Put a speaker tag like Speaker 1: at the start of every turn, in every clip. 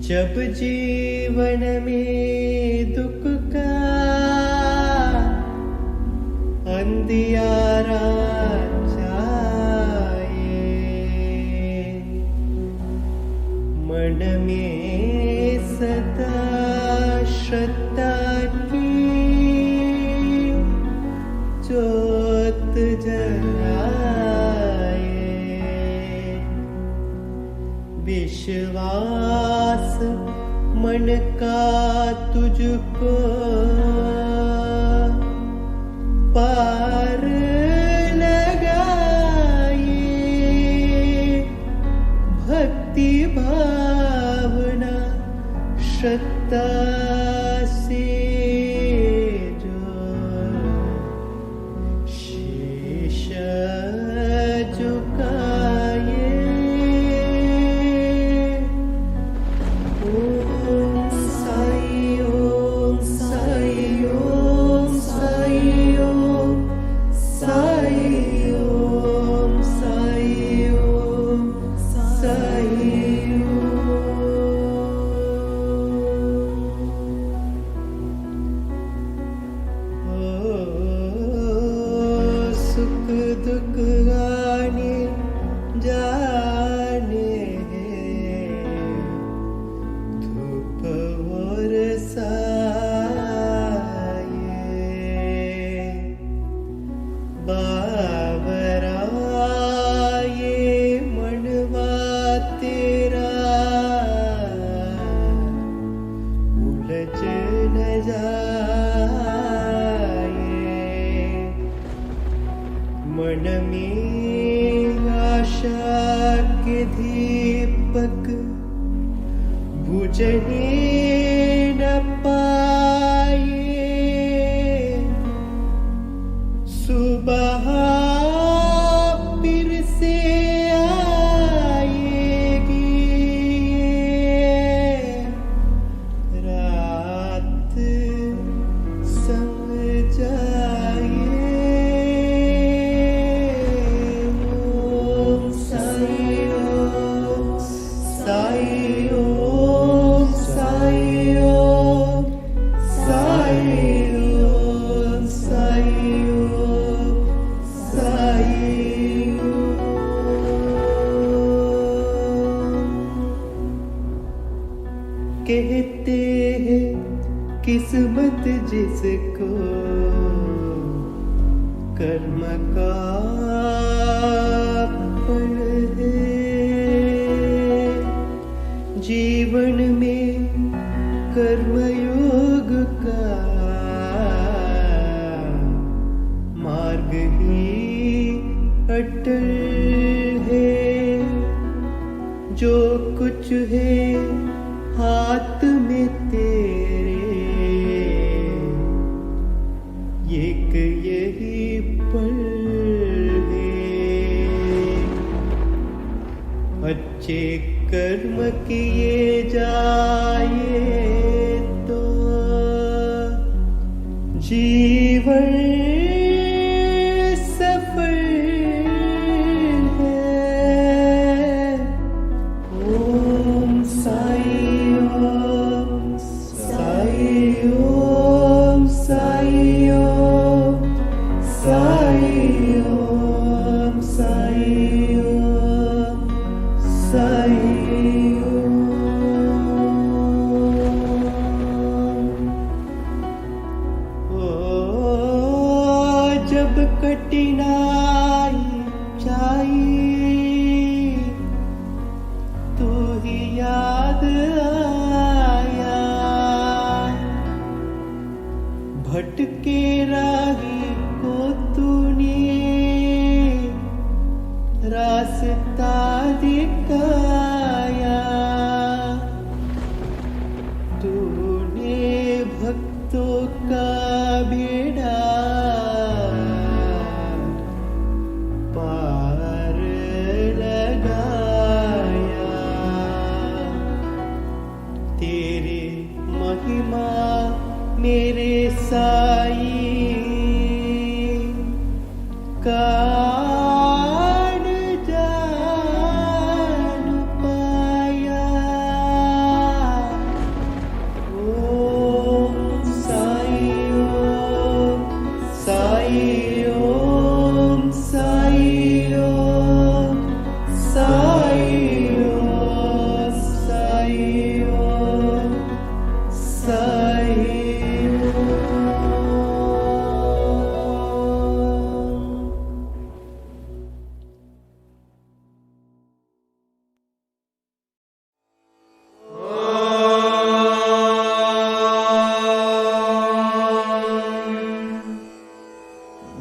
Speaker 1: जब जीवन में दुख का अंधियारा छाए, मन में सदा श्रद्धा की ज्योत जलाए, विश्वास मन का तुझको पार लगाए, भक्ति भावना श्रद्धा से जो शीश झुकाए, मन में आशा के दीपक बुझने न पाए, सुबह फिर से आएगी, रात संग जाए, कहते हैं किस्मत जिसको कर्म का फल है, जीवन में कर्मयोग का मार्ग ही अटल है, जो कुछ है हाथ में तेरे, एक यही पल है, अच्छे कर्म किए जाए तो जीवन सफल है। ओम साई ओम साई ओम साई ओम साई ओम साई ओम साई ओम। जब कठिनाई छाई तू ही याद आया, भटके मेरे साई कान जान पाया। ओम साई ओम साई ओम साई ओम साई ओम साई ओम साई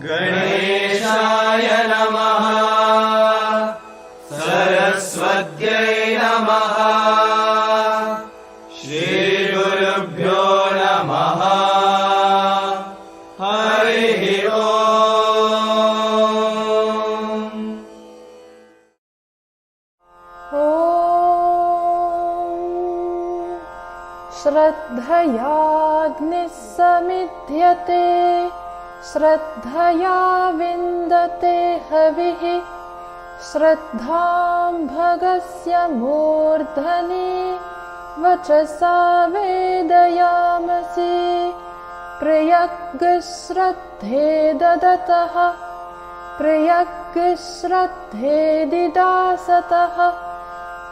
Speaker 2: गणेशाय नमः, सरस्वत्यै नमः, श्रीगुरुभ्यो नमः। हरिः ओम्।
Speaker 3: श्रद्धयाग्निः समिध्यते, श्रद्धया विन्दते हविः, श्रद्धां भगस्य मूर्धनि वचसा वेदयामसि। प्रियज्ञ श्रद्धे ददतः, प्रियज्ञ श्रद्धे दिदासतः,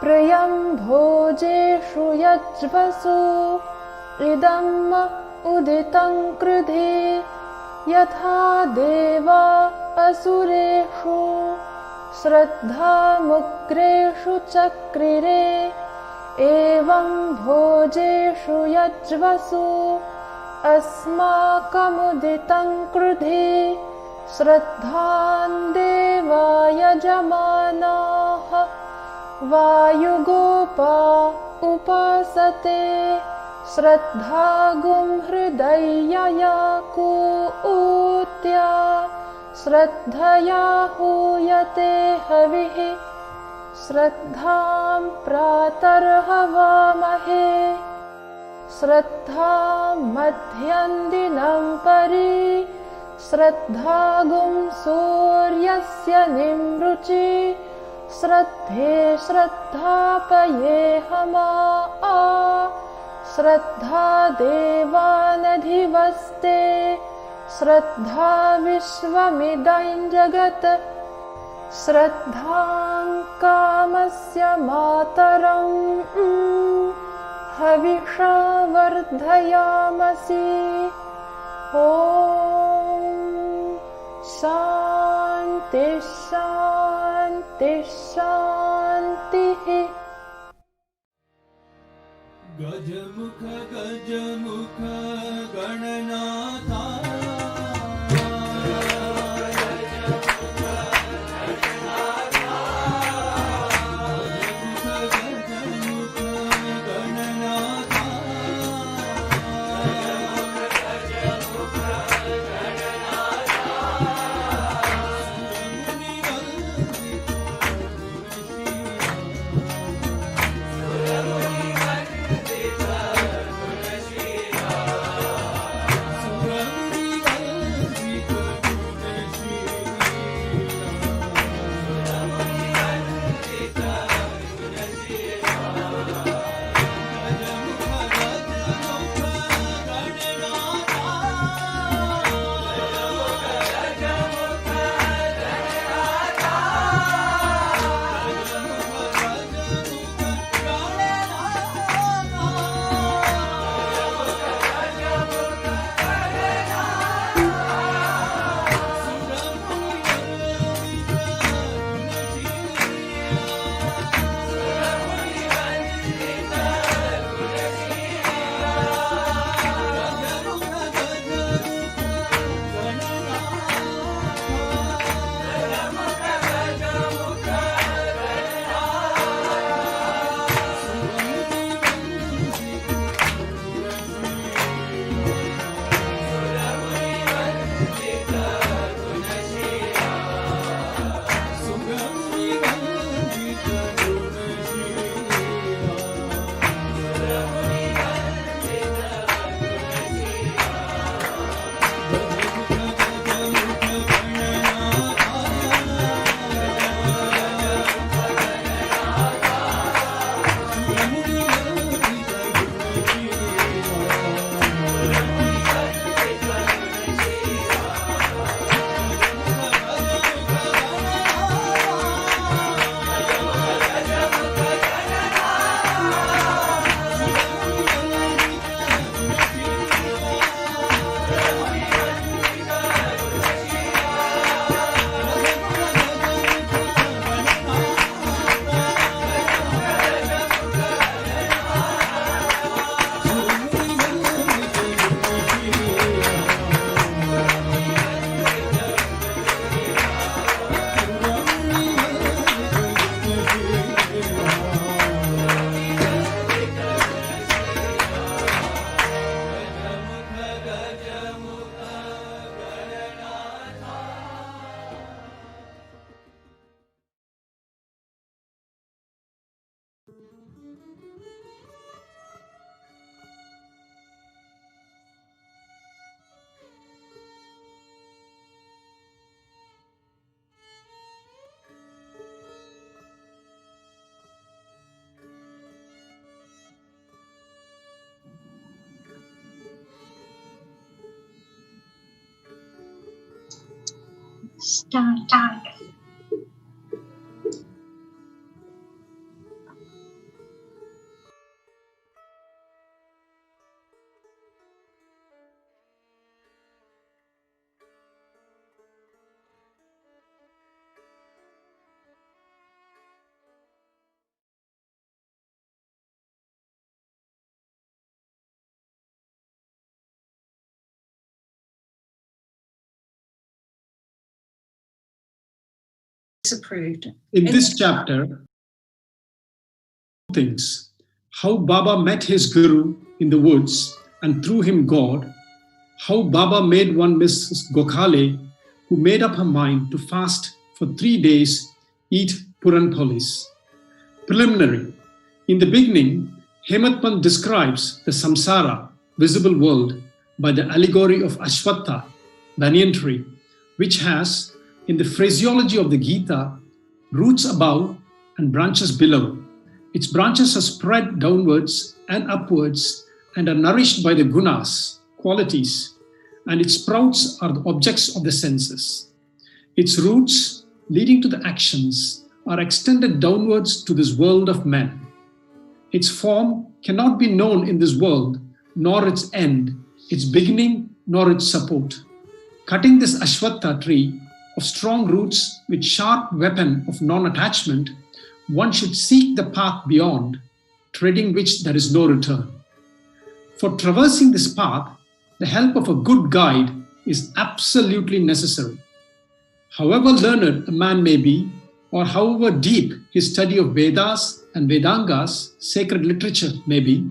Speaker 3: प्रियं भोजेषु यज्वसु इदम् उदितं कृधि। यथा देवा असुरेषु श्रद्धामुग्रेषु चक्रिरे, एवं भोजेषु यज्वसु अस्माकमुदितं कृधि। श्रद्धां देवा यजमानाः वायुगोपा उपासते। श्रद्धागुं हृदयया कूत्या, श्रद्धया हूयते हविः। श्रद्धां प्रातर्हवामहे, श्रद्धां मध्यं दिनं परि। श्रद्धागुं सूर्यस्य निमृचि, श्रद्धे श्रद्धापयेहमा। श्रद्धा देवानधिवस्ते, श्रद्धा विश्वमिदं जगत्। श्रद्धां कामस्य मातरं हविषा वर्धयामसि। ॐ शान्ति शान्ति शान्तिः।
Speaker 4: गजमुख गजमुख Gananatha,
Speaker 5: Start.
Speaker 6: Approved.
Speaker 7: In this chapter, things how Baba met his guru in the woods and through him God, how Baba made one Mrs. Gokhale who made up her mind to fast for 3 days, eat Puran Polis. Preliminary. In the beginning, Hemant Pant describes the samsara, visible world, by the allegory of Ashwatha, banyan tree, which has, in the phraseology of the Gita, roots above and branches below. Its branches are spread downwards and upwards and are nourished by the gunas, qualities, and its sprouts are the objects of the senses. Its roots, leading to the actions, are extended downwards to this world of men. Its form cannot be known in this world, nor its end, its beginning, nor its support. Cutting this Ashwatha tree of strong roots with sharp weapon of non-attachment, one should seek the path beyond, treading which there is no return. For traversing this path, the help of a good guide is absolutely necessary. However learned a man may be, or however deep his study of Vedas and Vedangas, sacred literature may be,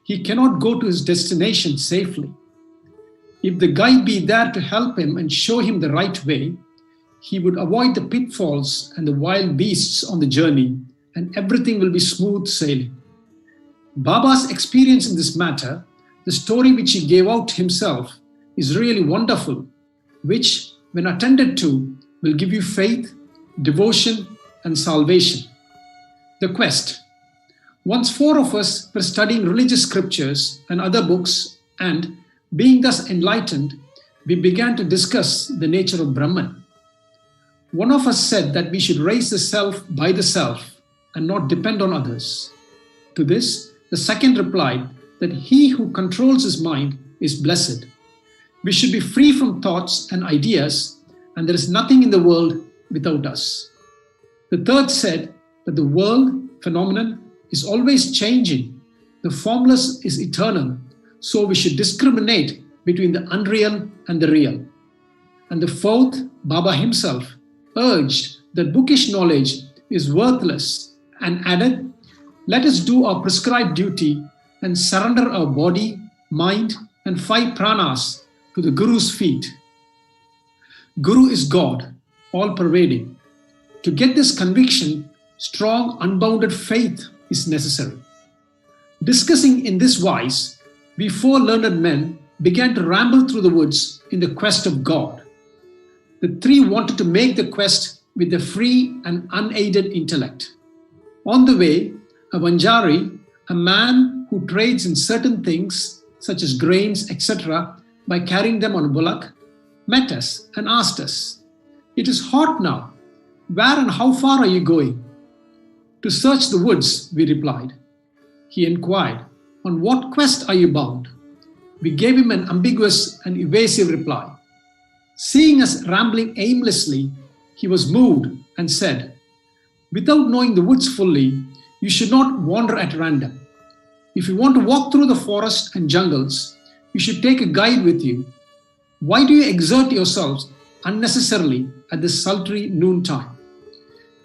Speaker 7: he cannot go to his destination safely. If the guide be there to help him and show him the right way, he would avoid the pitfalls and the wild beasts on the journey, and everything will be smooth sailing. Baba's experience in this matter, the story which he gave out himself, is really wonderful, which, when attended to, will give you faith, devotion, and salvation. The quest. Once 4 of us were studying religious scriptures and other books, and, being thus enlightened, we began to discuss the nature of Brahman. One of us said that we should raise the self by the self and not depend on others. To this, the second replied that he who controls his mind is blessed. We should be free from thoughts and ideas, and there is nothing in the world without us. The third said that the world phenomenon is always changing. The formless is eternal, so we should discriminate between the unreal and the real. And the fourth, Baba himself, urged that bookish knowledge is worthless and added, let us do our prescribed duty and surrender our body, mind, and 5 pranas to the Guru's feet. Guru is God, all-pervading. To get this conviction, strong, unbounded faith is necessary. Discussing in this wise, we 4 learned men began to ramble through the woods in the quest of God. The 3 wanted to make the quest with a free and unaided intellect. On the way, a Vanjari, a man who trades in certain things, such as grains, etc., by carrying them on a bullock, met us and asked us, "It is hot now. Where and how far are you going?" "To search the woods," we replied. He inquired, "On what quest are you bound?" We gave him an ambiguous and evasive reply. Seeing us rambling aimlessly, he was moved and said, "Without knowing the woods fully, you should not wander at random. If you want to walk through the forest and jungles, you should take a guide with you. Why do you exert yourselves unnecessarily at this sultry noontime?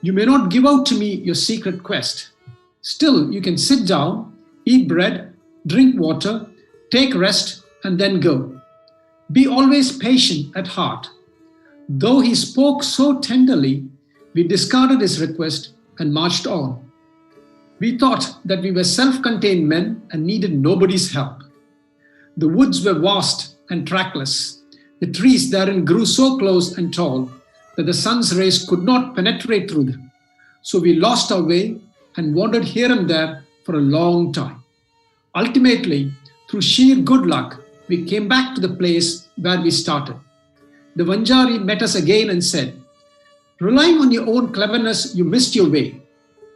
Speaker 7: You may not give out to me your secret quest. Still, you can sit down, eat bread, drink water, take rest, and then go. Be always patient at heart." Though he spoke so tenderly, we discarded his request and marched on. We thought that we were self-contained men and needed nobody's help. The woods were vast and trackless. The trees therein grew so close and tall that the sun's rays could not penetrate through them. So we lost our way and wandered here and there for a long time. Ultimately, through sheer good luck, we came back to the place where we started. The Vanjari met us again and said, Relying on your own cleverness, you missed your way.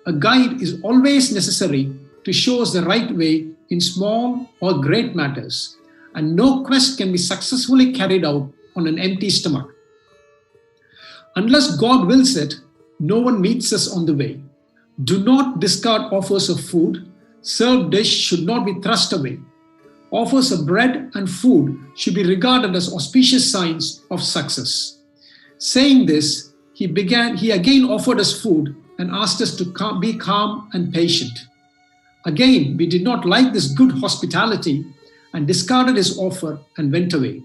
Speaker 7: A guide is always necessary to show us the right way in small or great matters, and no quest can be successfully carried out on an empty stomach. Unless God wills it, no one meets us on the way. Do not discard offers of food. Served dish should not be thrust away. Offers of bread and food should be regarded as auspicious signs of success. Saying this, he again offered us food and asked us to be calm and patient. Again, we did not like this good hospitality and discarded his offer and went away.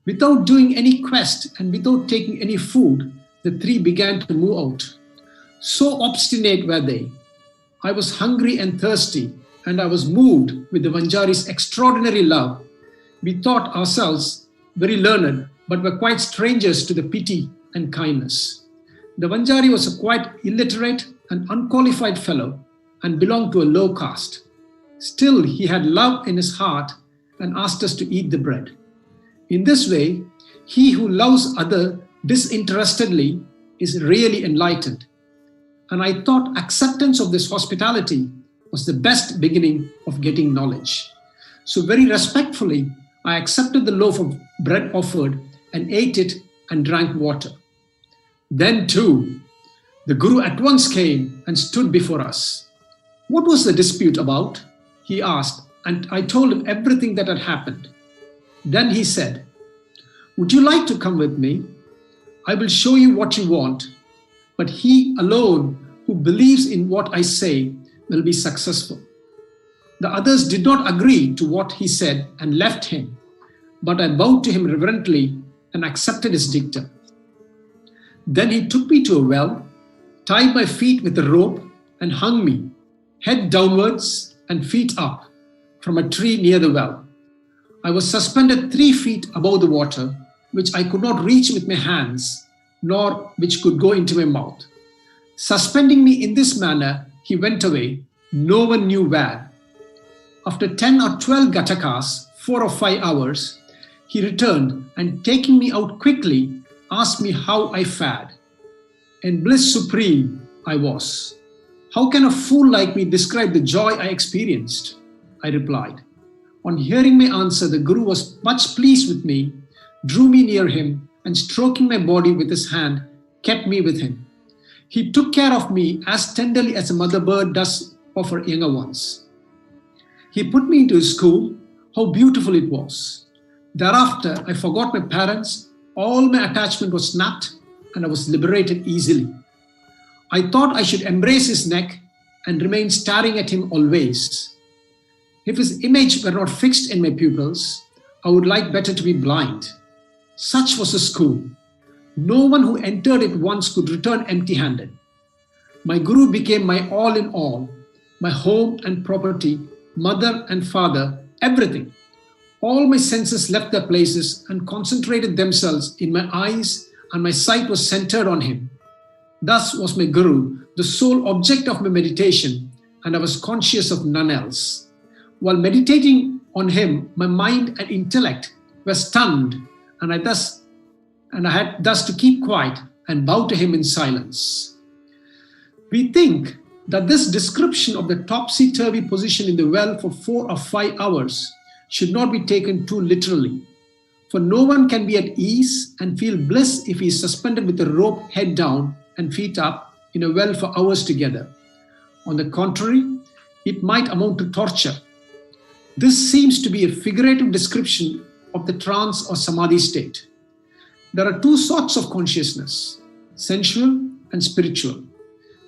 Speaker 7: Without doing any quest and without taking any food, the three began to move out. So obstinate were they. I was hungry and thirsty, and I was moved with the Vanjari's extraordinary love. We thought ourselves very learned, but were quite strangers to the pity and kindness. The Vanjari was a quite illiterate and unqualified fellow and belonged to a low caste. Still, he had love in his heart and asked us to eat the bread. In this way, he who loves others disinterestedly is really enlightened. And I thought acceptance of this hospitality was the best beginning of getting knowledge. So very respectfully, I accepted the loaf of bread offered and ate it and drank water. Then too, the Guru at once came and stood before us. What was the dispute about? He asked, and I told him everything that had happened. Then he said, would you like to come with me? I will show you what you want, but he alone who believes in what I say will be successful. The others did not agree to what he said and left him, but I bowed to him reverently and accepted his dictum. Then he took me to a well, tied my feet with a rope and hung me, head downwards and feet up, from a tree near the well. I was suspended 3 feet above the water, which I could not reach with my hands, nor which could go into my mouth. Suspending me in this manner, he went away, no one knew where. After 10 or 12 gatakas, 4 or 5 hours, he returned and taking me out quickly, asked me how I fared. In bliss supreme I was. How can a fool like me describe the joy I experienced? I replied. On hearing my answer, the Guru was much pleased with me, drew me near him, and stroking my body with his hand, kept me with him. He took care of me as tenderly as a mother bird does of her younger ones. He put me into his school. How beautiful it was. Thereafter, I forgot my parents, all my attachment was snapped, and I was liberated easily. I thought I should embrace his neck and remain staring at him always. If his image were not fixed in my pupils, I would like better to be blind. Such was the school. No one who entered it once could return empty-handed. My Guru became my all in all, my home and property, mother and father, everything. All my senses left their places and concentrated themselves in my eyes, and my sight was centered on him. Thus was my Guru the sole object of my meditation, and I was conscious of none else. While meditating on him, my mind and intellect were stunned, and I had thus to keep quiet and bow to him in silence. We think that this description of the topsy-turvy position in the well for 4 or 5 hours should not be taken too literally. For no one can be at ease and feel bliss if he is suspended with a rope head down and feet up in a well for hours together. On the contrary, it might amount to torture. This seems to be a figurative description of the trance or samadhi state. There are 2 sorts of consciousness, sensual and spiritual.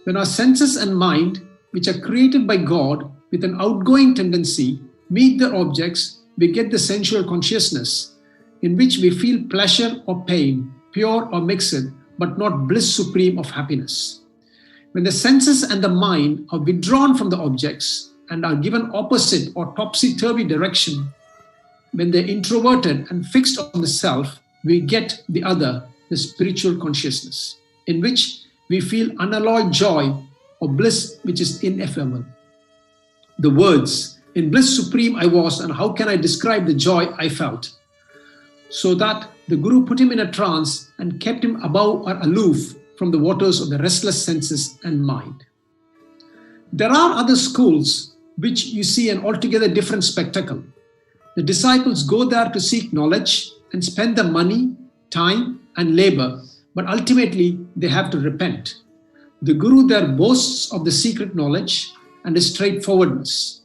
Speaker 7: When our senses and mind, which are created by God with an outgoing tendency, meet their objects, we get the sensual consciousness, in which we feel pleasure or pain, pure or mixed, but not bliss supreme of happiness. When the senses and the mind are withdrawn from the objects and are given opposite or topsy-turvy direction, when they're introverted and fixed on the self, we get the other, the spiritual consciousness, in which we feel unalloyed joy or bliss which is ineffable. The words, in bliss supreme I was, and how can I describe the joy I felt? So that the Guru put him in a trance and kept him above or aloof from the waters of the restless senses and mind. There are other schools which you see an altogether different spectacle. The disciples go there to seek knowledge and spend the money, time, and labor, but ultimately they have to repent. The Guru there boasts of the secret knowledge and his straightforwardness.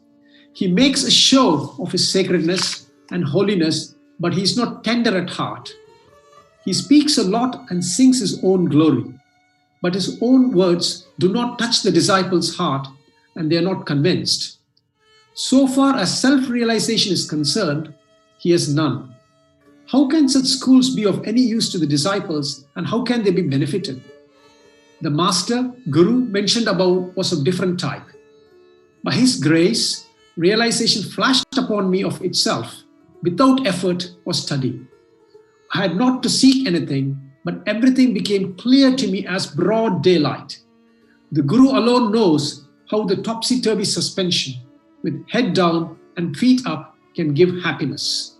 Speaker 7: He makes a show of his sacredness and holiness, but he is not tender at heart. He speaks a lot and sings his own glory, but his own words do not touch the disciples' heart and they are not convinced. So far as self-realization is concerned, he has none. How can such schools be of any use to the disciples, and how can they be benefited? The master, Guru, mentioned above was of different type. By his grace, realization flashed upon me of itself, without effort or study. I had not to seek anything, but everything became clear to me as broad daylight. The Guru alone knows how the topsy-turvy suspension, with head down and feet up, can give happiness.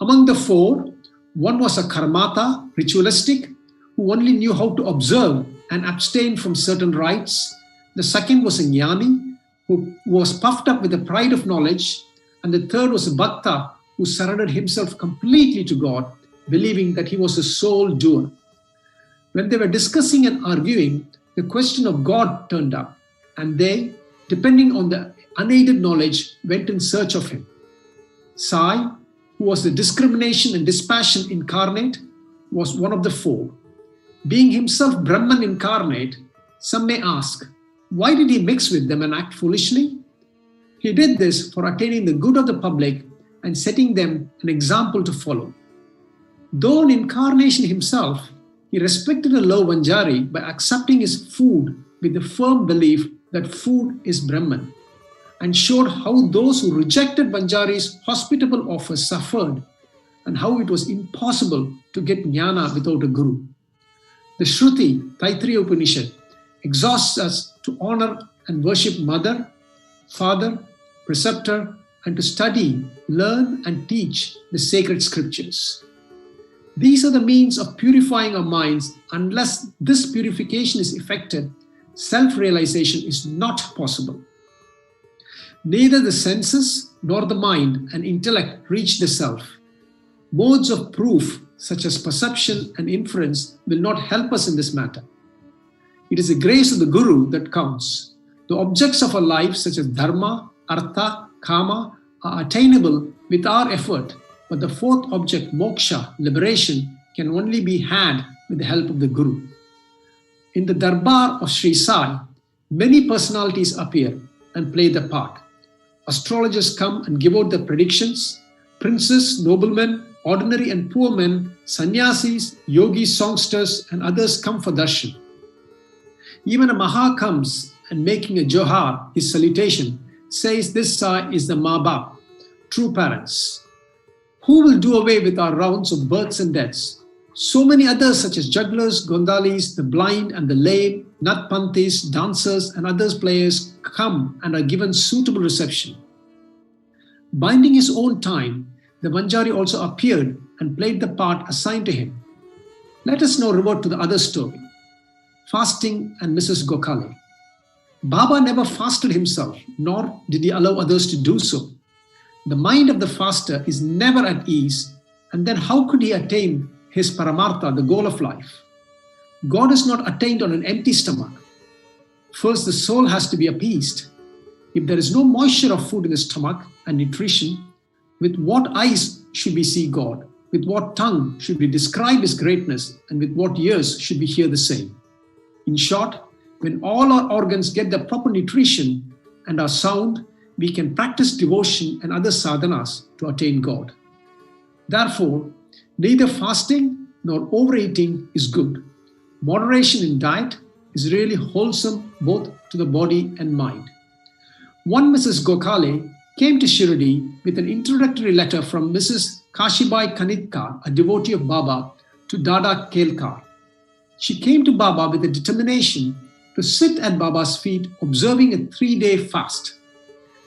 Speaker 7: Among the four, one was a karmata, ritualistic, who only knew how to observe and abstain from certain rites. The second was a jnani, who was puffed up with the pride of knowledge. And the third was a bhakta, who surrendered himself completely to God, believing that he was a sole doer. When they were discussing and arguing, the question of God turned up, and they, depending on the unaided knowledge, went in search of him. Sai, who was the discrimination and dispassion incarnate, was one of the four. Being himself Brahman incarnate, some may ask, why did he mix with them and act foolishly? He did this for attaining the good of the public and setting them an example to follow. Though an incarnation himself, he respected a low Vanjari by accepting his food with the firm belief that food is Brahman, and showed how those who rejected Vanjari's hospitable offer suffered, and how it was impossible to get jnana without a guru. The Shruti, Taittiriya Upanishad, exhorts us to honor and worship mother, father, preceptor, and to study, learn, and teach the sacred scriptures. These are the means of purifying our minds. Unless this purification is effected, self-realization is not possible. Neither the senses nor the mind and intellect reach the self. Modes of proof, such as perception and inference, will not help us in this matter. It is the grace of the Guru that counts. The objects of our life, such as dharma, artha, kama, are attainable with our effort, but the fourth object, moksha, liberation, can only be had with the help of the Guru. In the darbar of Shri Sai, many personalities appear and play the part. Astrologers come and give out their predictions. Princes, noblemen, ordinary and poor men, sannyasis, yogis, songsters, and others come for darshan. Even a Maha comes and, making a johar, his salutation, says this Sai is the Ma-Bap, true parents. Who will do away with our rounds of births and deaths? So many others, such as jugglers, gondalis, the blind and the lame, natpantis, dancers, and others players come and are given suitable reception. Binding his own time, the Vanjari also appeared and played the part assigned to him. Let us now revert to the other story, fasting and Mrs. Gokhale. Baba never fasted himself, nor did he allow others to do so. The mind of the faster is never at ease, and then how could he attain his paramartha, the goal of life? God is not attained on an empty stomach. First, the soul has to be appeased. If there is no moisture of food in the stomach and nutrition, with what eyes should we see God? With what tongue should we describe his greatness? And with what ears should we hear the same? In short, when all our organs get the proper nutrition and are sound, we can practice devotion and other sadhanas to attain God. Therefore, neither fasting nor overeating is good. Moderation in diet is really wholesome both to the body and mind. One Mrs. Gokhale came to Shirdi with an introductory letter from Mrs. Kashibai Kanitkar, a devotee of Baba, to Dada Kelkar. She came to Baba with a determination to sit at Baba's feet, observing a 3-day fast.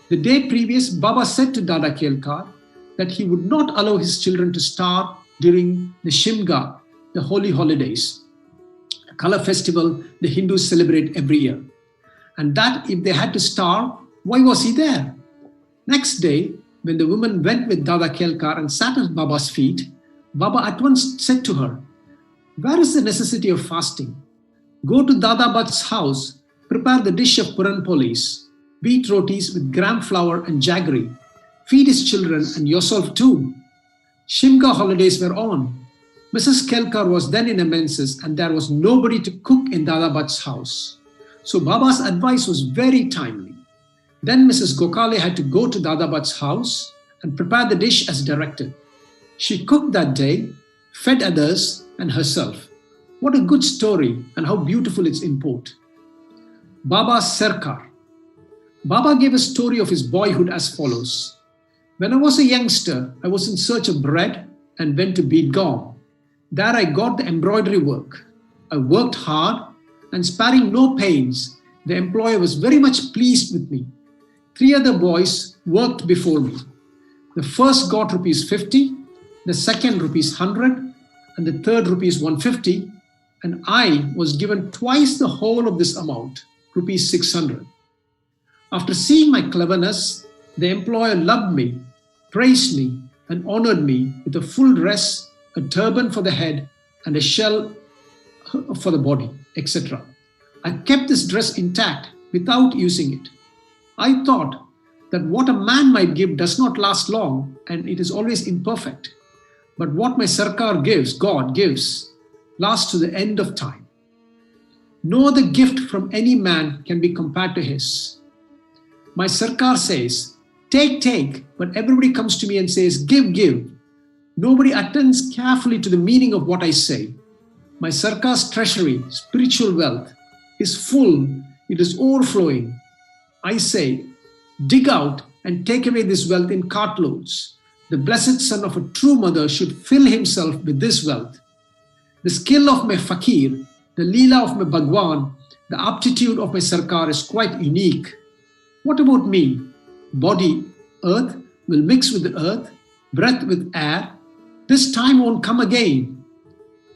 Speaker 7: The day previous, Baba said to Dada Kelkar that he would not allow his children to starve during the Shimga, the holy holidays. color festival the Hindus celebrate every year. And that if they had to starve, why was he there? Next day, when the woman went with Dada Kelkar and sat at Baba's feet, Baba at once said to her, "Where is the necessity of fasting? Go to Dada Bhatt's house, prepare the dish of Puran Polis, wheat rotis with gram flour and jaggery. Feed his children and yourself too." Shimga holidays were on. Mrs. Kelkar was then in her menses and there was nobody to cook in Dada Bhatt's house. So Baba's advice was very timely. Then Mrs. Gokhale had to go to Dada Bhatt's house and prepare the dish as directed. She cooked that day, fed others and herself. What a good story and how beautiful its import. Baba's Sarkar. Baba gave a story of his boyhood as follows. When I was a youngster, I was in search of bread and went to Beedgaum. There I got the embroidery work. I worked hard and sparing no pains. The employer was very much pleased with me. 3 other boys worked before me. The first got rupees 50, the second rupees 100, and the third rupees 150, and I was given twice the whole of this amount, rupees 600. After seeing my cleverness, the employer loved me, praised me, and honored me with a full dress, a turban for the head, and a shell for the body, etc. I kept this dress intact without using it. I thought that what a man might give does not last long and it is always imperfect. But what my Sarkar gives, God gives, lasts to the end of time. No other gift from any man can be compared to his. My Sarkar says, take, but everybody comes to me and says, give. Nobody attends carefully to the meaning of what I say. My Sarkar's treasury, spiritual wealth, is full, it is overflowing. I say, dig out and take away this wealth in cartloads. The blessed son of a true mother should fill himself with this wealth. The skill of my fakir, the leela of my Bhagwan, the aptitude of my Sarkar is quite unique. What about me? Body, earth, will mix with the earth, breath with air. This time won't come again.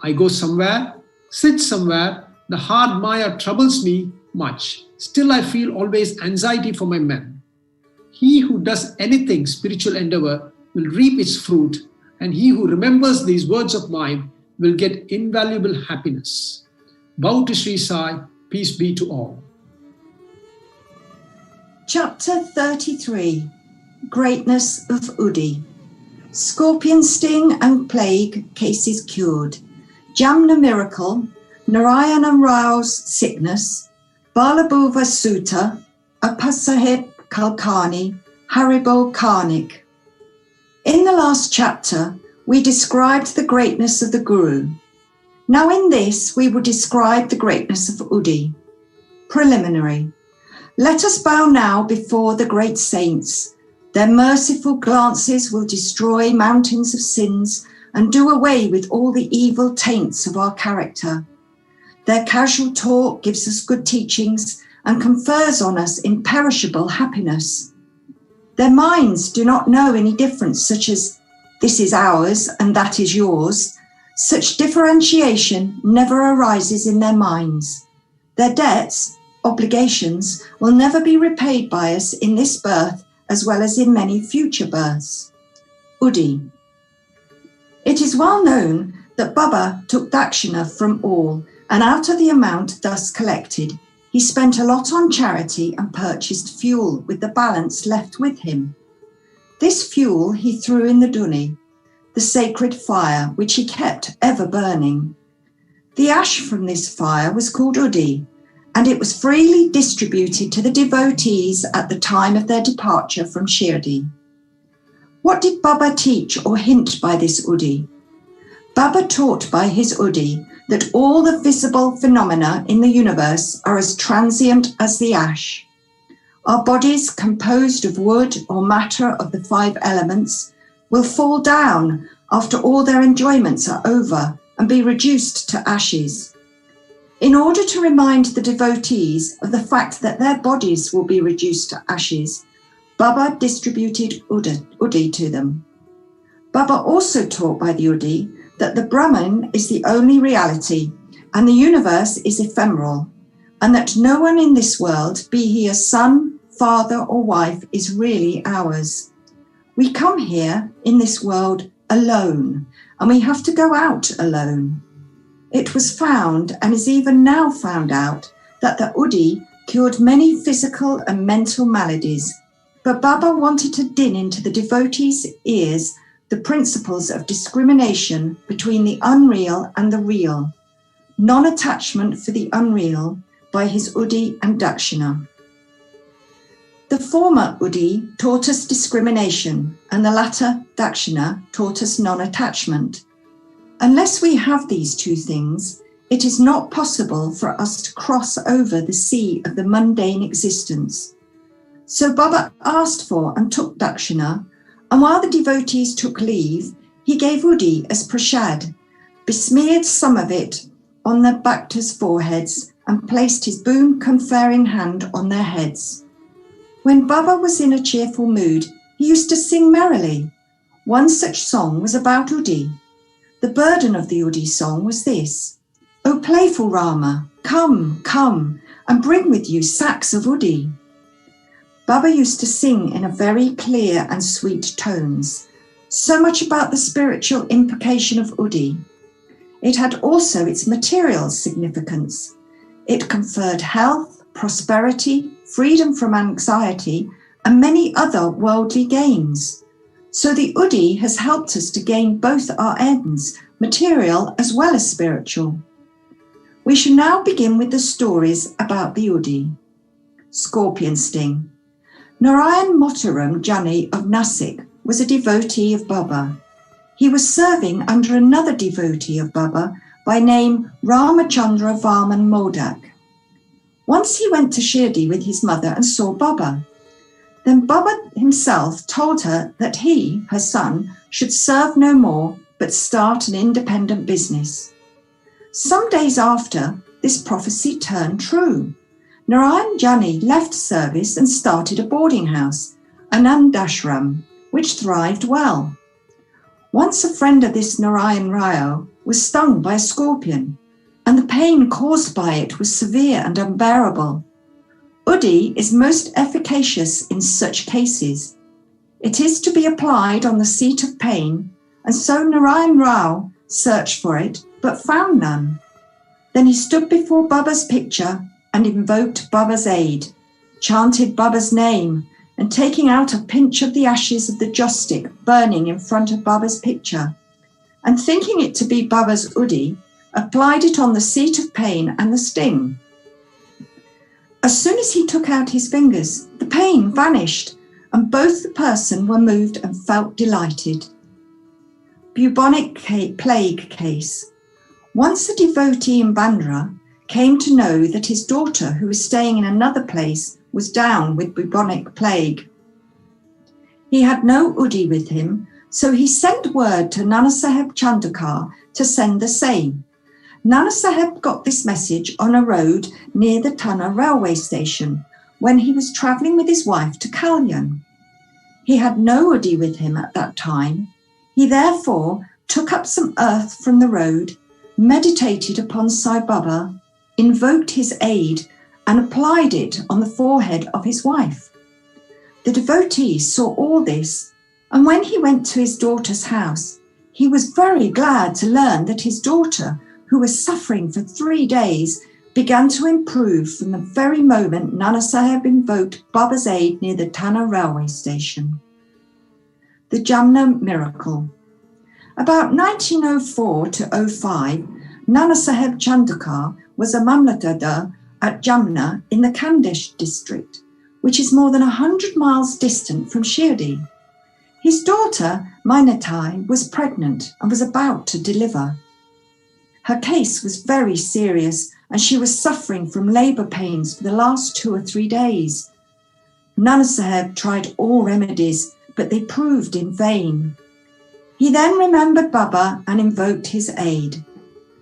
Speaker 7: I go somewhere, sit somewhere, the hard Maya troubles me much. Still I feel always anxiety for my men. He who does anything spiritual endeavor will reap its fruit, and he who remembers these words of mine will get invaluable happiness. Bow to Shirdi Sai, peace be to all.
Speaker 6: Chapter 33. Greatness of Udi. Scorpion sting and plague cases cured. Jamna miracle, Narayana Rao's sickness, Balabhuva Sutta, Appasaheb Kalkani, Haribo Karnik. In the last chapter, we described the greatness of the Guru. Now in this, we will describe the greatness of Udi. Preliminary. Let us bow now before the great saints. Their merciful glances will destroy mountains of sins and do away with all the evil taints of our character. Their casual talk gives us good teachings and confers on us imperishable happiness. Their minds do not know any difference, such as this is ours and that is yours. Such differentiation never arises in their minds. Their debts, obligations, will never be repaid by us in this birth as well as in many future births. Udi. It is well known that Baba took dakshina from all, and out of the amount thus collected, he spent a lot on charity and purchased fuel with the balance left with him. This fuel he threw in the Duni, the sacred fire which he kept ever burning. The ash from this fire was called Udi, and it was freely distributed to the devotees at the time of their departure from Shirdi. What did Baba teach or hint by this Udi? Baba taught by his Udi that all the visible phenomena in the universe are as transient as the ash. Our bodies, composed of wood or matter of the 5 elements, will fall down after all their enjoyments are over and be reduced to ashes. In order to remind the devotees of the fact that their bodies will be reduced to ashes, Baba distributed Udi to them. Baba also taught by the Udi that the Brahman is the only reality and the universe is ephemeral, and that no one in this world, be he a son, father, or wife, is really ours. We come here in this world alone, and we have to go out alone. It was found, and is even now found out, that the Udi cured many physical and mental maladies, but Baba wanted to din into the devotees' ears the principles of discrimination between the unreal and the real, non-attachment for the unreal by his Udi and Dakshina. The former Udi taught us discrimination, and the latter, Dakshina, taught us non-attachment. Unless we have these two things, it is not possible for us to cross over the sea of the mundane existence. So Baba asked for and took Dakshina, and while the devotees took leave, he gave Udi as prashad, besmeared some of it on the bhaktas' foreheads, and placed his boon-conferring hand on their heads. When Baba was in a cheerful mood, he used to sing merrily. One such song was about Udi. The burden of the Udi song was this: O playful Rama, come, come, and bring with you sacks of Udi. Baba used to sing in a very clear and sweet tones. So much about the spiritual implication of Udi. It had also its material significance. It conferred health, prosperity, freedom from anxiety, and many other worldly gains. So the Udi has helped us to gain both our ends, material as well as spiritual. We shall now begin with the stories about the Udi. Scorpion sting. Narayan Motaram Jani of Nasik was a devotee of Baba. He was serving under another devotee of Baba by name Ramachandra Varman Modak. Once he went to Shirdi with his mother and saw Baba. Then Baba himself told her that he, her son, should serve no more but start an independent business. Some days after, this prophecy turned true. Narayan Jani left service and started a boarding house, Anandashram, which thrived well. Once a friend of this Narayan Rao was stung by a scorpion, and the pain caused by it was severe and unbearable. Udi is most efficacious in such cases. It is to be applied on the seat of pain, and so Narayan Rao searched for it, but found none. Then he stood before Baba's picture and invoked Baba's aid, chanted Baba's name, and taking out a pinch of the ashes of the joss stick burning in front of Baba's picture, and thinking it to be Baba's Udi, applied it on the seat of pain and the sting. As soon as he took out his fingers, the pain vanished, and both the person were moved and felt delighted. Bubonic plague case. Once a devotee in Bandra came to know that his daughter, who was staying in another place, was down with bubonic plague. He had no Udi with him, so he sent word to Nana Saheb Chandakar to send the same. Nana Saheb got this message on a road near the Tana railway station when he was travelling with his wife to Kalyan. He had no Udi with him at that time. He therefore took up some earth from the road, meditated upon Sai Baba, invoked his aid, and applied it on the forehead of his wife. The devotee saw all this, and when he went to his daughter's house, he was very glad to learn that his daughter, who was suffering for 3 days, began to improve from the very moment Nana Saheb invoked Baba's aid near the Tana railway station. The Jamna miracle. About 1904 to 05, Nana Saheb Chandakar was a Mamlatadar at Jamna in the Khandesh district, which is more than 100 miles distant from Shirdi. His daughter, Minatai, was pregnant and was about to deliver. Her case was very serious and she was suffering from labour pains for the last 2 or 3 days. Nana Saheb tried all remedies, but they proved in vain. He then remembered Baba and invoked his aid.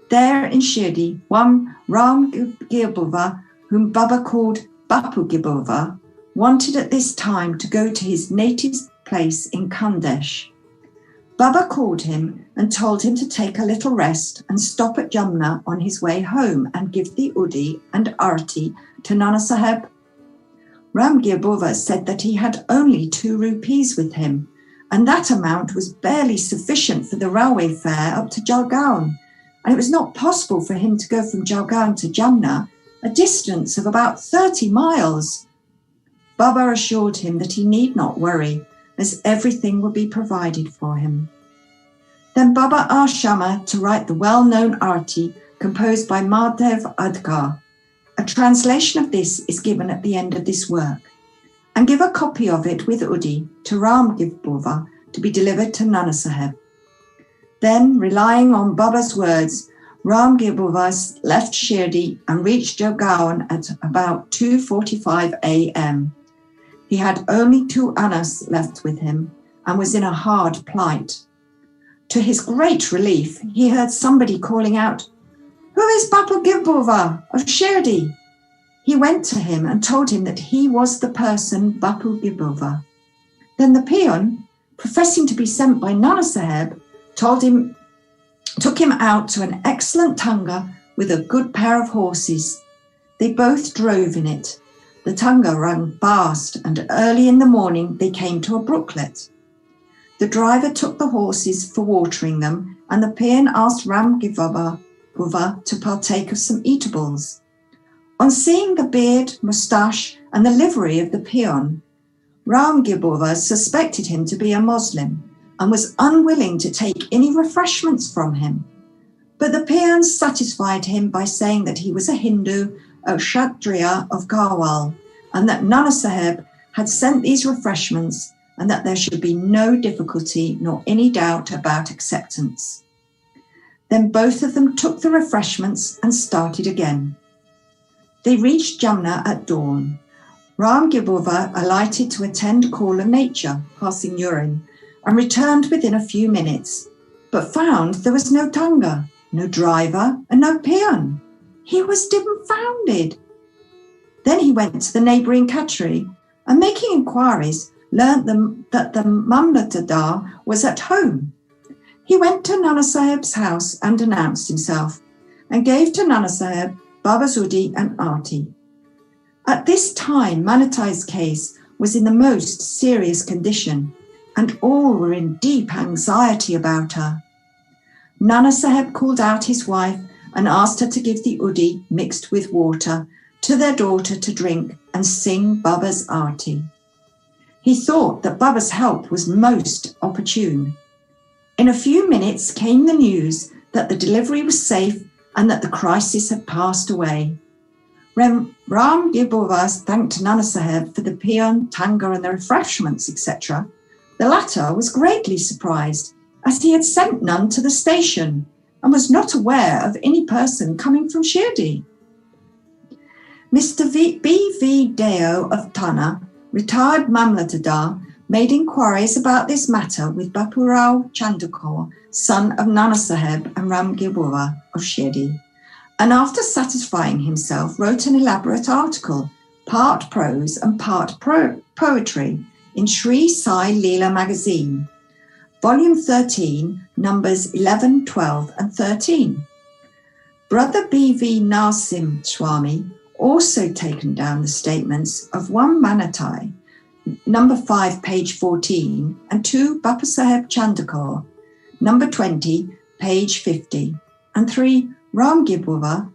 Speaker 6: There in Shirdi, one Ram Girbova, whom Baba called Bapu Girbova, wanted at this time to go to his native place in Khandesh. Baba called him and told him to take a little rest and stop at Jamna on his way home and give the Udi and Arti to Nana Sahib. Ramgir Baba said that he had only 2 rupees with him, and that amount was barely sufficient for the railway fare up to Jalgaon, and it was not possible for him to go from Jalgaon to Jamna, a distance of about 30 miles. Baba assured him that he need not worry, as everything would be provided for him. Then Baba asked Shama to write the well-known Arti composed by Madhav Adkar. A translation of this is given at the end of this work, and give a copy of it with Udi to Ramgir Baba to be delivered to Nana Sahib. Then, relying on Baba's words, Ramgir Baba left Shirdi and reached Jalgaon at about 2:45 a.m. He had only 2 annas left with him and was in a hard plight. To his great relief, he heard somebody calling out, "Who is Bapu Girbova of Shirdi?" He went to him and told him that he was the person Bapu Girbova. Then the peon, professing to be sent by Nana Sahib, took him out to an excellent tanga with a good pair of horses. They both drove in it. The tanga ran fast, and early in the morning they came to a brooklet. The driver took the horses for watering them, and the peon asked Ramgir Baba to partake of some eatables. On seeing the beard, moustache, and the livery of the peon, Ramgir Baba suspected him to be a Muslim and was unwilling to take any refreshments from him. But the peon satisfied him by saying that he was a Hindu, a Kshatriya of Garhwal, and that Nana Sahib had sent these refreshments and that there should be no difficulty nor any doubt about acceptance. Then both of them took the refreshments and started again. They reached Jamna at dawn. Ramgir Baba alighted to attend call of nature, passing urine, and returned within a few minutes, but found there was no tanga, no driver, and no peon. He was dumbfounded. Then he went to the neighbouring Khatri and, making inquiries, learnt that the Mamlatadar was at home. He went to Nana Sahib's house and announced himself, and gave to Nana Sahib Baba's Udi and Arti. At this time, Manatai's case was in the most serious condition, and all were in deep anxiety about her. Nana Sahib called out his wife and asked her to give the Udi mixed with water to their daughter to drink and sing Baba's Arti. He thought that Baba's help was most opportune. In a few minutes came the news that the delivery was safe and that the crisis had passed away. Ramgir Baba thanked Nana Sahib for the peon, tanga and the refreshments, etc. The latter was greatly surprised, as he had sent none to the station and was not aware of any person coming from Shirdi. Mr. B.V. Deo of Thana, retired Mamlatadar, made inquiries about this matter with Bapurao Chandakor, son of Nana Sahib and Ramgir Baba of Shirdi, and after satisfying himself wrote an elaborate article, part prose and part poetry, in Shirdi Sai Leela magazine, volume 13, numbers 11, 12 and 13. Brother B.V. Narsim Swami also taken down the statements of 1 Manatai, number 5, page 14, and 2 Bapasaheb Chandakor, number 20, page 50, and 3 Ramgir Baba,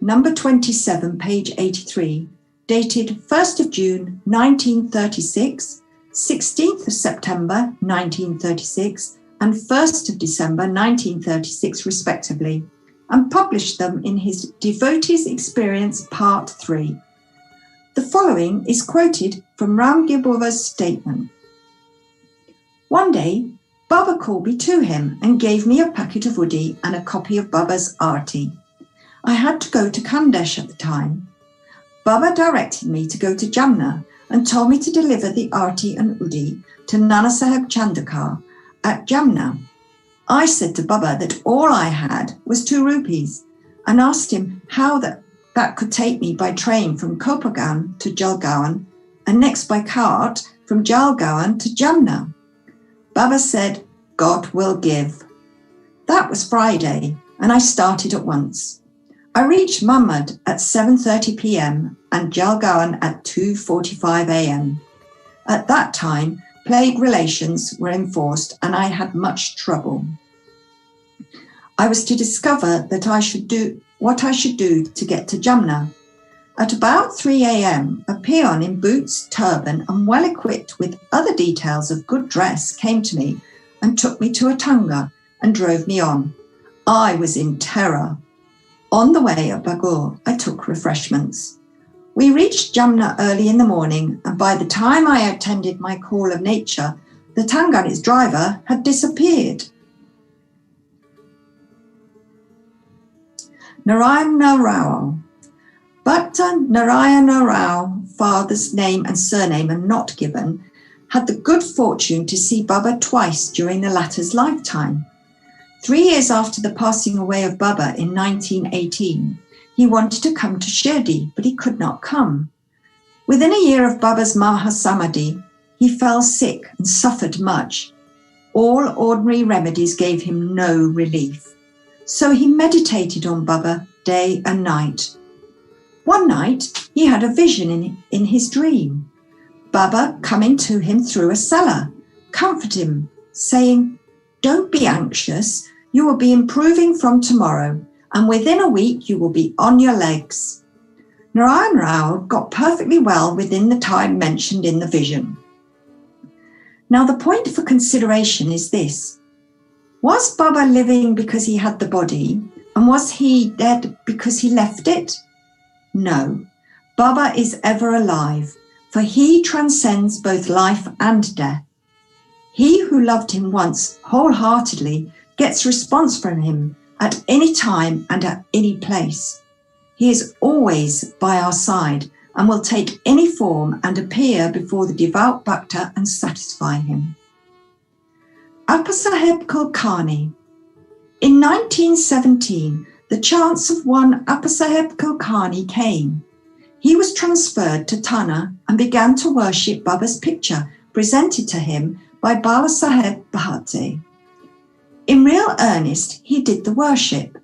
Speaker 6: number 27, page 83, dated 1st of June 1936, 16th of September 1936, and 1st of December 1936 respectively, and published them in his Devotee's Experience Part 3. The following is quoted from Ramgir Baba's statement. One day, Baba called me to him and gave me a packet of Udi and a copy of Baba's Arti. I had to go to Khandesh at the time. Baba directed me to go to Jamna and told me to deliver the Arti and Udi to Nana Sahib Chandakar at Jamna. I said to Baba that all I had was 2 rupees and asked him how that could take me by train from Kopagan to Jalgaon and next by cart from Jalgaon to Jamna. Baba said, God will give. That was Friday, and I started at once. I reached Muhammad at 7:30 p.m. and Jalgaon at 2:45 a.m. At that time, plague relations were enforced and I had much trouble. I was to discover that I should do what I should do to get to Jamna. At about 3 a.m., a peon in boots, turban, and well equipped with other details of good dress came to me and took me to a tanga and drove me on. I was in terror. On the way at Bagur, I took refreshments. We reached Jamna early in the morning, and by the time I attended my call of nature, the tanga and its driver had disappeared. Narayana Rao. Bhakta Narayana Rao, father's name and surname are not given, had the good fortune to see Baba twice during the latter's lifetime. 3 years after the passing away of Baba in 1918, he wanted to come to Shirdi, but he could not come. Within a year of Baba's Mahasamadhi, he fell sick and suffered much. All ordinary remedies gave him no relief. So he meditated on Baba day and night. One night, he had a vision in his dream. Baba coming to him through a cellar, comforted him, saying, "Don't be anxious, you will be improving from tomorrow, and within a week you will be on your legs." Narayan Rao got perfectly well within the time mentioned in the vision. Now the point for consideration is this. Was Baba living because he had the body, and was he dead because he left it? No, Baba is ever alive, for he transcends both life and death. He who loved him once wholeheartedly gets response from him at any time and at any place. He is always by our side and will take any form and appear before the devout bhakta and satisfy him. Appasaheb Kulkarni. In 1917, the chance of one Appasaheb Kulkarni came. He was transferred to Tana and began to worship Baba's picture presented to him by Bala Saheb Bhate. In real earnest, he did the worship.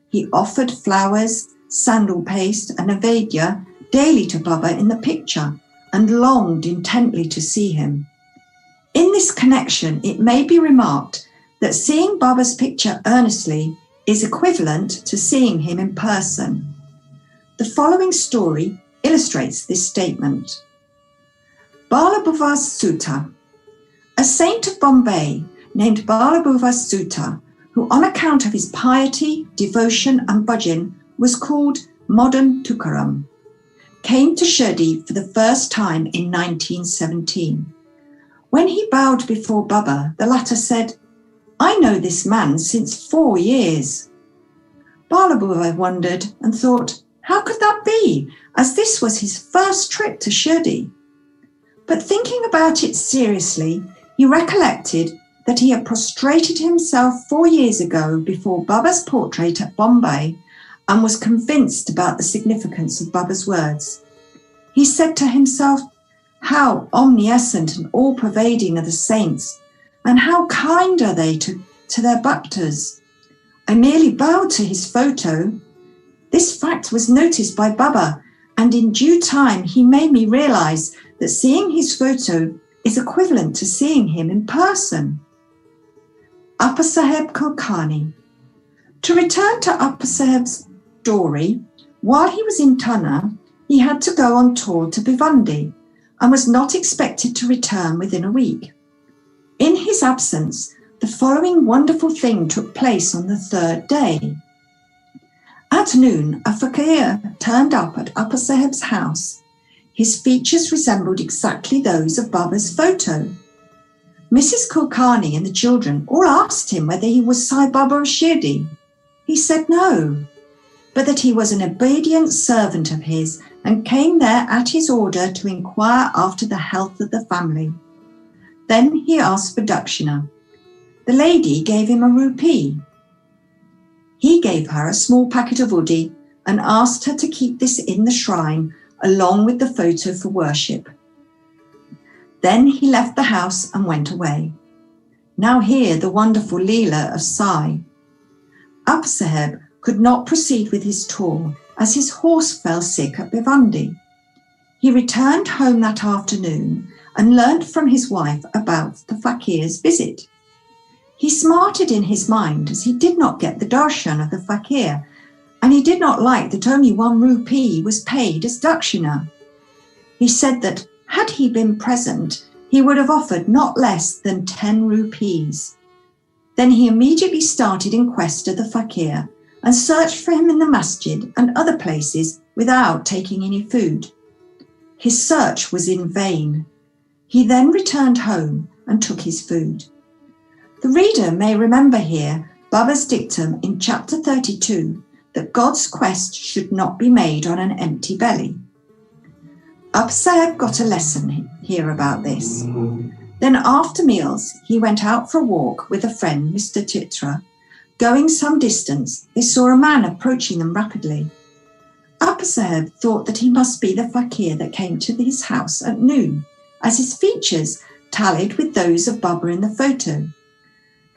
Speaker 6: He offered flowers, sandal paste and Naivedya daily to Baba in the picture and longed intently to see him. In this connection, it may be remarked that seeing Baba's picture earnestly is equivalent to seeing him in person. The following story illustrates this statement. Balabhuvas Sutta. A saint of Bombay named Balabhuvas Sutta, who on account of his piety, devotion and bhajan was called Modern Tukaram, came to Shirdi for the first time in 1917. When he bowed before Baba, the latter said, "I know this man since 4 years." Balabhuvas wondered and thought, how could that be, as this was his first trip to Shirdi? But thinking about it seriously, he recollected that he had prostrated himself 4 years ago before Baba's portrait at Bombay and was convinced about the significance of Baba's words. He said to himself, how omniscient and all-pervading are the saints, and how kind are they to their bhaktas. I merely bowed to his photo. This fact was noticed by Baba, and in due time he made me realize that seeing his photo is equivalent to seeing him in person. Appasaheb Kulkarni. To return to Appasaheb's story, while he was in Tana, he had to go on tour to Bhiwandi and was not expected to return within a week. In his absence, the following wonderful thing took place on the third day. At noon, a fakir turned up at Appasaheb's house. His features resembled exactly those of Baba's photo. Mrs. Kulkarni and the children all asked him whether he was Sai Baba of Shirdi. He said no, but that he was an obedient servant of his and came there at his order to inquire after the health of the family. Then he asked for dakshina. The lady gave him a rupee. He gave her a small packet of udi and asked her to keep this in the shrine along with the photo for worship. Then he left the house and went away. Now hear the wonderful leela of Sai. Saheb could not proceed with his tour as his horse fell sick at Bhiwandi. He returned home that afternoon and learnt from his wife about the fakir's visit. He smarted in his mind as he did not get the darshan of the fakir, and he did not like that only 1 rupee was paid as dakshina. He said that had he been present, he would have offered not less than 10 rupees. Then he immediately started in quest of the fakir and searched for him in the masjid and other places without taking any food. His search was in vain. He then returned home and took his food. The reader may remember here Baba's dictum in chapter 32 that God's quest should not be made on an empty belly. Saheb got a lesson here about this. Then after meals, he went out for a walk with a friend, Mr. Chitra. Going some distance, they saw a man approaching them rapidly. Saheb thought that he must be the fakir that came to his house at noon, as his features tallied with those of Baba in the photo.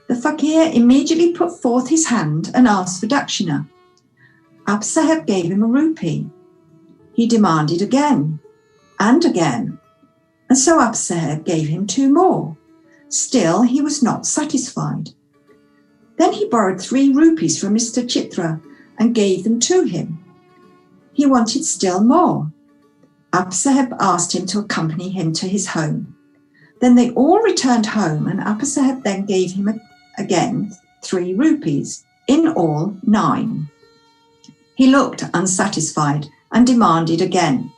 Speaker 6: The fakir immediately put forth his hand and asked for dakshina. Saheb gave him a rupee. He demanded again and again, and so Saheb gave him 2 more. Still, he was not satisfied. Then he borrowed 3 rupees from Mr. Chitra and gave them to him. He wanted still more. Saheb asked him to accompany him to his home. Then they all returned home, and Saheb then gave him again 3 rupees, in all 9. He looked unsatisfied and demanded again.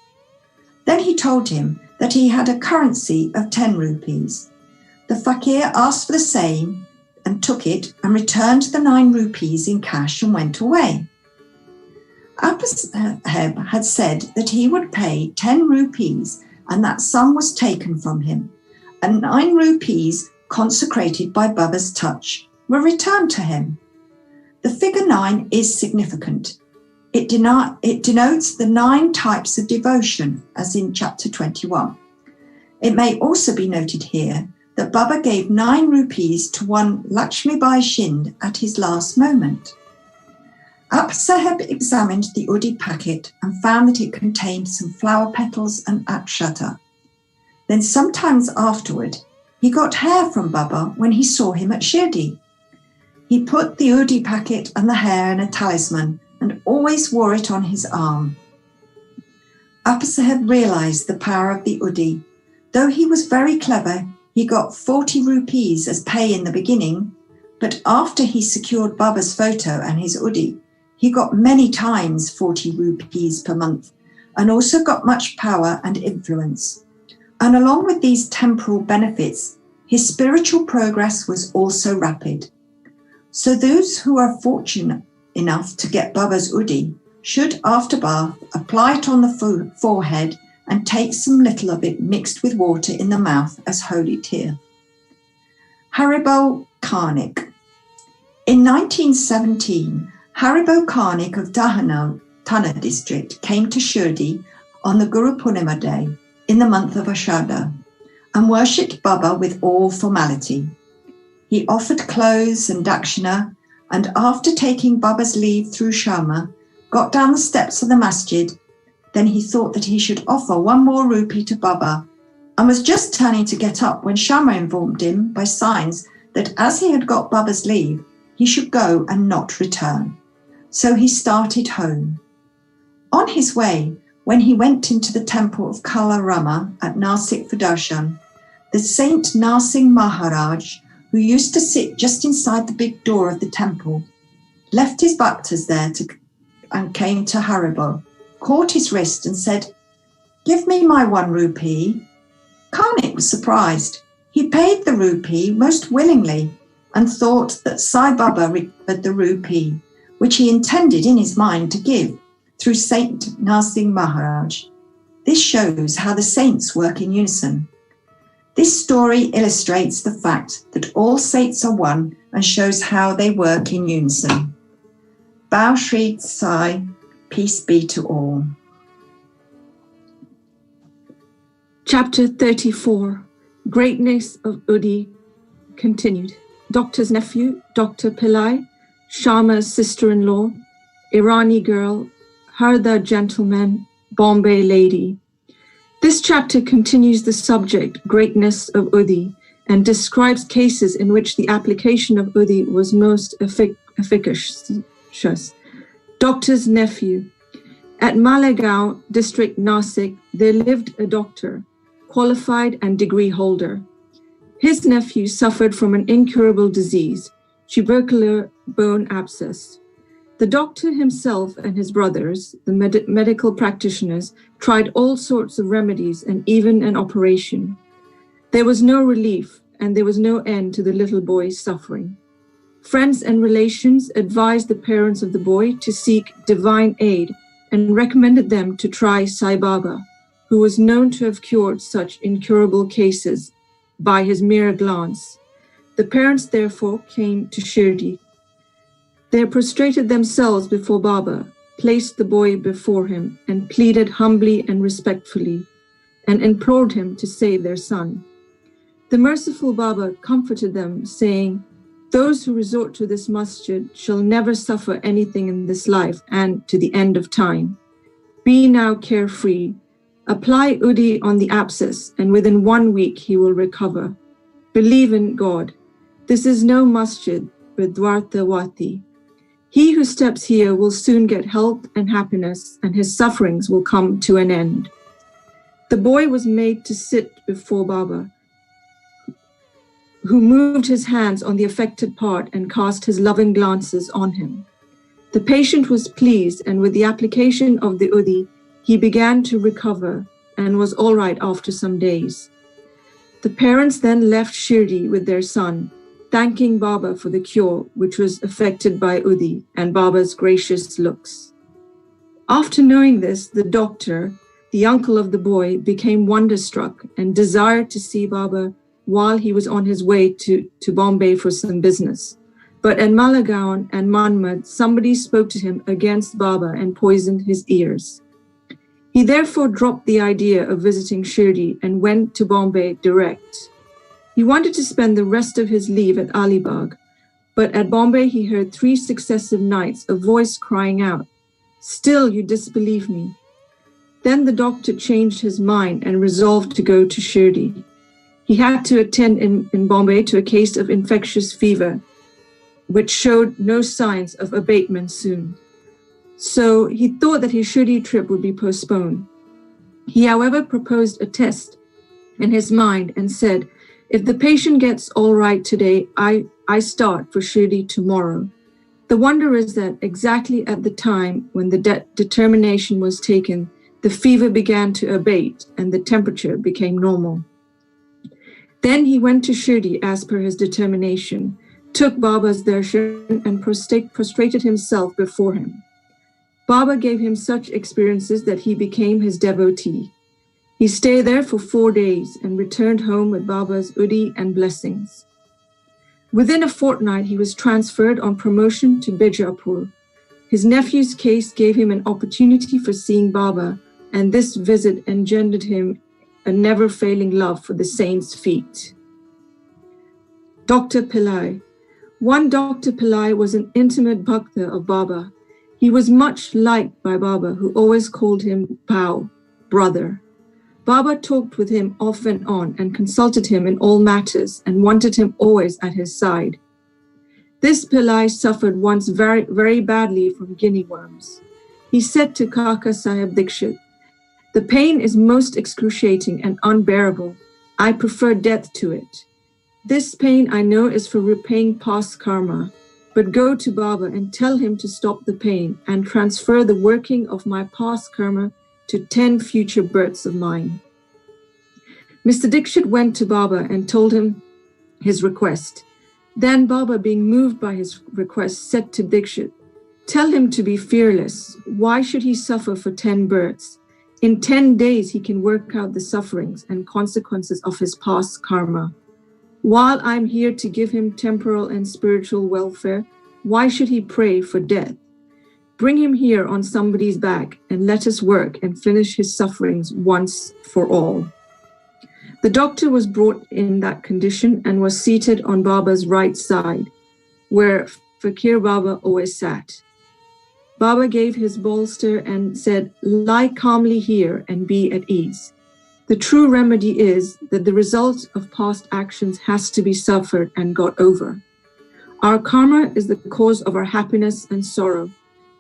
Speaker 6: Then he told him that he had a currency of 10 rupees. The fakir asked for the same and took it and returned the 9 rupees in cash and went away. Saheb had said that he would pay 10 rupees and that sum was taken from him, and 9 rupees consecrated by Baba's touch were returned to him. The figure 9 is significant. It denotes the 9 types of devotion, as in chapter 21. It may also be noted here that Baba gave 9 rupees to one Lakshmibai Shind at his last moment. Saheb examined the Udi packet and found that it contained some flower petals and akshata. Then sometimes afterward, he got hair from Baba when he saw him at Shirdi. He put the Udi packet and the hair in a talisman and always wore it on his arm. Saheb realized the power of the Udi. Though he was very clever, he got 40 rupees as pay in the beginning, but after he secured Baba's photo and his Udi, he got many times 40 rupees per month and also got much power and influence. And along with these temporal benefits, his spiritual progress was also rapid. So those who are fortunate enough to get Baba's Udi should, after bath, apply it on the forehead and take some little of it mixed with water in the mouth as holy tear. Haribo Karnik. In 1917, Haribo Karnik of Dahana, Thana district, came to Shirdi on the Guru Purnima day in the month of Ashada and worshipped Baba with all formality. He offered clothes and dakshina, and after taking Baba's leave through Sharma, got down the steps of the masjid. Then he thought that he should offer 1 more rupee to Baba and was just turning to get up when Sharma informed him by signs that as he had got Baba's leave, he should go and not return. So he started home. On his way, when he went into the temple of Kala Rama at Nasik for darshan, the Saint Narsingh Maharaj, who used to sit just inside the big door of the temple, left his bhaktas there and came to Haribo, caught his wrist and said, "Give me my 1 rupee." Karnik was surprised. He paid the rupee most willingly and thought that Sai Baba recovered the rupee, which he intended in his mind to give through Saint Narsingh Maharaj. This shows how the saints work in unison. This story illustrates the fact that all saints are one and shows how they work in unison. Bow Shirdi Sai, peace be to all.
Speaker 5: Chapter 34, Greatness of Udi, continued. Doctor's nephew, Dr. Pillai, Shyama's sister-in-law, Irani girl, Harda gentleman, Bombay lady. This chapter continues the subject, greatness of Udi, and describes cases in which the application of Udi was most efficacious. Doctor's nephew. At Malegaon, district Nasik, there lived a doctor, qualified and degree holder. His nephew suffered from an incurable disease, tubercular bone abscess. The doctor himself and his brothers, the medical practitioners, tried all sorts of remedies and even an operation. There was no relief, and there was no end to the little boy's suffering. Friends and relations advised the parents of the boy to seek divine aid and recommended them to try Sai Baba, who was known to have cured such incurable cases by his mere glance. The parents therefore came to Shirdi. They prostrated themselves before Baba, placed the boy before him, and pleaded humbly and respectfully, and implored him to save their son. The merciful Baba comforted them, saying, "Those who resort to this masjid shall never suffer anything in this life and to the end of time. Be now carefree. Apply Udi on the abscess, and within 1 week he will recover. Believe in God. This is no masjid, but Dwartawati. He who steps here will soon get health and happiness, and his sufferings will come to an end." The boy was made to sit before Baba, who moved his hands on the affected part and cast his loving glances on him. The patient was pleased, and with the application of the Udi, he began to recover and was all right after some days. The parents then left Shirdi with their son, thanking Baba for the cure, which was effected by Udi and Baba's gracious looks. After knowing this, the doctor, the uncle of the boy, became wonderstruck and desired to see Baba while he was on his way to Bombay for some business. But at Malegaon and Manmad, somebody spoke to him against Baba and poisoned his ears. He therefore dropped the idea of visiting Shirdi and went to Bombay direct. He wanted to spend the rest of his leave at Alibag, but at Bombay he heard 3 successive nights a voice crying out, "Still you disbelieve me." Then the doctor changed his mind and resolved to go to Shirdi. He had to attend in Bombay to a case of infectious fever, which showed no signs of abatement soon. So he thought that his Shirdi trip would be postponed. He, however, proposed a test in his mind and said, "If the patient gets all right today, I start for Shirdi tomorrow." The wonder is that exactly at the time when the determination was taken, the fever began to abate and the temperature became normal. Then he went to Shirdi as per his determination, took Baba's darshan and prostrated himself before him. Baba gave him such experiences that he became his devotee. He stayed there for 4 days and returned home with Baba's Udi and blessings. Within a fortnight, he was transferred on promotion to Bijapur. His nephew's case gave him an opportunity for seeing Baba, and this visit engendered him a never-failing love for the saint's feet. Dr. Pillai. One Dr. Pillai was an intimate bhakta of Baba. He was much liked by Baba, who always called him Pao, brother. Baba talked with him off and on and consulted him in all matters and wanted him always at his side. This Pillai suffered once very, very badly from guinea worms. He said to Kaka Sahib Dikshit, "The pain is most excruciating and unbearable. I prefer death to it. This pain I know is for repaying past karma, but go to Baba and tell him to stop the pain and transfer the working of my past karma to 10 future births of mine." Mr. Dikshit went to Baba and told him his request. Then Baba, being moved by his request, said to Dikshit, "Tell him to be fearless. Why should he suffer for 10 births? In 10 days he can work out the sufferings and consequences of his past karma. While I'm here to give him temporal and spiritual welfare, why should he pray for death? Bring him here on somebody's back and let us work and finish his sufferings once for all." The doctor was brought in that condition and was seated on Baba's right side, where Fakir Baba always sat. Baba gave his bolster and said, "Lie calmly here and be at ease. The true remedy is that the result of past actions has to be suffered and got over. Our karma is the cause of our happiness and sorrow.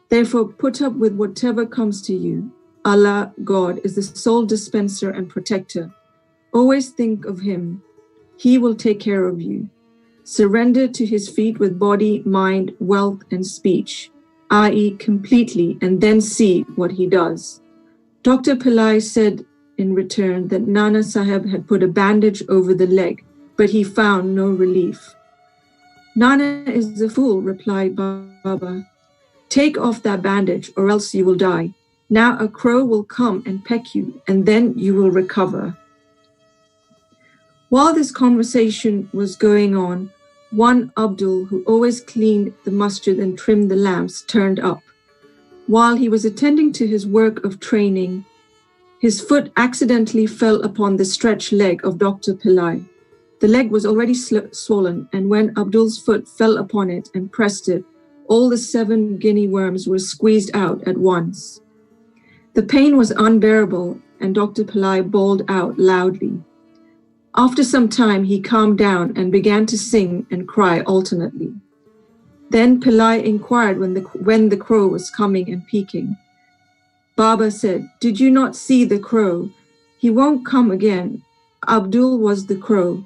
Speaker 5: Therefore, put up with whatever comes to you. Allah, God, is the sole dispenser and protector. Always think of Him. He will take care of you. Surrender to His feet with body, mind, wealth, and speech, i.e. completely, and then see what He does." Dr. Pillai said in return that Nana Sahib had put a bandage over the leg, but he found no relief. "Nana is a fool," replied Baba. "Take off that bandage or else you will die. Now a crow will come and peck you, and then you will recover." While this conversation was going on, one Abdul, who always cleaned the masjid and trimmed the lamps, turned up. While he was attending to his work of training, his foot accidentally fell upon the stretched leg of Dr. Pillai. The leg was already swollen, and when Abdul's foot fell upon it and pressed it, all the 7 guinea worms were squeezed out at once. The pain was unbearable, and Dr. Pillai bawled out loudly. After some time, he calmed down and began to sing and cry alternately. Then Pillai inquired when the crow was coming and peeking. Baba said, "Did you not see the crow? He won't come again. Abdul was the crow.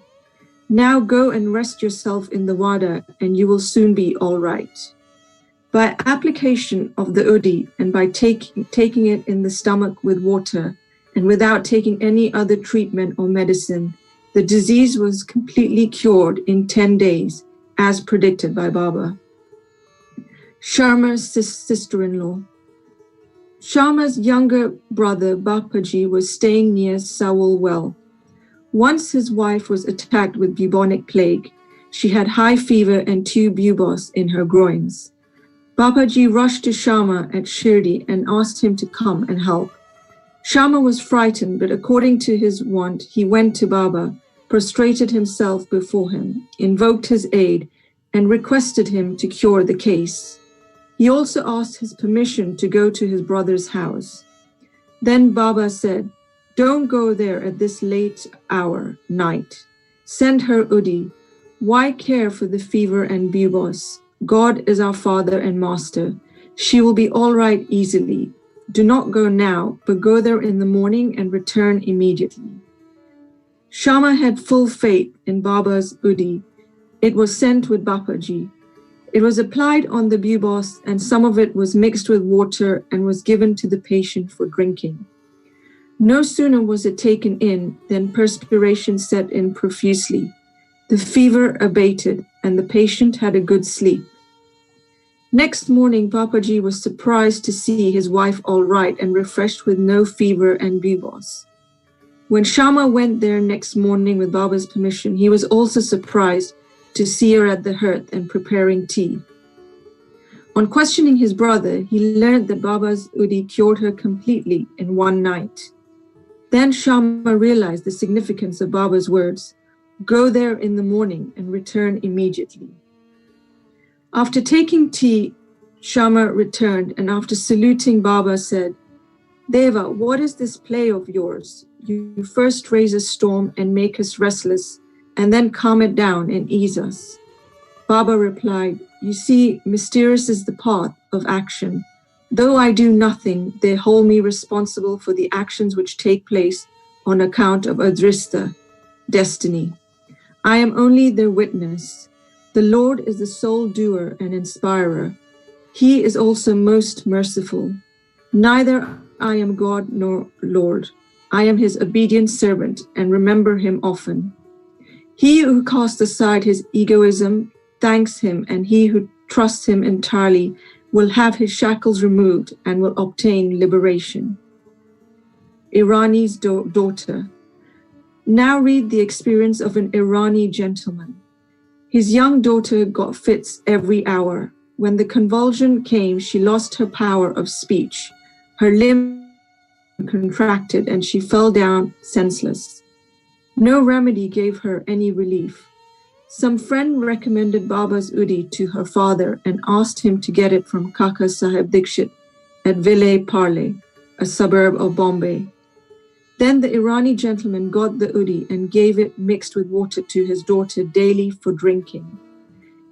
Speaker 5: Now go and rest yourself in the wada, and you will soon be all right." By application of the udi and by taking it in the stomach with water and without taking any other treatment or medicine, the disease was completely cured in 10 days, as predicted by Baba. Sharma's sister-in-law. Sharma's younger brother, Bapaji, was staying near Sawal Well. Once his wife was attacked with bubonic plague. She had high fever and 2 buboes in her groins. Bapaji rushed to Sharma at Shirdi and asked him to come and help. Sharma was frightened, but according to his wont, he went to Baba, prostrated himself before him, invoked his aid, and requested him to cure the case. He also asked his permission to go to his brother's house. Then Baba said, "Don't go there at this late hour, night. Send her udi. Why care for the fever and buboes? God is our Father and Master. She will be all right easily. Do not go now, but go there in the morning and return immediately." Sharma had full faith in Baba's udi. It was sent with Bapaji. It was applied on the buboes, and some of it was mixed with water and was given to the patient for drinking. No sooner was it taken in than perspiration set in profusely. The fever abated, and the patient had a good sleep. Next morning, Bapaji was surprised to see his wife all right and refreshed with no fever and buboes. When Sharma went there next morning with Baba's permission, he was also surprised to see her at the hearth and preparing tea. On questioning his brother, he learned that Baba's udi cured her completely in one night. Then Sharma realized the significance of Baba's words, "Go there in the morning and return immediately." After taking tea, Sharma returned and after saluting Baba said, "Deva, what is this play of yours? You first raise a storm and make us restless, and then calm it down and ease us." Baba replied, "You see, mysterious is the path of action. Though I do nothing, they hold me responsible for the actions which take place on account of adrista, destiny. I am only their witness. The Lord is the sole doer and inspirer. He is also most merciful. Neither I am God nor Lord. I am his obedient servant and remember him often. He who casts aside his egoism thanks him, and he who trusts him entirely will have his shackles removed and will obtain liberation." Irani's daughter. Now read the experience of an Irani gentleman. His young daughter got fits every hour. When the convulsion came, she lost her power of speech. Her limb contracted and she fell down senseless. No remedy gave her any relief. Some friend recommended Baba's Udi to her father and asked him to get it from Kaka Sahib Dikshit at Ville Parle, a suburb of Bombay. Then the Irani gentleman got the Udi and gave it mixed with water to his daughter daily for drinking.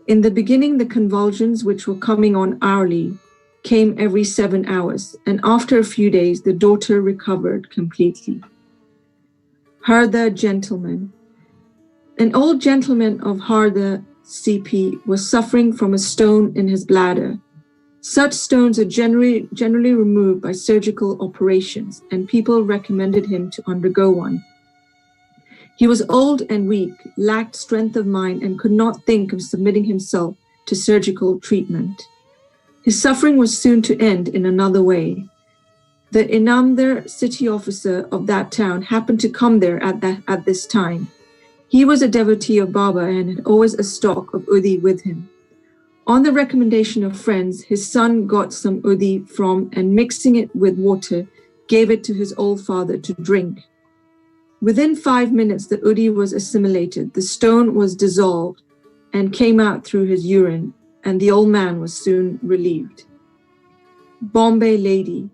Speaker 5: In the beginning, the convulsions, which were coming on hourly, came every 7 hours, and after a few days, the daughter recovered completely. Harda gentleman. An old gentleman of Harda CP was suffering from a stone in his bladder. Such stones are generally removed by surgical operations, and people recommended him to undergo one. He was old and weak, lacked strength of mind, and could not think of submitting himself to surgical treatment. His suffering was soon to end in another way. The Inamdar city officer of that town happened to come there at this time. He was a devotee of Baba and had always a stock of Udi with him. On the recommendation of friends, his son got some Udi from and mixing it with water, gave it to his old father to drink. Within 5 minutes, the Udi was assimilated, the stone was dissolved and came out through his urine, and the old man was soon relieved. Bombay lady.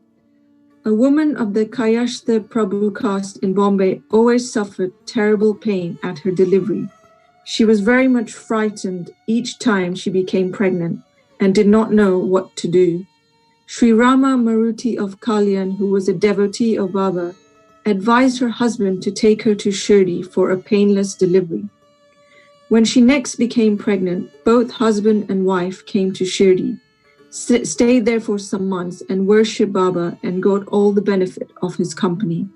Speaker 5: A woman of the Kayashta Prabhu caste in Bombay always suffered terrible pain at her delivery. She was very much frightened each time she became pregnant and did not know what to do. Sri Rama Maruti of Kalyan, who was a devotee of Baba, advised her husband to take her to Shirdi for a painless delivery. When she next became pregnant, both husband and wife came to Shirdi, stayed there for some months and worshipped Baba and got all the benefit of his company.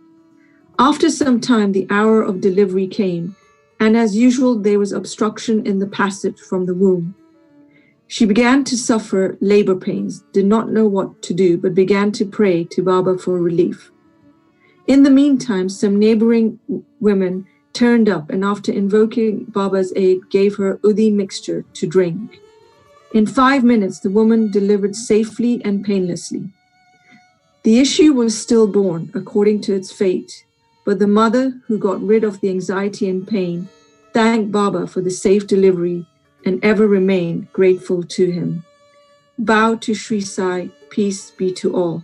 Speaker 5: After some time, the hour of delivery came, and as usual, there was obstruction in the passage from the womb. She began to suffer labor pains, did not know what to do, but began to pray to Baba for relief. In the meantime, some neighboring women turned up and after invoking Baba's aid, gave her Udi mixture to drink. In 5 minutes, the woman delivered safely and painlessly. The issue was stillborn according to its fate, but the mother, who got rid of the anxiety and pain, thanked Baba for the safe delivery and ever remained grateful to him. Bow to Shri Sai, peace be to all.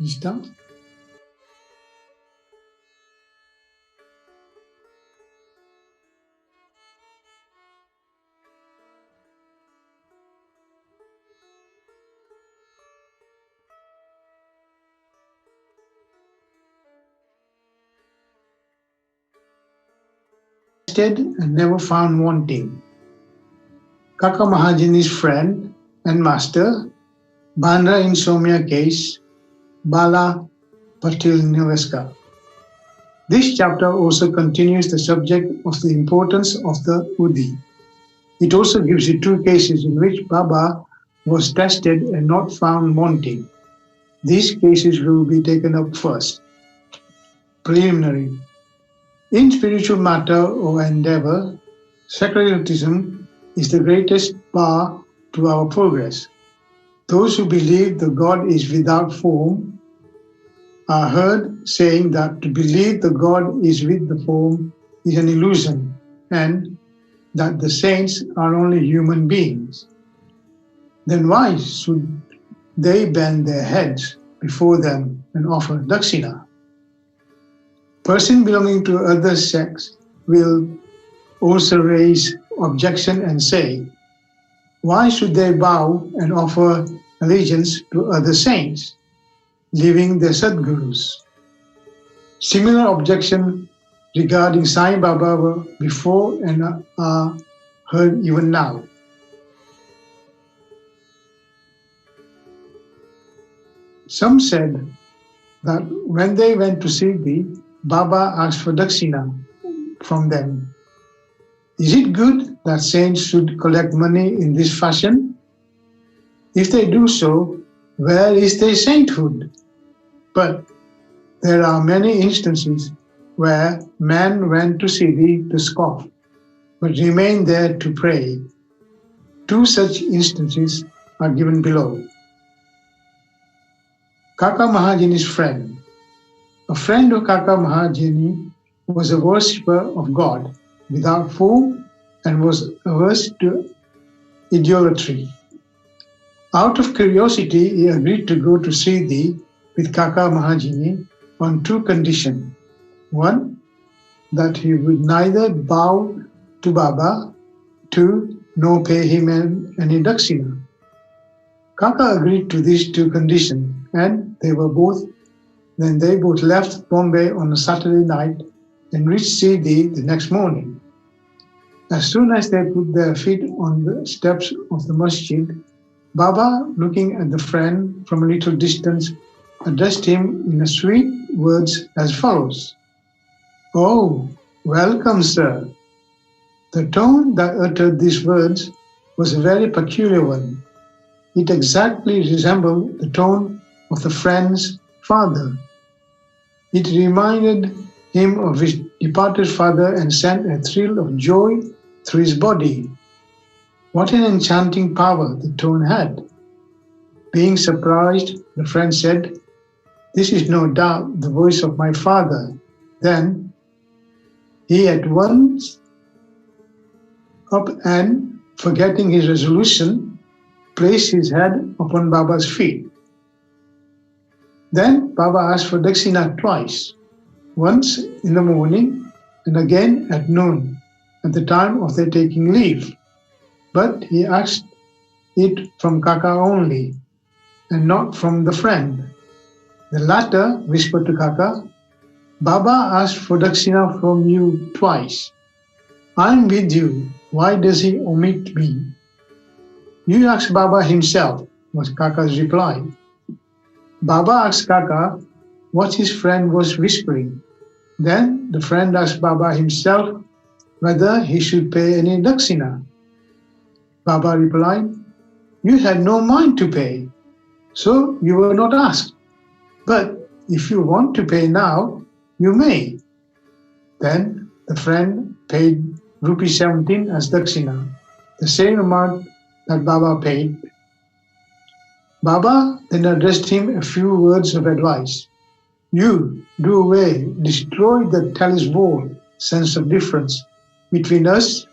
Speaker 7: Start. And never found wanting. Kaka Mahajani's friend and master, Bandra insomnia case, Bala Patil Niveska. This chapter also continues the subject of the importance of the Udi. It also gives you two cases in which Baba was tested and not found wanting. These cases will be taken up first. Preliminary. In spiritual matter or endeavor, secularism is the greatest bar to our progress. Those who believe the God is without form are heard saying that to believe the God is with the form is an illusion and that the saints are only human beings. Then why should they bend their heads before them and offer dakshina? Person belonging to other sects will also raise objection and say, why should they bow and offer allegiance to other saints, leaving their Sadgurus? Similar objection regarding Sai Baba were before and are heard even now. Some said that when they went to Shirdi, Baba asked for dakshina from them. Is it good that saints should collect money in this fashion? If they do so, where is their sainthood? But there are many instances where man went to Shirdi to scoff, but remained there to pray. Two such instances are given below. Kaka Mahajani's friend. A friend of Kaka Mahajani was a worshipper of God without form and was averse to idolatry. Out of curiosity, he agreed to go to Shirdi with Kaka Mahajani on two conditions. One, that he would neither bow to Baba, two, nor pay him any dakshina. Kaka agreed to these two conditions, and they both left Bombay on a Saturday night and reached Shirdi the next morning. As soon as they put their feet on the steps of the masjid, Baba, looking at the friend from a little distance, addressed him in sweet words as follows. Oh, welcome, sir. The tone that uttered these words was a very peculiar one. It exactly resembled the tone of the friend's father. It reminded him of his departed father and sent a thrill of joy through his body. What an enchanting power the tone had. Being surprised, the friend said, "This is no doubt the voice of my father." Then he at once up and, forgetting his resolution, placed his head upon Baba's feet. Then Baba asked for dakshina twice, once in the morning and again at noon, at the time of their taking leave. But he asked it from Kaka only, and not from the friend. The latter whispered to Kaka, "Baba asked for dakshina from you twice. I'm with you. Why does he omit me?" "You ask Baba himself," was Kaka's reply. Baba asked Kaka what his friend was whispering. Then the friend asked Baba himself whether he should pay any dakshina. Baba replied, "You had no mind to pay, so you were not asked. But if you want to pay now, you may." Then the friend paid rupee 17 as dakshina, the same amount that Baba paid. Baba then addressed him a few words of advice. "You do away, destroy the talisman sense of difference between us,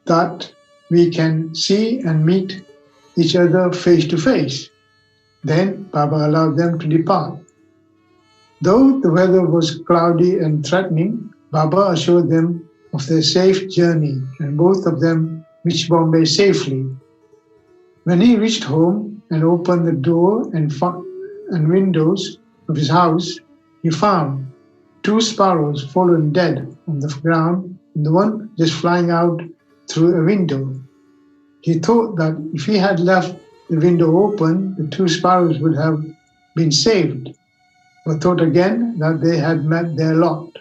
Speaker 7: that we can see and meet each other face to face.
Speaker 8: Then Baba allowed them to depart. Though the weather was cloudy and threatening, Baba assured them of their safe journey, and both of them reached Bombay safely. When he reached home and opened the door and windows of his house, he found 2 sparrows fallen dead on the ground, and the one just flying out through a window. He thought that if he had left the window open, the 2 sparrows would have been saved, but thought again that they had met their lot,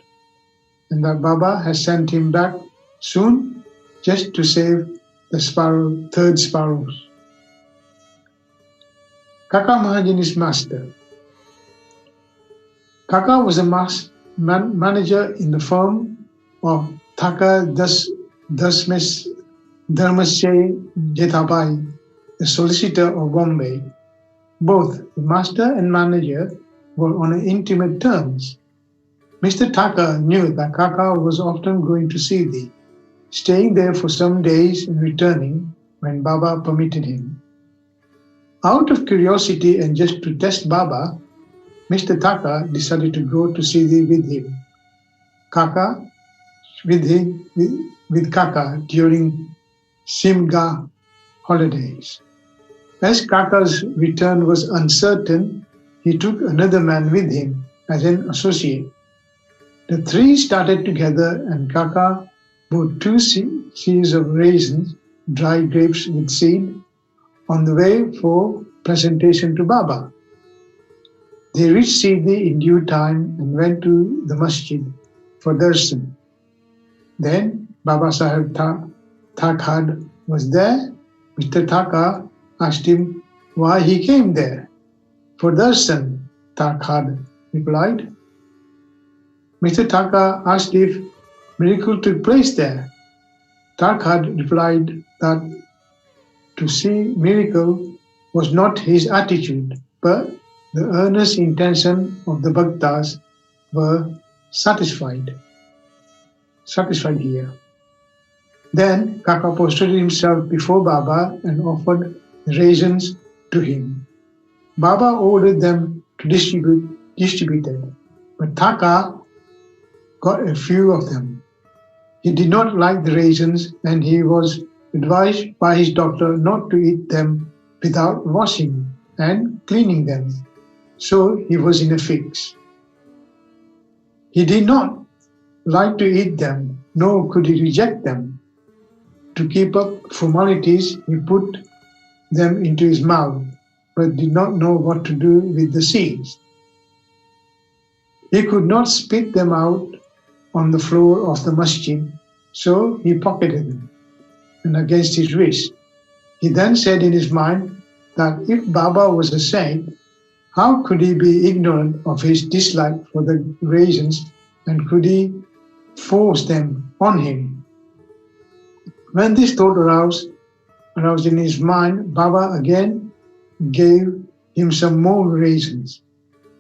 Speaker 8: and that Baba had sent him back soon just to save the 3rd sparrows. Kaka Mahajani's master. Kaka was a manager in the firm of Thaka Dasmasya Jetabai, the solicitor of Bombay. Both the master and manager were on intimate terms. Mr. Thaka knew that Kaka was often going to Shirdi, staying there for some days and returning when Baba permitted him. Out of curiosity and just to test Baba, Mr. Thaka decided to go to Shirdi with him. With Kaka during Simga holidays. As Kaka's return was uncertain, he took another man with him as an associate. The 3 started together, and Kaka bought 2 seeds of raisins, dried grapes with seed, on the way for presentation to Baba. They reached Shirdi in due time and went to the masjid for darshan. Then Baba Sahib Thakhad was there. Mr. Thaka asked him why he came there. For darshan, Thakhad replied. Mr. Thaka asked if miracle took place there. Thakhad replied that to see miracle was not his attitude, but the earnest intention of the bhaktas were satisfied here. Then Kaka prostrated himself before Baba and offered the raisins to him. Baba ordered them to distributed, but Thaka got a few of them. He did not like the raisins, and he was advised by his doctor not to eat them without washing and cleaning them. So he was in a fix. He did not like to eat them, nor could he reject them. To keep up formalities, he put them into his mouth, but did not know what to do with the seeds. He could not spit them out on the floor of the masjid, so he pocketed them, and against his wish. He then said in his mind that if Baba was a saint, how could he be ignorant of his dislike for the raisins, and could he force them on him? When this thought aroused in his mind, Baba again gave him some more raisins.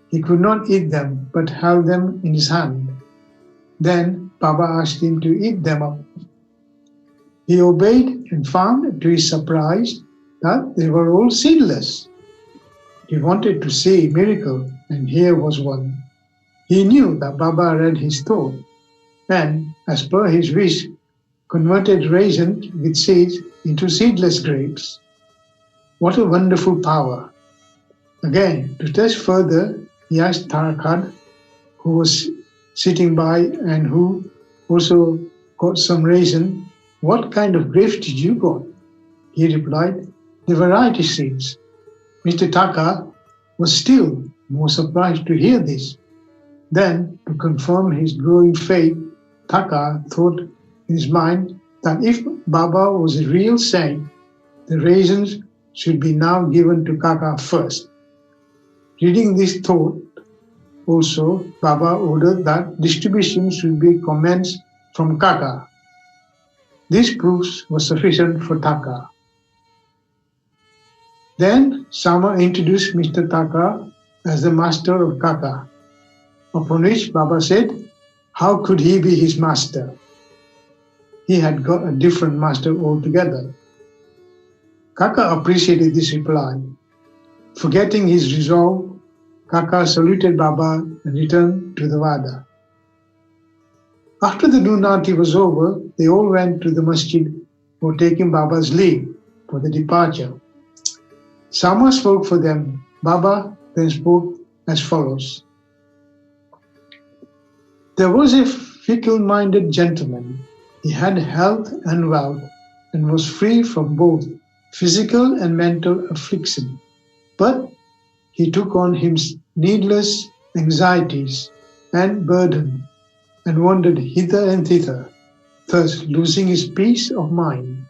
Speaker 8: He could not eat them, but held them in his hand. Then Baba asked him to eat them up. He obeyed and found, to his surprise, that they were all seedless. He wanted to see a miracle, and here was one. He knew that Baba read his thought, and, as per his wish, converted raisins with seeds into seedless grapes. What a wonderful power! Again, to test further, he asked Thakhad, who was sitting by and who also got some raisin, what kind of grapes did you got? He replied, the variety seeds. Mr. Thaka was still more surprised to hear this. Then, to confirm his growing faith, Thaka thought in his mind that if Baba was a real saint, the raisins should be now given to Kaka first. Reading this thought, also, Baba ordered that distribution should be commenced from Kaka. This proofs was sufficient for Thaka. Then Sama introduced Mr. Thaka as the master of Kaka, upon which Baba said, how could he be his master? He had got a different master altogether. Kaka appreciated this reply. Forgetting his resolve, Kaka saluted Baba and returned to the Vada. After the Nunati was over, they all went to the masjid for taking Baba's leave for the departure. Sama spoke for them. Baba then spoke as follows. There was a fickle-minded gentleman. He had health and wealth and was free from both physical and mental affliction. But he took on him needless anxieties and burden and wandered hither and thither, thus losing his peace of mind.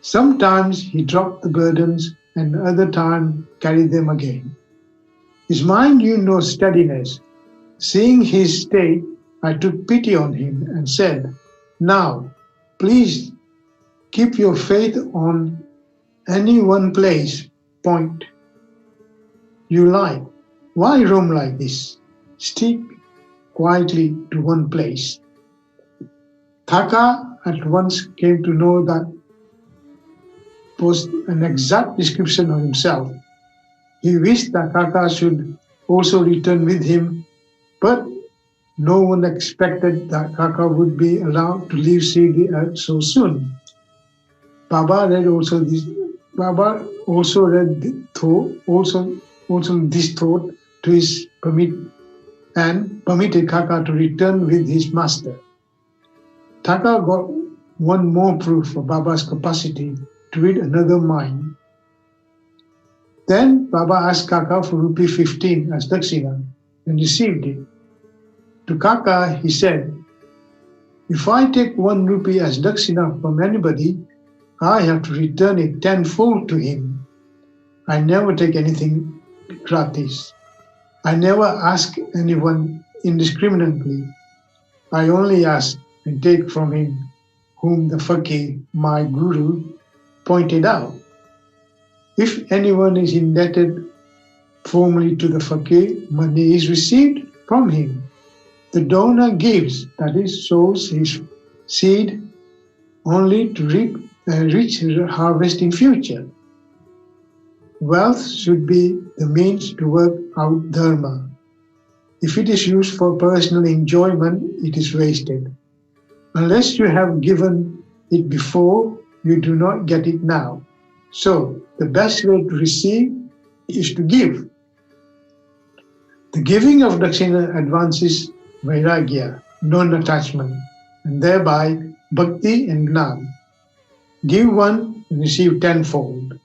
Speaker 8: Sometimes he dropped the burdens and other time carried them again. His mind knew no steadiness. Seeing his state, I took pity on him and said, "Now, please keep your faith on any one place, point you like. Why roam like this? Stick quietly to one place." Thaka at once came to know that was an exact description of himself. He wished that Kaka should also return with him, but no one expected that Kaka would be allowed to leave Shirdi so soon. Baba also read this thought to his permit and permitted Kaka to return with his master. Taka got one more proof of Baba's capacity to read another mind. Then Baba asked Kaka for rupee 15 as dakshina and received it. To Kaka he said, "If I take 1 rupee as dakshina from anybody, I have to return it tenfold to him. I never take anything gratis. I never ask anyone indiscriminately. I only ask and take from him whom the fakir, my guru, pointed out. If anyone is indebted formally to the fakir, money is received from him. The donor gives, that is, sows his seed only to reap a rich harvest in future. Wealth should be the means to work out dharma. If it is used for personal enjoyment, it is wasted. Unless you have given it before, you do not get it now. So, the best way to receive is to give. The giving of dakshina advances vairagya, non-attachment, and thereby bhakti and gnana. Give one and receive tenfold.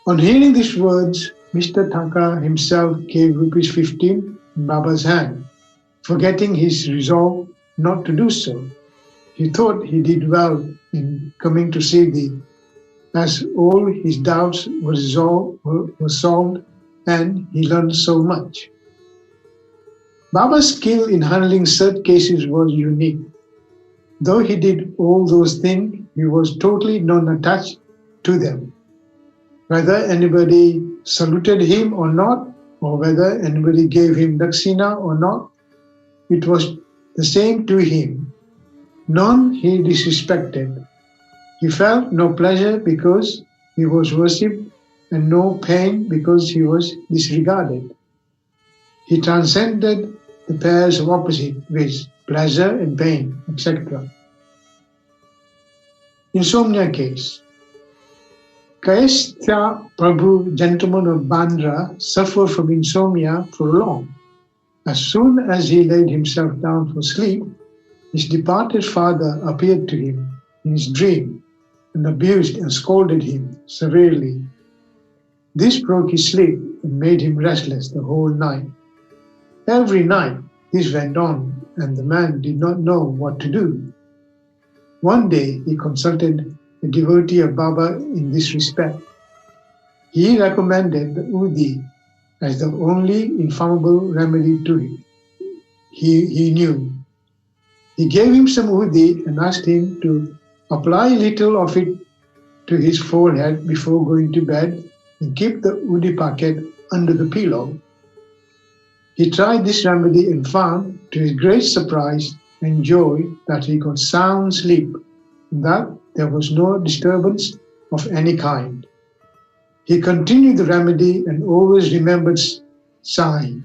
Speaker 8: On hearing these words, Mr. Thaka himself gave rupees 15 in Baba's hand, forgetting his resolve not to do so. He thought he did well in coming to Shirdi, as all his doubts were solved and he learned so much. Baba's skill in handling such cases was unique. Though he did all those things, he was totally non-attached to them. Whether anybody saluted him or not, or whether anybody gave him dakshina or not, it was the same to him. None he disrespected. He felt no pleasure because he was worshipped and no pain because he was disregarded. He transcended the pairs of opposite ways, pleasure and pain, etc. Insomnia case. Kayastha Prabhu, gentleman of Bandra, suffered from insomnia for long. As soon as he laid himself down for sleep, his departed father appeared to him in his dream and abused and scolded him severely. This broke his sleep and made him restless the whole night. Every night this went on, and the man did not know what to do. One day he consulted a devotee of Baba in this respect. He recommended the Udi as the only infallible remedy to it. He knew. He gave him some Udi and asked him to apply little of it to his forehead before going to bed and keep the Udi packet under the pillow. He tried this remedy and found, to his great surprise and joy, that he got sound sleep and that there was no disturbance of any kind. He continued the remedy and always remembered Sai.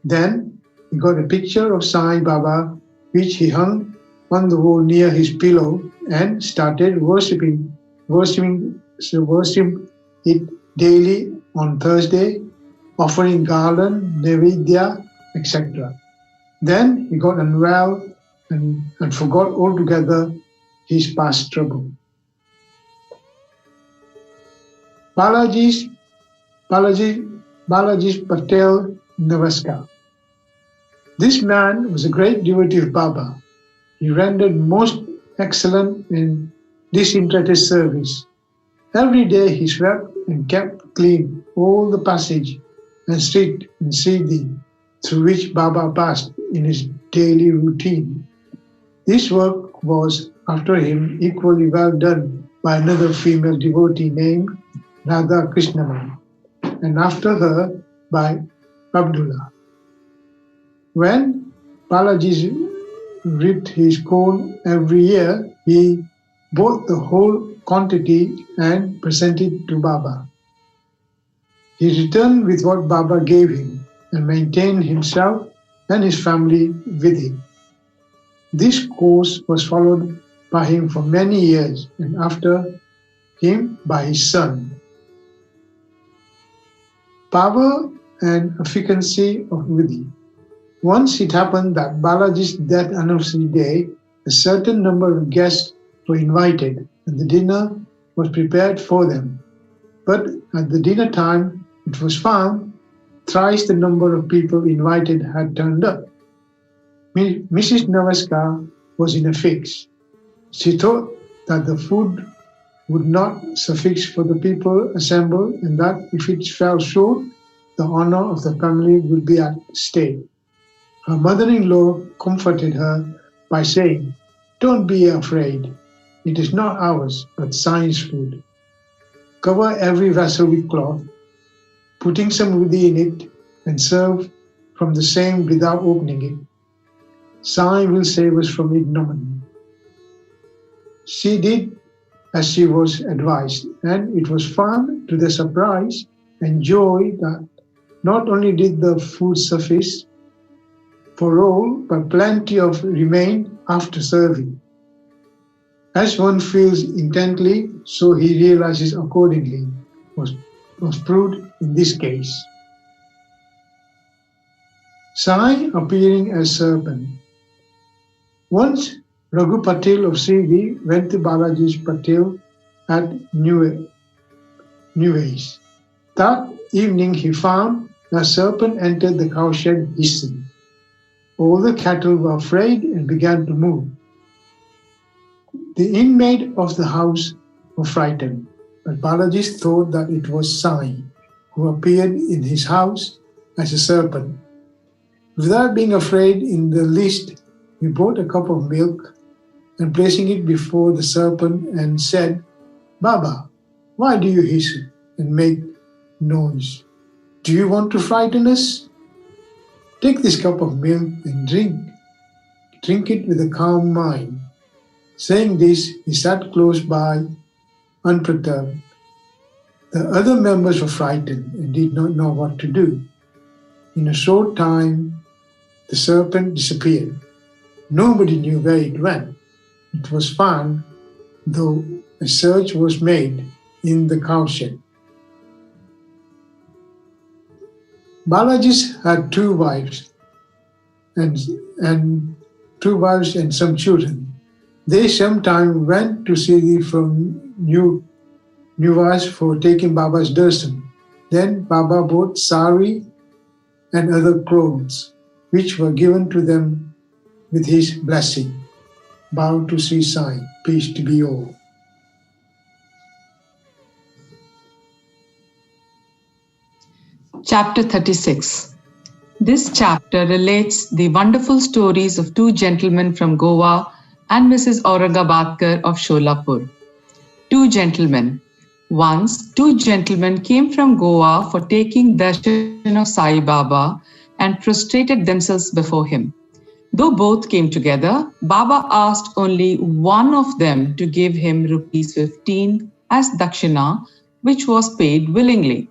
Speaker 8: Then he got a picture of Sai Baba, which he hung on the wall near his pillow and started worshipping it daily on Thursday, offering garland, nevedya, etc. Then he got unwell and forgot altogether his past trouble. Balaji Patel Navaskar. This man was a great devotee of Baba. He rendered most excellent and disinterested service. Every day he swept and kept clean all the passage and street in Shirdi through which Baba passed in his daily routine. This work was, after him, equally well done by another female devotee named Radha Krishnamani, and after her by Abdullah. When Balaji reaped his corn every year, he bought the whole quantity and presented to Baba. He returned with what Baba gave him and maintained himself and his family with him. This course was followed by him for many years, and after him by his son. Power and efficacy of Vidhi. Once it happened that Balaji's death anniversary day, a certain number of guests were invited and the dinner was prepared for them. But at the dinner time, it was found thrice the number of people invited had turned up. Mrs. Navaskar was in a fix. She thought that the food would not suffice for the people assembled and that if it fell short, the honor of the family would be at stake. Her mother-in-law comforted her by saying, "Don't be afraid. It is not ours, but Sai's food. Cover every vessel with cloth, putting some Vidhi in it, and serve from the same without opening it. Sai will save us from ignominy." She did as she was advised, and it was found to their surprise and joy that not only did the food suffice for all, but plenty of remained after serving. As one feels intently, so he realizes accordingly, was proved in this case. Sai appearing as serpent. Once Raghu Patil of Shirdi went to Balaji Patil at Neways. That evening he found a serpent entered the cowshed hissing. All the cattle were afraid and began to move. The inmate of the house were frightened, but Balaji thought that it was Sai, who appeared in his house as a serpent. Without being afraid in the least, he brought a cup of milk and placing it before the serpent and said, "Baba, why do you hiss and make noise? Do you want to frighten us? Take this cup of milk and drink. Drink it with a calm mind." Saying this, he sat close by, unperturbed. The other members were frightened and did not know what to do. In a short time, the serpent disappeared. Nobody knew where it went. It was found, though a search was made in the cowshed. Balaji had two wives and some children. They sometime went to Shirdi from Newas for taking Baba's darshan. Then Baba bought sari and other clothes, which were given to them with his blessing. Bow to Sri Sai, peace to be all.
Speaker 9: Chapter 36. This chapter relates the wonderful stories of two gentlemen from Goa and Mrs. Aurangabadkar of Sholapur. Two gentlemen. Once, two gentlemen came from Goa for taking darshan of Sai Baba and prostrated themselves before him. Though both came together, Baba asked only one of them to give him rupees 15 as dakshina which was paid willingly.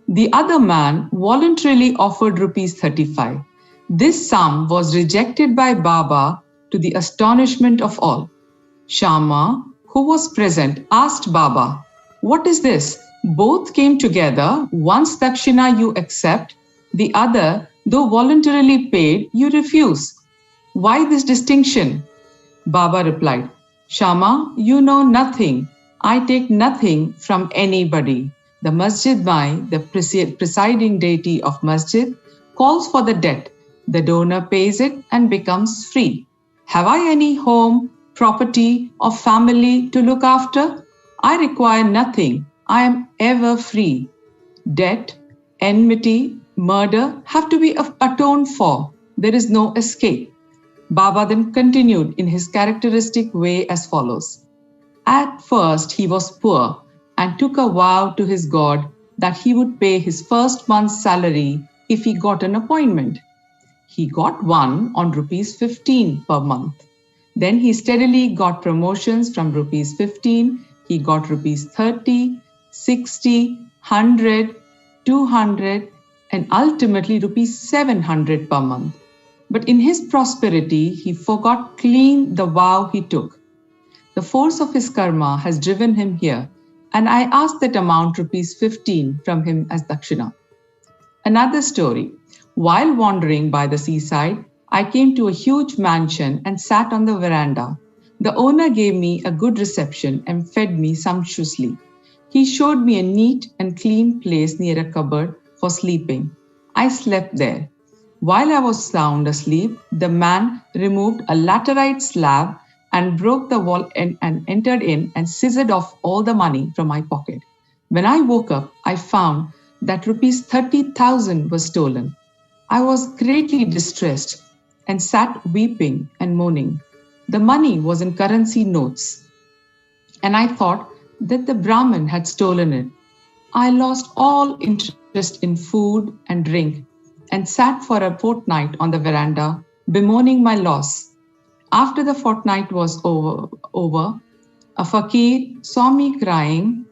Speaker 9: The other man voluntarily offered rupees 35. This sum was rejected by Baba to the astonishment of all. Shama, who was present, asked Baba, "What is this? Both came together. One's dakshina you accept, the other, though voluntarily paid, you refuse. Why this distinction?" Baba replied, "Shama, you know nothing. I take nothing from anybody. The Masjid Mai, the presiding deity of Masjid, calls for the debt. The donor pays it and becomes free. Have I any home, property, or family to look after? I require nothing. I am ever free. Debt, enmity, murder have to be atoned for. There is no escape." Baba then continued in his characteristic way as follows. At first he was poor and took a vow to his God that he would pay his first month's salary if he got an appointment. He got one on rupees 15 per month. Then he steadily got promotions. From rupees 15, he got rupees 30, 60, 100, 200, and ultimately rupees 700 per month. But in his prosperity, he forgot clean the vow he took. The force of his karma has driven him here, and I asked that amount rupees 15 from him as dakshina. Another story. While wandering by the seaside, I came to a huge mansion and sat on the veranda. The owner gave me a good reception and fed me sumptuously. He showed me a neat and clean place near a cupboard for sleeping. I slept there. While I was sound asleep, the man removed a laterite slab and broke the wall and entered in and scissored off all the money from my pocket. When I woke up, I found that rupees 30,000 was stolen. I was greatly distressed and sat weeping and moaning. The money was in currency notes, and I thought that the Brahmin had stolen it. I lost all interest in food and drink and sat for a fortnight on the veranda, bemoaning my loss. After the fortnight was over, a fakir saw me crying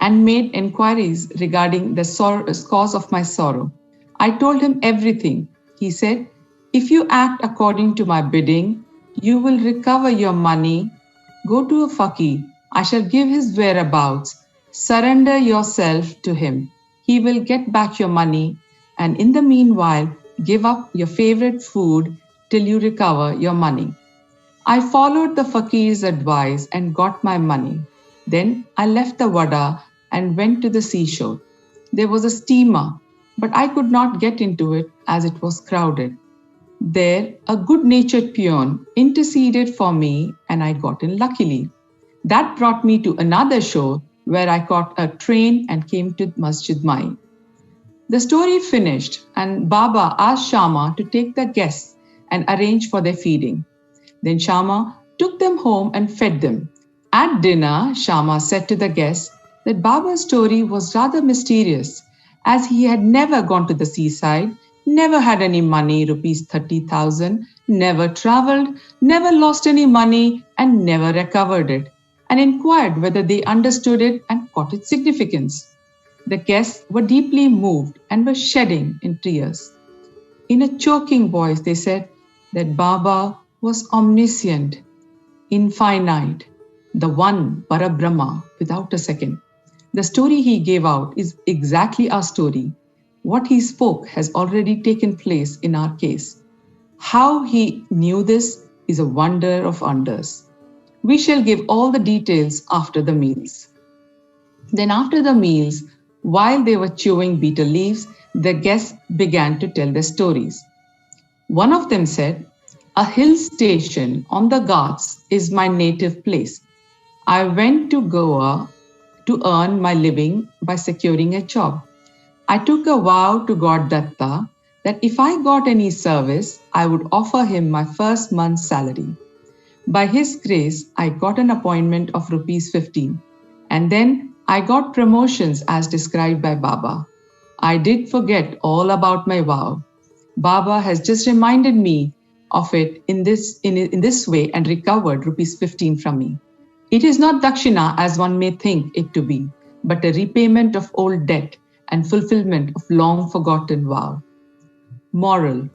Speaker 9: and made inquiries regarding the cause of my sorrow. I told him everything. He said, "If you act according to my bidding, you will recover your money. Go to a fakir. I shall give his whereabouts. Surrender yourself to him. He will get back your money, and in the meanwhile, give up your favorite food till you recover your money." I followed the fakir's advice and got my money. Then I left the wada and went to the seashore. There was a steamer, but I could not get into it as it was crowded. There, a good-natured peon interceded for me and I got in luckily. That brought me to another shore where I caught a train and came to Masjid Mai. The story finished and Baba asked Shama to take the guests and arrange for their feeding. Then Shama took them home and fed them. At dinner, Shama said to the guests that Baba's story was rather mysterious, as he had never gone to the seaside, never had any money, rupees 30,000, never traveled, never lost any money, and never recovered it, and inquired whether they understood it and caught its significance. The guests were deeply moved and were shedding in tears. In a choking voice, they said that Baba was omniscient, infinite, the one Parabrahma without a second. The story he gave out is exactly our story. What he spoke has already taken place in our case. How he knew this is a wonder of wonders. We shall give all the details after the meals. Then after the meals, while they were chewing betel leaves, the guests began to tell their stories. One of them said, "A hill station on the Ghats is my native place. I went to Goa to earn my living by securing a job. I took a vow to God Datta that if I got any service, I would offer him my first month's salary. By his grace, I got an appointment of rupees 15, and then I got promotions as described by Baba. I did forget all about my vow. Baba has just reminded me of it in this way and recovered rupees 15 from me. It is not dakshina as one may think it to be, but a repayment of old debt and fulfillment of long forgotten vow. Moral: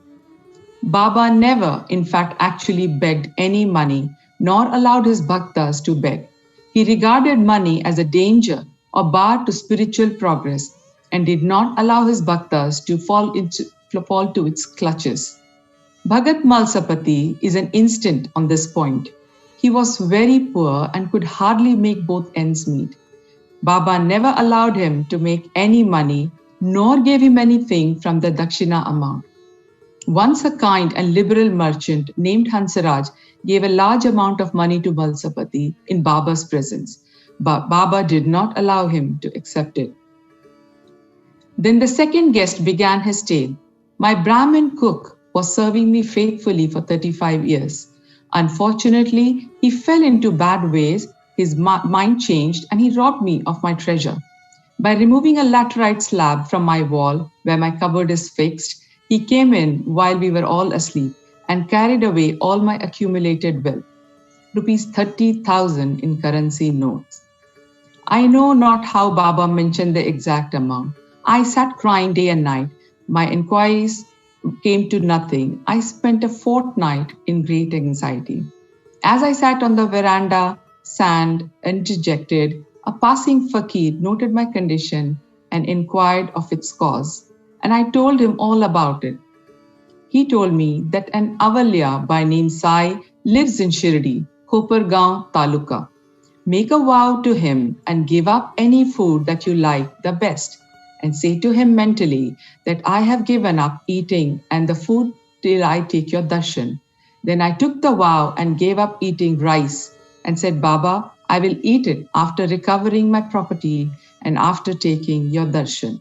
Speaker 9: Baba never, in fact, actually begged any money, nor allowed his bhaktas to beg. He regarded money as a danger or bar to spiritual progress and did not allow his bhaktas to fall to its clutches. Bhagat Malsapati is an instant on this point. He was very poor and could hardly make both ends meet. Baba never allowed him to make any money, nor gave him anything from the dakshina amount. Once a kind and liberal merchant named Hansaraj gave a large amount of money to Malsapati in Baba's presence, but Baba did not allow him to accept it. Then the second guest began his tale. My Brahmin cook was serving me faithfully for 35 years. Unfortunately, he fell into bad ways, his mind changed, and he robbed me of my treasure. By removing a laterite slab from my wall where my cupboard is fixed, he came in while we were all asleep and carried away all my accumulated wealth, rupees 30,000 in currency notes. I know not how Baba mentioned the exact amount. I sat crying day and night. My inquiries came to nothing. I spent a fortnight in great anxiety. As I sat on the veranda, sad and dejected, a passing fakir noted my condition and inquired of its cause, and I told him all about it. He told me that an Avalya by name Sai lives in Shirdi, Kopargaon Taluka. Make a vow to him and give up any food that you like the best, and say to him mentally that I have given up eating and the food till I take your darshan. Then I took the vow and gave up eating rice and said, Baba, I will eat it after recovering my property and after taking your darshan.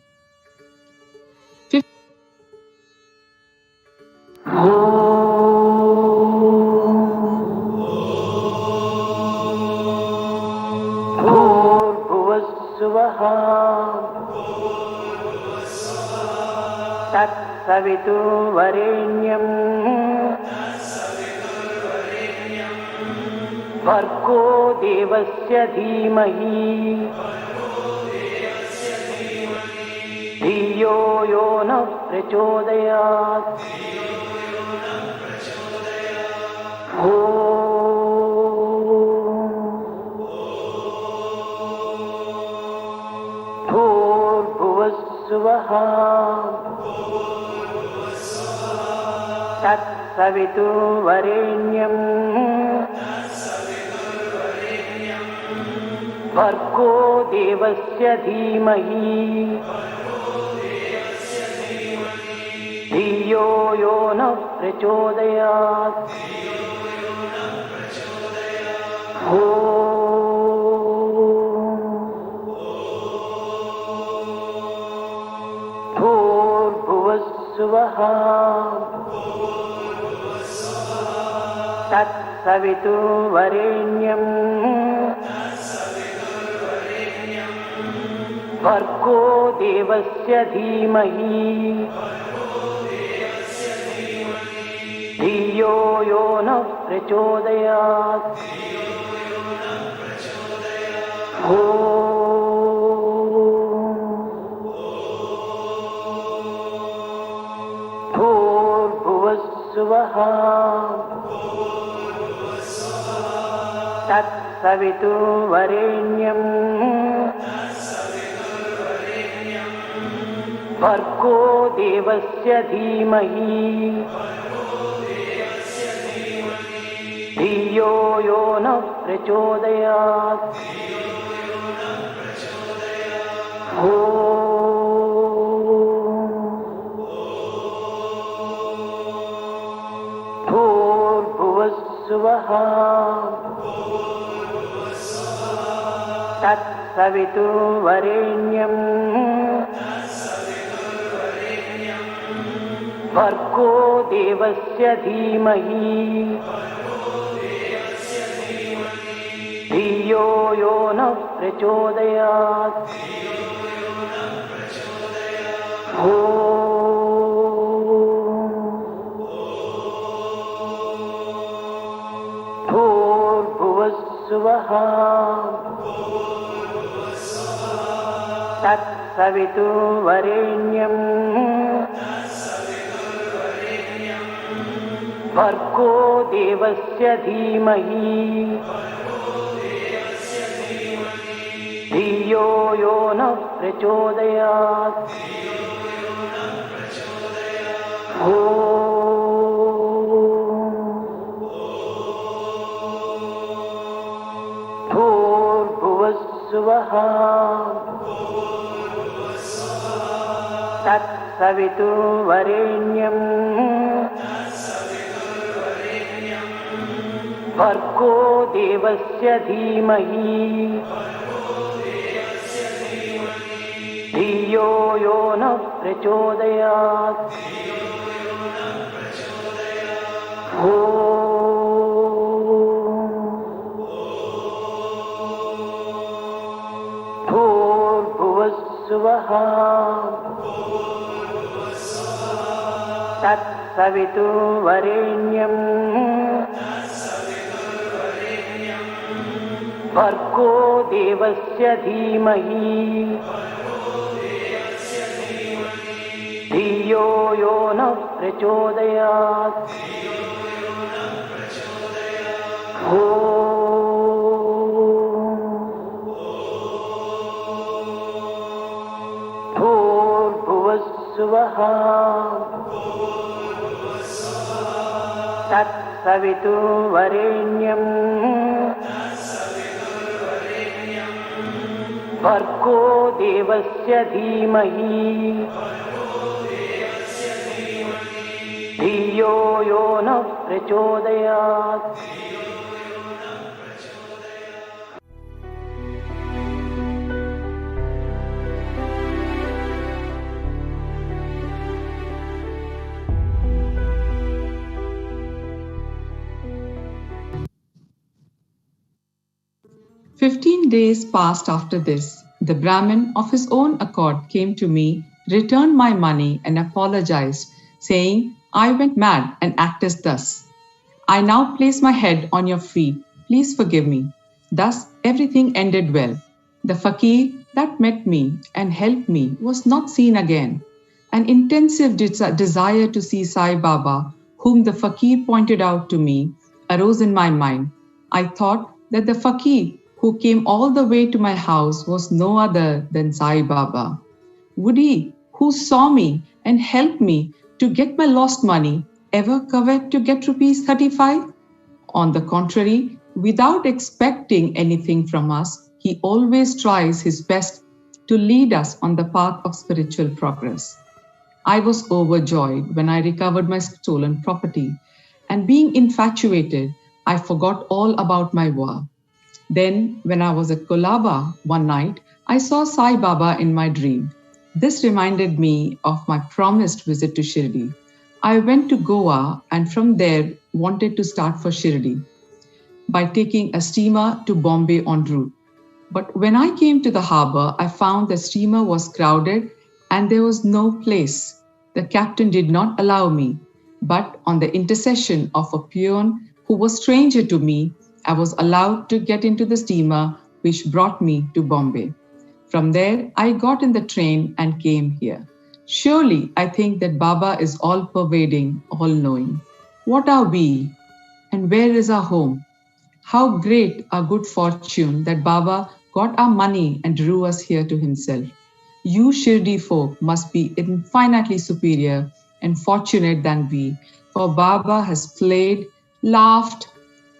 Speaker 1: तत्सवितुर्वरेण्यम् भर्गो देवस्य धीमहि धियो यो नः प्रचोदयात् भूर्भुवस्सुवः तत्सवितुर्वरेण्यम् भर्गो देवस्य धीमहि धियो यो नः प्रचोदयात् भूर्भुवस्सुवः तत्सवितुर्वरेण्यम् भर्गो देवस्य धीमहि धियो यो नः प्रचोदयात् भूर्भुवस्सुवः तत्सवितुर्वरेण्यम् भर्गो देवस्य धीमहि धियो यो नः प्रचोदयात् भूर्भुवस्सुवः तत्सवितुर्वरेण्यम् भर्गो देवस्य धीमहि धियो यो नः प्रचोदयात् भूर्भुवस्सुवः Bhuvassuvaha Tat Savitu Varenyam Bhargo Devasya Dhimahi Dhiyo Yo Na Prachodayat Bhuvassuvaha Tat Savitu Varenyam Bhargo Devasya Dhimahi Dhiyo Yo Na Prachodayat Bhuvassuvaha Tat Savitu Varenyam Bhargo Devasya Dhimahi Dhiyo Yo Na Prachodayat Bhuvassuvaha Tat Savitu Varenyam Bhargo Devasya Dhimahi Dhiyo Yo Na Prachodayat
Speaker 9: 15 days passed after this. The Brahmin of his own accord came to me, returned my money and apologized, saying, I went mad and acted thus. I now place my head on your feet. Please forgive me. Thus everything ended well. The fakir that met me and helped me was not seen again. An intensive desire to see Sai Baba, whom the fakir pointed out to me, arose in my mind. I thought that the fakir who came all the way to my house was no other than Sai Baba. Would he, who saw me and helped me to get my lost money, ever covet to get rupees 35? On the contrary, without expecting anything from us, he always tries his best to lead us on the path of spiritual progress. I was overjoyed when I recovered my stolen property, and being infatuated, I forgot all about my vow. Then, when I was at Kolaba one night, I saw Sai Baba in my dream. This reminded me of my promised visit to Shirdi. I went to Goa and from there wanted to start for Shirdi by taking a steamer to Bombay en route. But when I came to the harbor, I found the steamer was crowded and there was no place. The captain did not allow me, but on the intercession of a peon who was stranger to me, I was allowed to get into the steamer which brought me to Bombay. From there, I got in the train and came here. Surely, I think that Baba is all-pervading, all-knowing. What are we? And where is our home? How great our good fortune that Baba got our money and drew us here to himself. You Shirdi folk must be infinitely superior and fortunate than we, for Baba has played, laughed,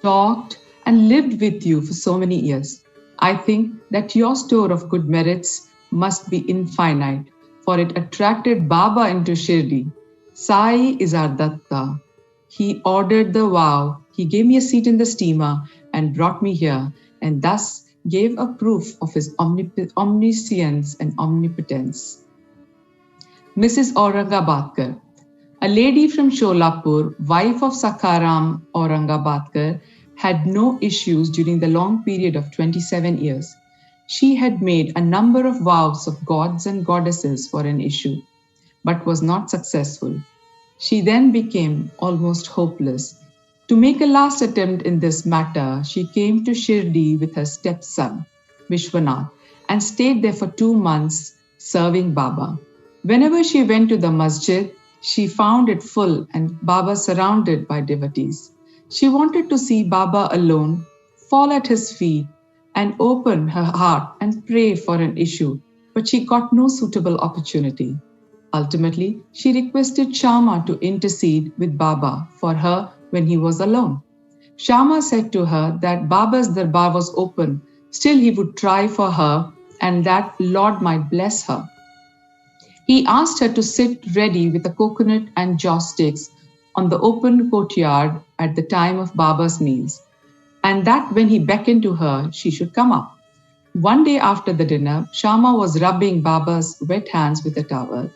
Speaker 9: talked, and lived with you for so many years. I think that your store of good merits must be infinite, for it attracted Baba into Shirdi. Sai is our Datta. He ordered the vow, he gave me a seat in the steamer and brought me here, and thus gave a proof of his omniscience and omnipotence. Mrs. Aurangabadkar, a lady from Sholapur, wife of Sakaram Aurangabadkar, had no issues during the long period of 27 years. She had made a number of vows of gods and goddesses for an issue, but was not successful. She then became almost hopeless. To make a last attempt in this matter, she came to Shirdi with her stepson, Vishwanath, and stayed there for 2 months serving Baba. Whenever she went to the masjid, she found it full and Baba surrounded by devotees. She wanted to see Baba alone, fall at his feet, and open her heart and pray for an issue, but she got no suitable opportunity. Ultimately, she requested Shyama to intercede with Baba for her when he was alone. Shyama said to her that Baba's darbar was open, still he would try for her and that Lord might bless her. He asked her to sit ready with a coconut and joss sticks on the open courtyard at the time of Baba's meals, and that when he beckoned to her, she should come up. One day after the dinner, Shyama was rubbing Baba's wet hands with a towel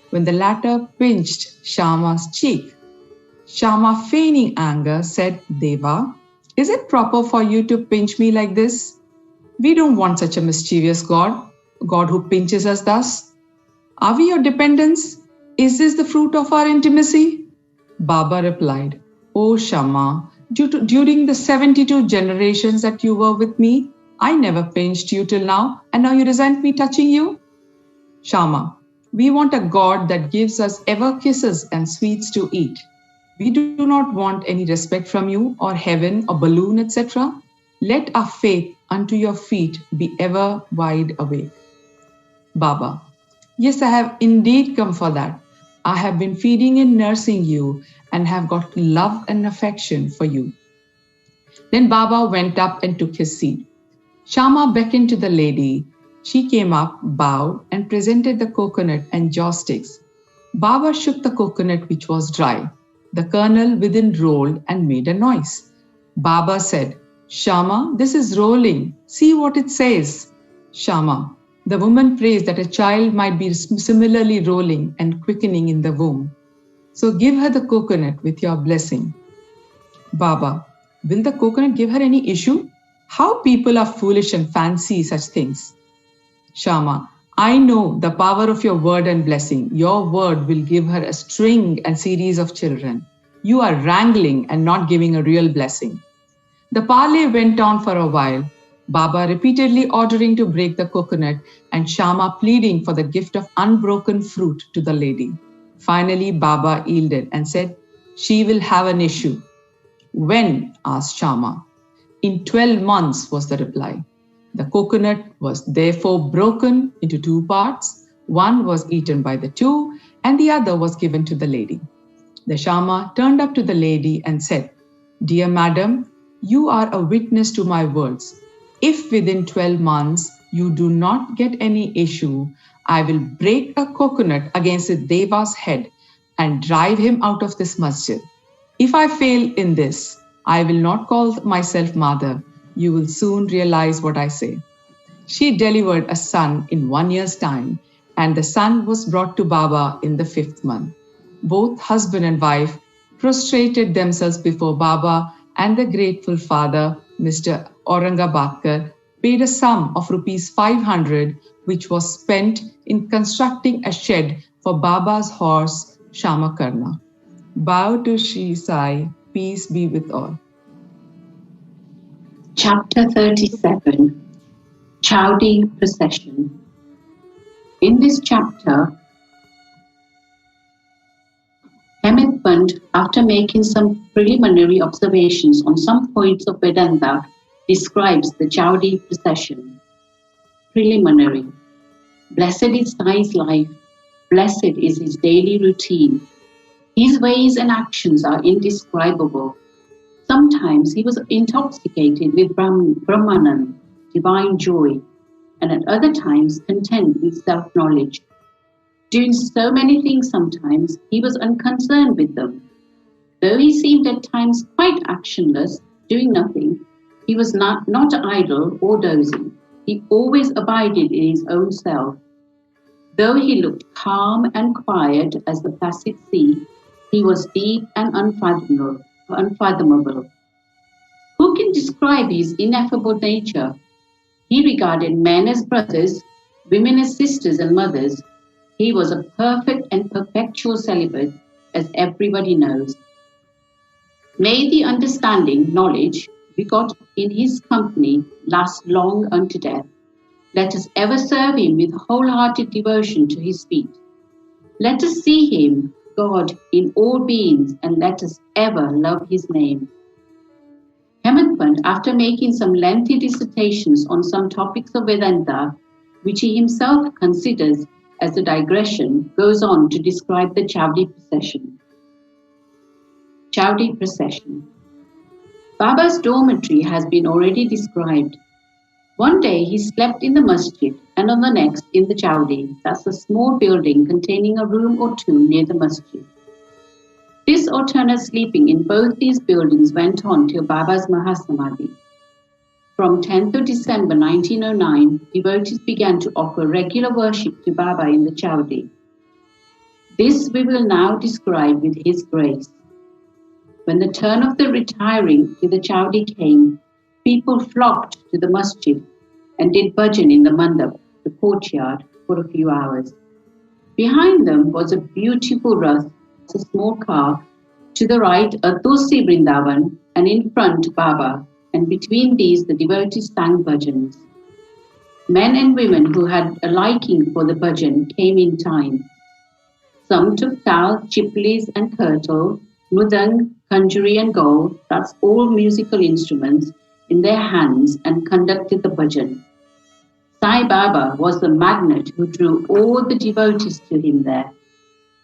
Speaker 9: when the latter pinched Shyama's cheek. Shyama, feigning anger, said, Deva, is it proper for you to pinch me like this? We don't want such a mischievous God who pinches us thus. Are we your dependents? Is this the fruit of our intimacy? Baba replied, O Shyama, during the 72 generations that you were with me, I never pinched you till now, and now you resent me touching you? Shyama, we want a God that gives us ever kisses and sweets to eat. We do not want any respect from you or heaven or balloon, etc. Let our faith unto your feet be ever wide awake. Baba, yes, I have indeed come for that. I have been feeding and nursing you and have got love and affection for you. Then Baba went up and took his seat. Shyama beckoned to the lady. She came up, bowed, and presented the coconut and joss sticks. Baba shook the coconut, which was dry. The kernel within rolled and made a noise. Baba said, Shyama, this is rolling. See what it says. Shyama, the woman prays that a child might be similarly rolling and quickening in the womb. So give her the coconut with your blessing. Baba, will the coconut give her any issue? How people are foolish and fancy such things. Shyama, I know the power of your word and blessing. Your word will give her a string and series of children. You are wrangling and not giving a real blessing. The parley went on for a while, Baba repeatedly ordering to break the coconut and Shyama pleading for the gift of unbroken fruit to the lady. Finally, Baba yielded and said, she will have an issue. When? Asked Shyama. In 12 months was the reply. The coconut was therefore broken into 2 parts. One was eaten by the 2 and the other was given to the lady. The Shyama turned up to the lady and said, Dear madam, you are a witness to my words. If within 12 months you do not get any issue, I will break a coconut against the Deva's head and drive him out of this masjid. If I fail in this, I will not call myself mother. You will soon realize what I say. She delivered a son in 1 year's time, and the son was brought to Baba in the 5th month. Both husband and wife prostrated themselves before Baba, and the grateful father, Mr. Aurangabadkar, paid a sum of rupees 500, which was spent in constructing a shed for Baba's horse, Shamakarna. Bow to Shirdi Sai, peace be with all.
Speaker 10: Chapter 37, Chowdi Procession. In this chapter, Hemant Pant, after making some preliminary observations on some points of Vedanta, describes the Chowdi procession. Preliminary. Blessed is Sai's life. Blessed is his daily routine. His ways and actions are indescribable. Sometimes he was intoxicated with Brahmanan, divine joy, and at other times content with self-knowledge. Doing so many things sometimes, he was unconcerned with them. Though he seemed at times quite actionless, doing nothing, he was not idle or dozing. He always abided in his own self. Though he looked calm and quiet as the placid sea, he was deep and unfathomable. Who can describe his ineffable nature? He regarded men as brothers, women as sisters and mothers. He was a perfect and perpetual celibate, as everybody knows. May the understanding, knowledge, we got in his company last long unto death. Let us ever serve him with wholehearted devotion to his feet. Let us see him, God, in all beings, and let us ever love his name. Hemant Pant, after making some lengthy dissertations on some topics of Vedanta, which he himself considers as a digression, goes on to describe the Chaudi procession. Chaudi procession. Baba's dormitory has been already described. One day he slept in the masjid and on the next in the Chaudi, that's a small building containing a room or two near the masjid. This alternate sleeping in both these buildings went on till Baba's Mahasamadhi. From 10th of December 1909, devotees began to offer regular worship to Baba in the Chaudi. This we will now describe with his grace. When the turn of the retiring to the Chaudi came, people flocked to the masjid and did bhajan in the mandap, the courtyard, for a few hours. Behind them was a beautiful rath, a small car, to the right a Tulsi Vrindavan, and in front Baba, and between these the devotees sang bhajans. Men and women who had a liking for the bhajan came in time. Some took tal, chiplis and kirtle, mudang, kanjuri and gaul, that's all musical instruments, in their hands and conducted the bhajan. Sai Baba was the magnet who drew all the devotees to him there.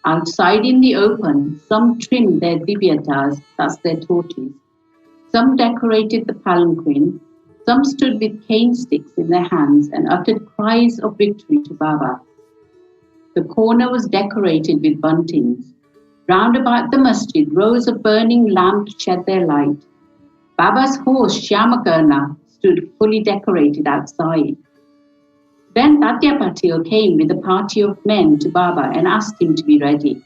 Speaker 10: Outside in the open, some trimmed their divyatas, that's their torches. Some decorated the palanquin. Some stood with cane sticks in their hands and uttered cries of victory to Baba. The corner was decorated with buntings. Round about the masjid, rows of burning lamps shed their light. Baba's horse, Shyamakarna, stood fully decorated outside. Then Sathya Patil came with a party of men to Baba and asked him to be ready.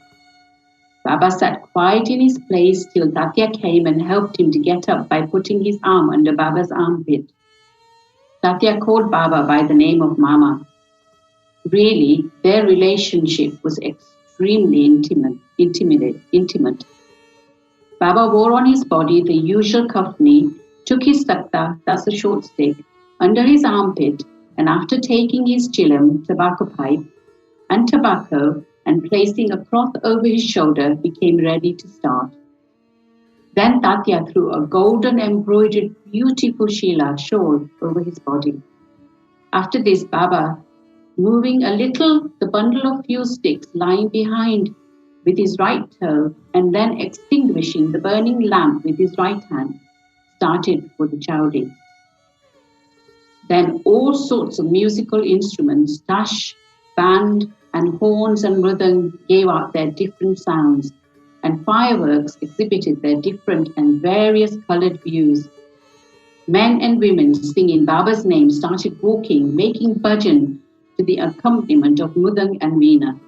Speaker 10: Baba sat quiet in his place till Sathya came and helped him to get up by putting his arm under Baba's armpit. Sathya called Baba by the name of Mama. Really, their relationship was extremely intimate. Baba wore on his body the usual kafni, took his sakta, that's a short stick, under his armpit, and after taking his chilam, tobacco pipe, and tobacco, and placing a cloth over his shoulder, became ready to start. Then Sathya threw a golden embroidered beautiful shila shawl over his body. After this, Baba, moving a little the bundle of fuel sticks lying behind with his right toe, and then extinguishing the burning lamp with his right hand, started for the Chaudi. Then all sorts of musical instruments, tash, band, and horns and mridang gave out their different sounds, and fireworks exhibited their different and various coloured views. Men and women singing Baba's name started walking, making bhajan to the accompaniment of mudang and veena.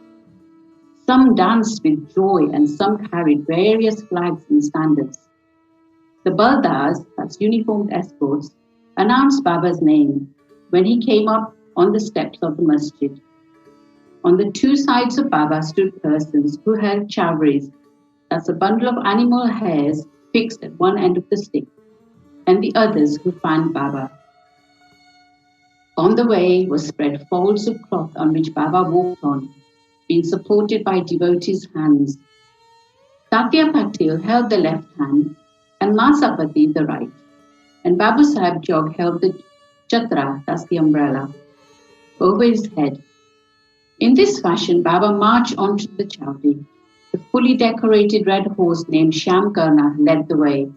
Speaker 10: Some danced with joy and some carried various flags and standards. The baldas, that's uniformed escorts, announced Baba's name when he came up on the steps of the masjid. On the two sides of Baba stood persons who held chawris, that's a bundle of animal hairs fixed at one end of the stick, and the others who fanned Baba. On the way were spread folds of cloth on which Baba walked on, being supported by devotees' hands. Sathya Patil held the left hand and Masapati the right, and Babu Sahib Jog held the chatra, that's the umbrella, over his head. In this fashion, Baba marched onto the Chaudi. The fully decorated red horse named Shyam Karna led the way,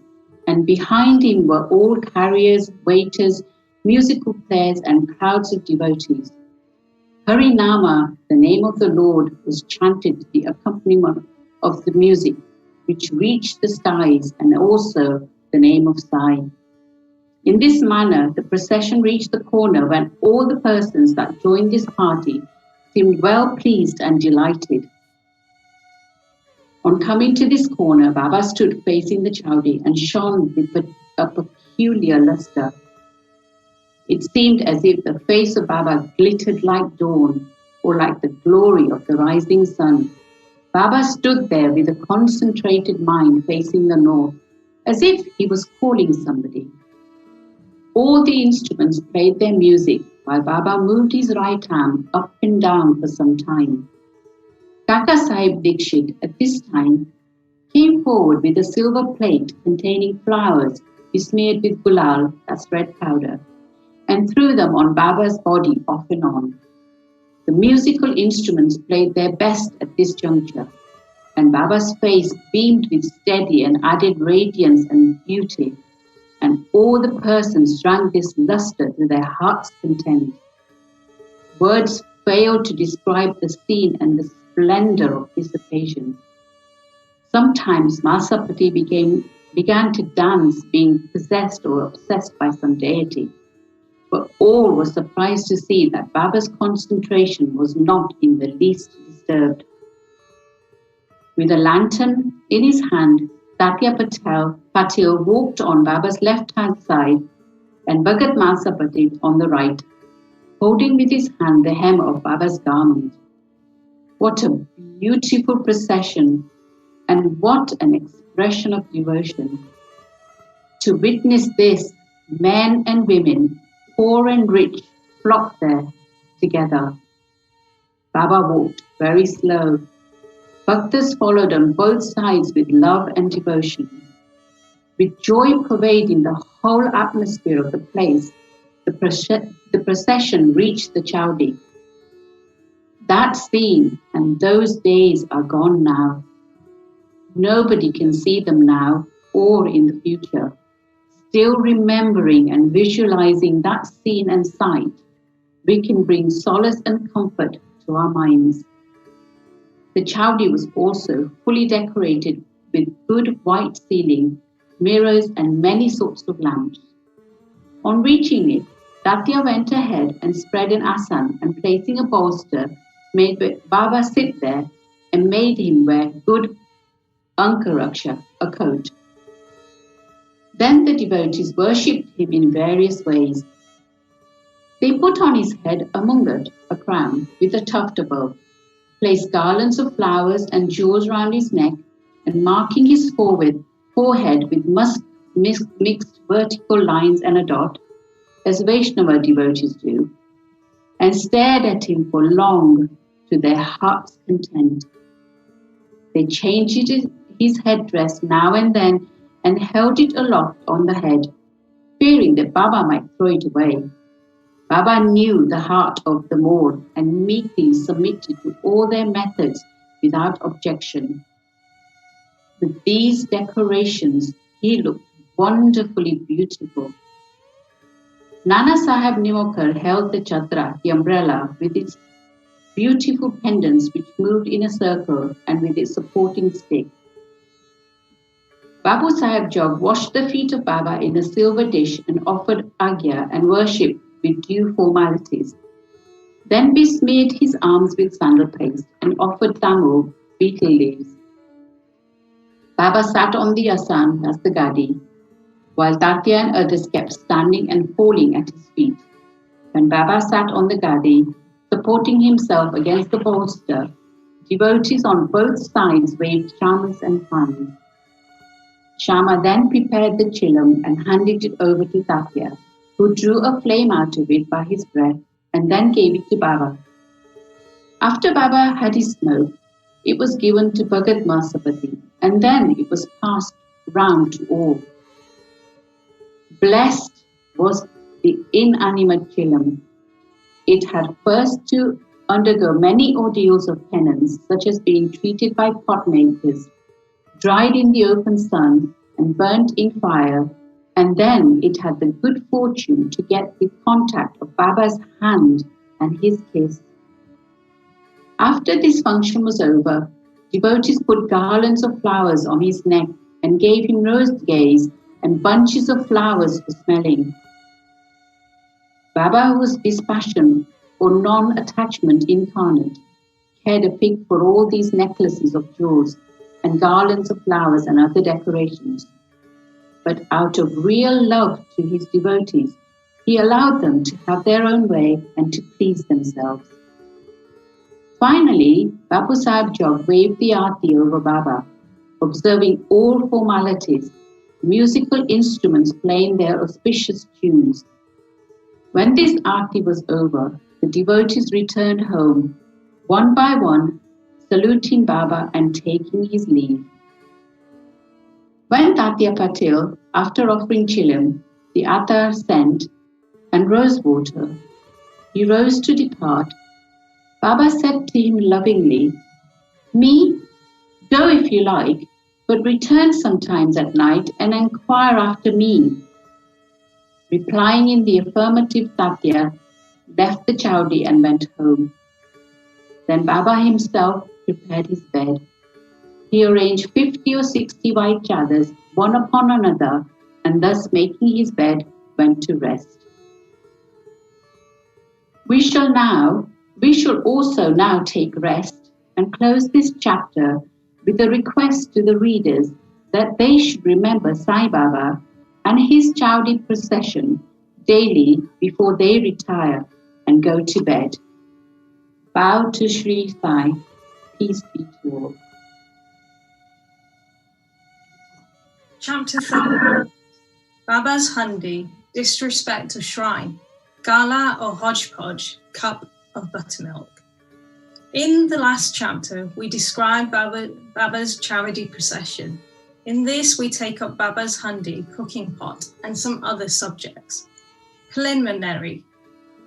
Speaker 10: and behind him were all carriers, waiters, musical players, and crowds of devotees. Harinama, the name of the Lord, was chanted to the accompaniment of the music, which reached the skies, and also the name of Sai. In this manner, the procession reached the corner when all the persons that joined this party seemed well pleased and delighted. On coming to this corner, Baba stood facing the Chaudi and shone with a peculiar luster. It seemed as if the face of Baba glittered like dawn, or like the glory of the rising sun. Baba stood there with a concentrated mind facing the north, as if he was calling somebody. All the instruments played their music while Baba moved his right arm up and down for some time. Kaka Sahib Dikshit at this time came forward with a silver plate containing flowers besmeared with gulal, that's red powder, and threw them on Baba's body off and on. The musical instruments played their best at this juncture, and Baba's face beamed with steady and added radiance and beauty, and all the persons drank this lustre to their heart's content. Words failed to describe the scene and the splendor of this occasion. Sometimes Masapati began to dance, being possessed or obsessed by some deity. But all were surprised to see that Baba's concentration was not in the least disturbed. With a lantern in his hand, Sathya Patil walked on Baba's left-hand side and Bhagat Masapati on the right, holding with his hand the hem of Baba's garment. What a beautiful procession, and what an expression of devotion. To witness this, men and women, poor and rich, flocked there together. Baba walked very slow. Bhaktas followed on both sides with love and devotion. With joy pervading the whole atmosphere of the place, the procession reached the Chowdi. That scene and those days are gone now. Nobody can see them now or in the future. Still remembering and visualizing that scene and sight, we can bring solace and comfort to our minds. The Chowdi was also fully decorated with good white ceiling, mirrors and many sorts of lamps. On reaching it, Sathya went ahead and spread an asan and placing a bolster, made Baba sit there and made him wear good Ankaraksha, a coat. Then the devotees worshipped him in various ways. They put on his head a mungat, a crown, with a tuft above, placed garlands of flowers and jewels round his neck, and marking his forehead with mixed vertical lines and a dot, as Vaishnava devotees do, and stared at him for long to their heart's content. They changed his headdress now and then and held it aloft on the head, fearing that Baba might throw it away. Baba knew the heart of them all and meekly submitted to all their methods without objection. With these decorations, he looked wonderfully beautiful. Nana Sahib Nimokar held the chadra, the umbrella, with its beautiful pendants which moved in a circle and with its supporting stick. Babu Sahib Jog washed the feet of Baba in a silver dish and offered agya and worship with due formalities. Then besmeared his arms with sandal paste and offered tamil, betel leaves. Baba sat on the asan as the gadi, while Sathya and others kept standing and falling at his feet. When Baba sat on the gadi, supporting himself against the bolster, devotees on both sides waved shamas and fans. Shama then prepared the chillum and handed it over to Sathya, who drew a flame out of it by his breath and then gave it to Baba. After Baba had his smoke, it was given to Bhagat Masapati, and then it was passed round to all. Blessed was the inanimate chillum. It had first to undergo many ordeals of penance, such as being treated by pot makers, dried in the open sun, and burnt in fire, and then it had the good fortune to get the contact of Baba's hand and his kiss. After this function was over, devotees put garlands of flowers on his neck and gave him nosegays and bunches of flowers for smelling. Baba, who was dispassion or non-attachment incarnate, cared a fig for all these necklaces of jewels and garlands of flowers and other decorations. But out of real love to his devotees, he allowed them to have their own way and to please themselves. Finally, Bapu Sahib Jog waved the aarti over Baba, observing all formalities, musical instruments playing their auspicious tunes. When this aarti was over, the devotees returned home, one by one, saluting Baba and taking his leave. When Tatya Patil, after offering chilim, the attar scent, and rose water, he rose to depart, Baba said to him lovingly, "Me, go if you like, but return sometimes at night and inquire after me." Replying in the affirmative, Sathya left the chowdi and went home. Then Baba himself prepared his bed. He arranged 50 or 60 white chadars, one upon another, and thus making his bed, went to rest. We shall also now take rest and close this chapter with a request to the readers that they should remember Sai Baba and his chowdi procession daily before they retire and go to bed. Bow to Shirdi Sai. Peace be to all.
Speaker 11: Chapter 3. Baba's Handi, Disrespect of Shrine, Gala or Hodgepodge, Cup of Buttermilk. In the last chapter, we describe Baba's charity procession. In this, we take up Baba's Handi, cooking pot, and some other subjects. Preliminary.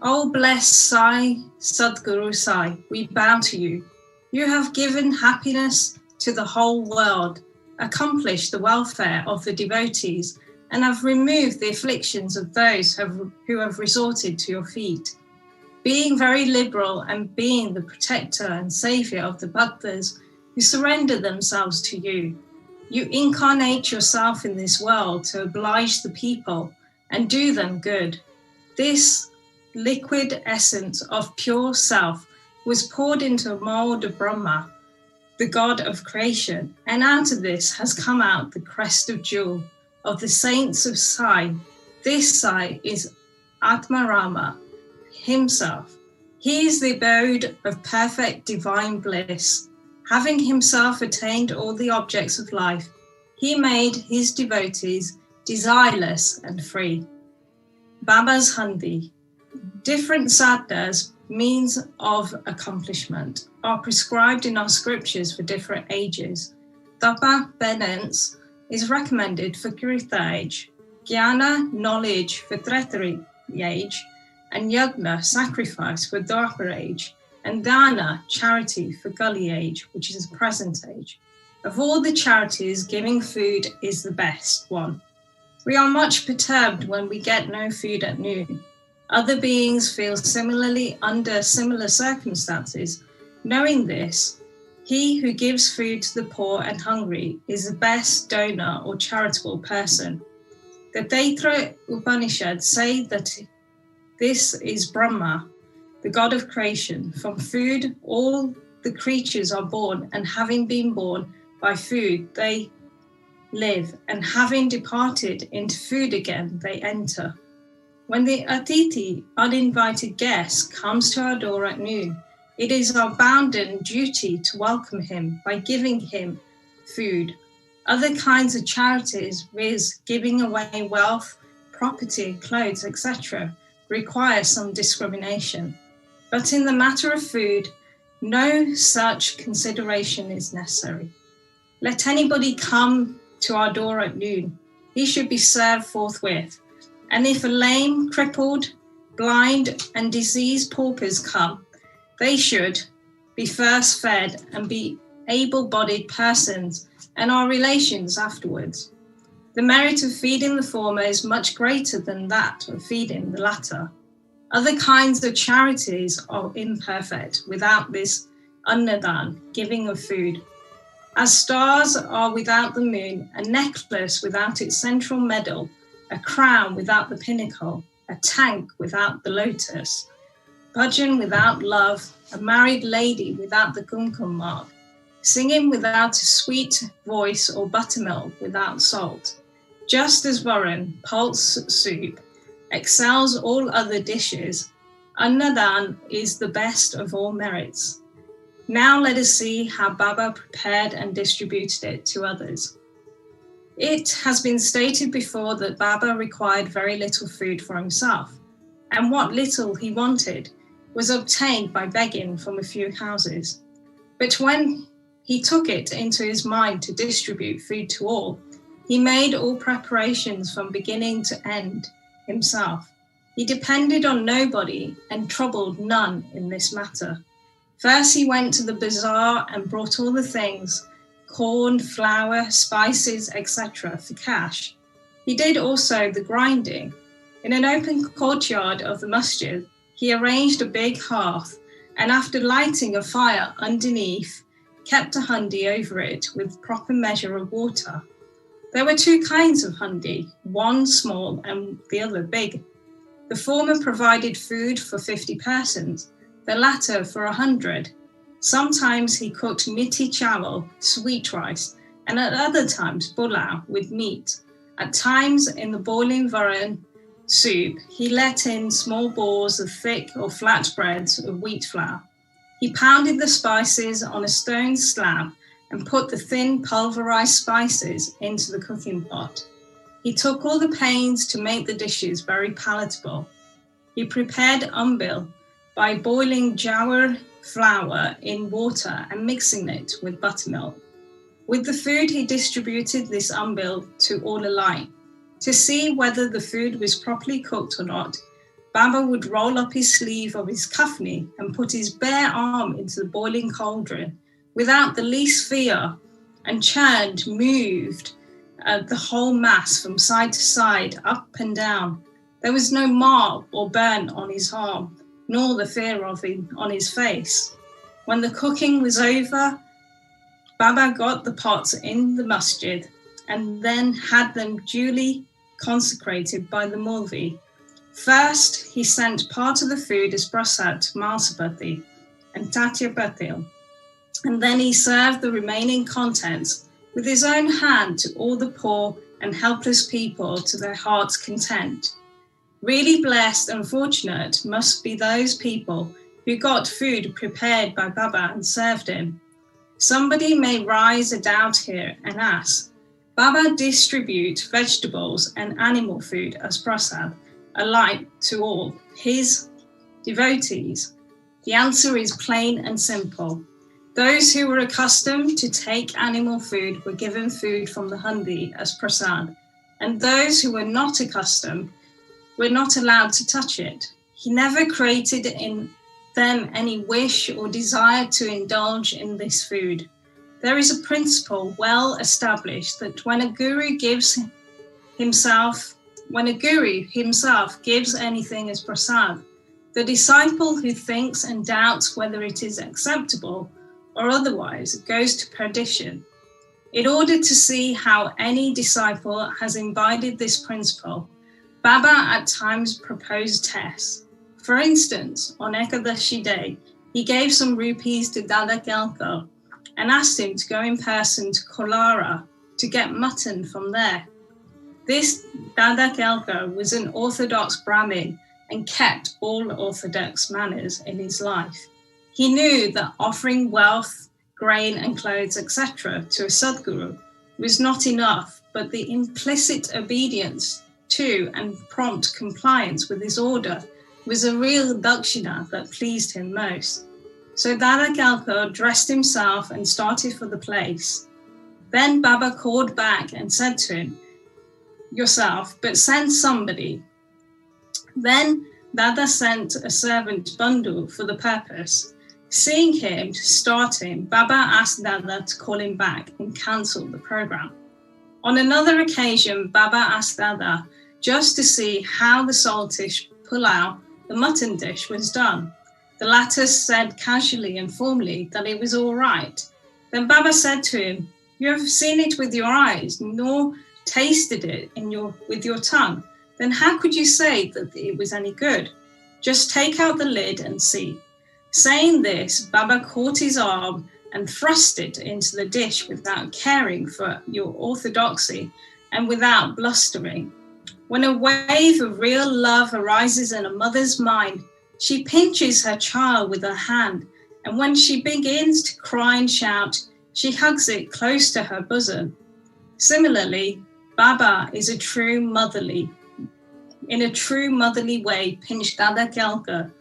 Speaker 11: O blessed Sai, Sadguru Sai, we bow to you. You have given happiness to the whole world, accomplished the welfare of the devotees, and have removed the afflictions of those who have resorted to your feet. Being very liberal and being the protector and saviour of the bhaktas who surrender themselves to you, you incarnate yourself in this world to oblige the people and do them good. This liquid essence of pure self was poured into a mould of Brahma, the god of creation, and out of this has come out the crest of jewel of the saints of Sai. This Sai is Atmarama himself. He is the abode of perfect divine bliss. Having himself attained all the objects of life, he made his devotees desireless and free. Baba's Handi. Different sadhanas, means of accomplishment, are prescribed in our scriptures for different ages. Tapa, penance, is recommended for Kritha age, Jnana, knowledge, for Treta age, and Yagna, sacrifice, for Dwapara age, and Dana, charity, for Kali age, which is the present age. Of all the charities, giving food is the best one. We are much perturbed when we get no food at noon. Other beings feel similarly under similar circumstances. Knowing this, he who gives food to the poor and hungry is the best donor or charitable person. The Taitra Upanishad say that this is Brahma, the god of creation. From food, all the creatures are born, and having been born by food, they live, and having departed into food again, they enter. When the Atiti, uninvited guest, comes to our door at noon, it is our bounden duty to welcome him by giving him food. Other kinds of charities, viz. Giving away wealth, property, clothes, etc., require some discrimination. But in the matter of food, no such consideration is necessary. Let anybody come to our door at noon, he should be served forthwith. And if a lame, crippled, blind, and diseased paupers come, they should be first fed and be able-bodied persons and our relations afterwards. The merit of feeding the former is much greater than that of feeding the latter. Other kinds of charities are imperfect without this annadan, giving of food. As stars are without the moon, a necklace without its central medal, a crown without the pinnacle, a tank without the lotus, bhajan without love, a married lady without the kumkum mark, singing without a sweet voice or buttermilk without salt. Just as Varan, pulse soup, excels all other dishes, annadan is the best of all merits. Now let us see how Baba prepared and distributed it to others. It has been stated before that Baba required very little food for himself, and what little he wanted was obtained by begging from a few houses. But when he took it into his mind to distribute food to all, he made all preparations from beginning to end himself. He depended on nobody and troubled none in this matter. First he went to the bazaar and brought all the things, corn, flour, spices, etc., for cash. He did also the grinding. In an open courtyard of the masjid, he arranged a big hearth, and after lighting a fire underneath, kept a handi over it with proper measure of water. There were two kinds of handi, one small and the other big. The former provided food for 50 persons, the latter for 100. Sometimes he cooked miti chawal, sweet rice, and at other times pulao with meat. At times in the boiling varan soup, he let in small balls of thick or flat breads of wheat flour. He pounded the spices on a stone slab and put the thin pulverized spices into the cooking pot. He took all the pains to make the dishes very palatable. He prepared umbil by boiling jawar flour in water and mixing it with buttermilk. With the food, he distributed this umbil to all alike. To see whether the food was properly cooked or not, Baba would roll up his sleeve of his kafni and put his bare arm into the boiling cauldron without the least fear, and churned, moved the whole mass from side to side, up and down. There was no mark or burn on his arm, nor the fear of him on his face. When the cooking was over, Baba got the pots in the masjid and then had them duly consecrated by the Mulvi. First, he sent part of the food as prasad to Malsapati and Sathya Patil, and then he served the remaining contents with his own hand to all the poor and helpless people to their heart's content. Really blessed and fortunate must be those people who got food prepared by Baba and served him. Somebody may raise a doubt here and ask, Baba distribute vegetables and animal food as prasad alike to all his devotees? The answer is plain and simple. Those who were accustomed to take animal food were given food from the handi as prasad, and those who were not accustomed were not allowed to touch it. He never created in them any wish or desire to indulge in this food. There is a principle well established that when a guru himself gives anything as prasad, the disciple who thinks and doubts whether it is acceptable or otherwise goes to perdition. In order to see how any disciple has imbibed this principle, Baba at times proposed tests. For instance, on Ekadashi Day, he gave some rupees to Dada Gelko and asked him to go in person to Kolara to get mutton from there. This Dada Gelko was an Orthodox Brahmin and kept all Orthodox manners in his life. He knew that offering wealth, grain and clothes, etc. to a Sadguru was not enough, but the implicit obedience to and prompt compliance with his order was a real dakshina that pleased him most. So Dada Gelko dressed himself and started for the place. Then Baba called back and said to him, yourself, but send somebody. Then Dada sent a servant Bandhu for the purpose. Seeing him starting, Baba asked Dada to call him back and cancel the program. On another occasion, Baba asked Dada just to see how the saltish pulao, the mutton dish, was done. The latter said casually and formally that it was all right. Then Baba said to him, you have seen it with your eyes, nor tasted it with your tongue. Then how could you say that it was any good? Just take out the lid and see. Saying this, Baba caught his arm and thrust it into the dish without caring for your orthodoxy and without blustering. When a wave of real love arises in a mother's mind, she pinches her child with her hand, and when she begins to cry and shout, she hugs it close to her bosom. Similarly, Baba is in a true motherly way, pinched Dada Gelka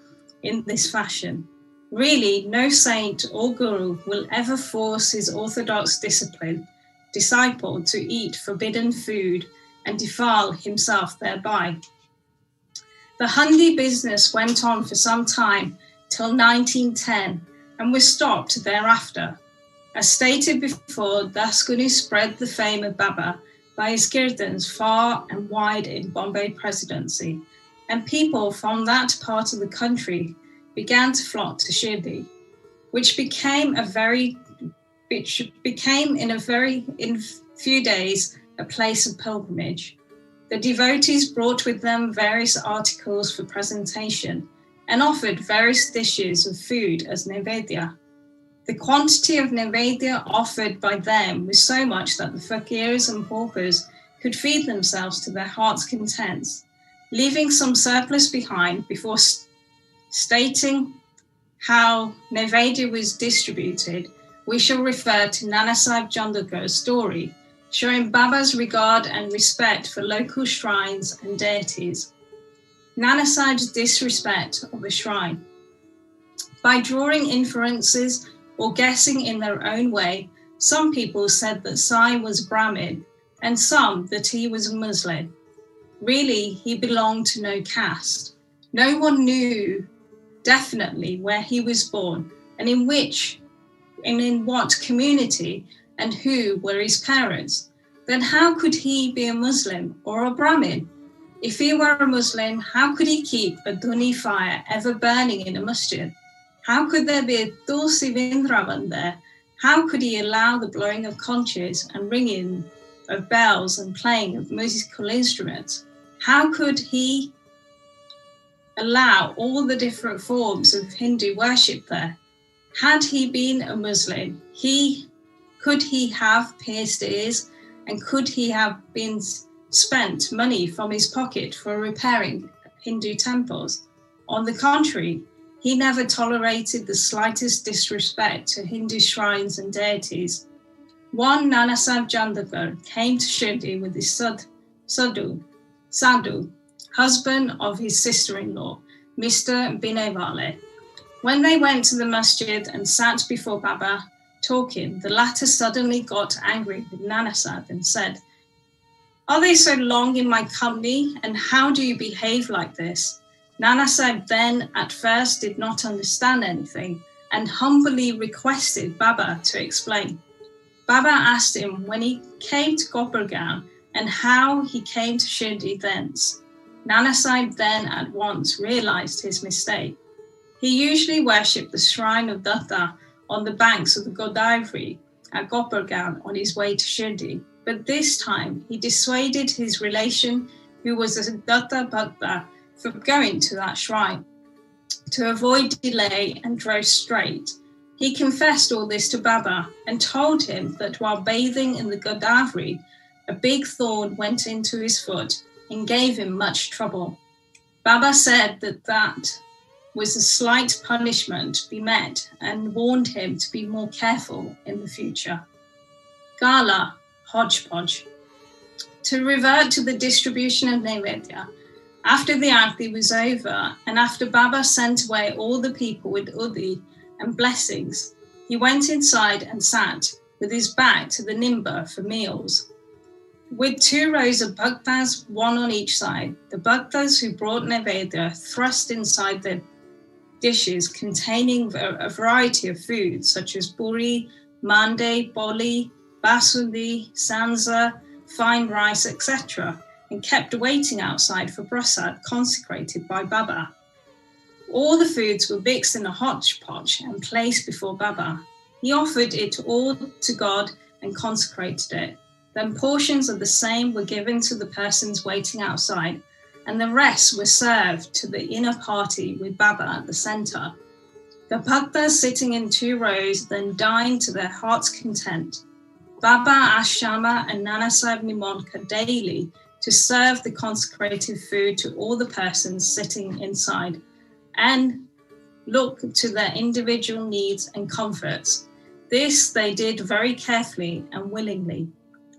Speaker 11: in this fashion. Really, no saint or guru will ever force his orthodox disciple to eat forbidden food and defile himself thereby. The Hundi business went on for some time till 1910 and was stopped thereafter. As stated before, Das Guru spread the fame of Baba by his kirtans far and wide in Bombay Presidency, and people from that part of the country began to flock to Shirdi, which became in few days a place of pilgrimage. The devotees brought with them various articles for presentation and offered various dishes of food as nevedya. The quantity of nevedya offered by them was so much that the fakirs and paupers could feed themselves to their heart's content. Leaving some surplus behind before stating how nevedya was distributed, we shall refer to Nana Sahib Jandakar's story, showing Baba's regard and respect for local shrines and deities. Nana Sahib's disrespect of a shrine. By drawing inferences or guessing in their own way, some people said that Sai was Brahmin and some that he was a Muslim. Really, he belonged to no caste. No one knew definitely where he was born and in what community and who were his parents. Then how could he be a Muslim or a Brahmin? If he were a Muslim, how could he keep a Dhuni fire ever burning in a masjid? How could there be a Tulsi Vindravan there? How could he allow the blowing of conches and ringing of bells and playing of musical instruments? How could he allow all the different forms of Hindu worship there? Had he been a Muslim, could he have pierced ears and could he have been spent money from his pocket for repairing Hindu temples? On the contrary, he never tolerated the slightest disrespect to Hindu shrines and deities. One Nana Sahib Jandakar came to Shirdi with his Sadhu, husband of his sister-in-law, Mr. Binewale. When they went to the masjid and sat before Baba talking, the latter suddenly got angry with Nana Sahib and said, "Are they so long in my company, and how do you behave like this?" Nana Sahib then at first did not understand anything and humbly requested Baba to explain. Baba asked him when he came to Gopurgaon and how he came to Shirdi thence. Nana Sahib then at once realized his mistake. He usually worshipped the shrine of Datta on the banks of the Godavari at Gopurgaon on his way to Shirdi, but this time he dissuaded his relation, who was a Datta Bhakta, from going to that shrine. To avoid delay and drove straight. He confessed all this to Baba and told him that while bathing in the Godavari, a big thorn went into his foot and gave him much trouble. Baba said that was a slight punishment to be met and warned him to be more careful in the future. Gala, hodgepodge. To revert to the distribution of Nevedya, after the Aarti was over and after Baba sent away all the people with Udi and blessings, he went inside and sat with his back to the Nimba for meals. With 2 rows of bhaktas, one on each side, the bhaktas who brought Nevedya thrust inside their dishes containing a variety of foods such as puri, mande, boli, basundi, sanza, fine rice, etc., and kept waiting outside for prasad consecrated by Baba. All the foods were mixed in a hodgepodge and placed before Baba. He offered it all to God and consecrated it. Then portions of the same were given to the persons waiting outside, and the rest were served to the inner party with Baba at the center. The bhaktas sitting in 2 rows then dined to their heart's content. Baba asked Shama and Nana Sahib Nimonka daily to serve the consecrated food to all the persons sitting inside and look to their individual needs and comforts. This they did very carefully and willingly.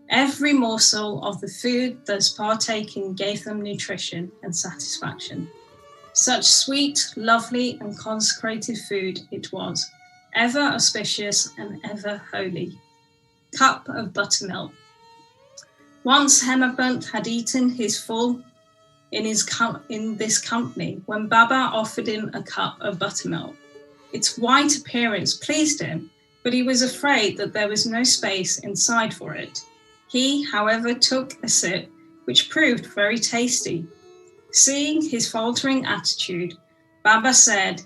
Speaker 11: Every morsel of the food thus partaken gave them nutrition and satisfaction. Such sweet, lovely, and consecrated food it was, ever auspicious and ever holy. Cup of buttermilk. Once Hemabund had eaten his full in this company when Baba offered him a cup of buttermilk. Its white appearance pleased him, but he was afraid that there was no space inside for it. He, however, took a sip, which proved very tasty. Seeing his faltering attitude, Baba said,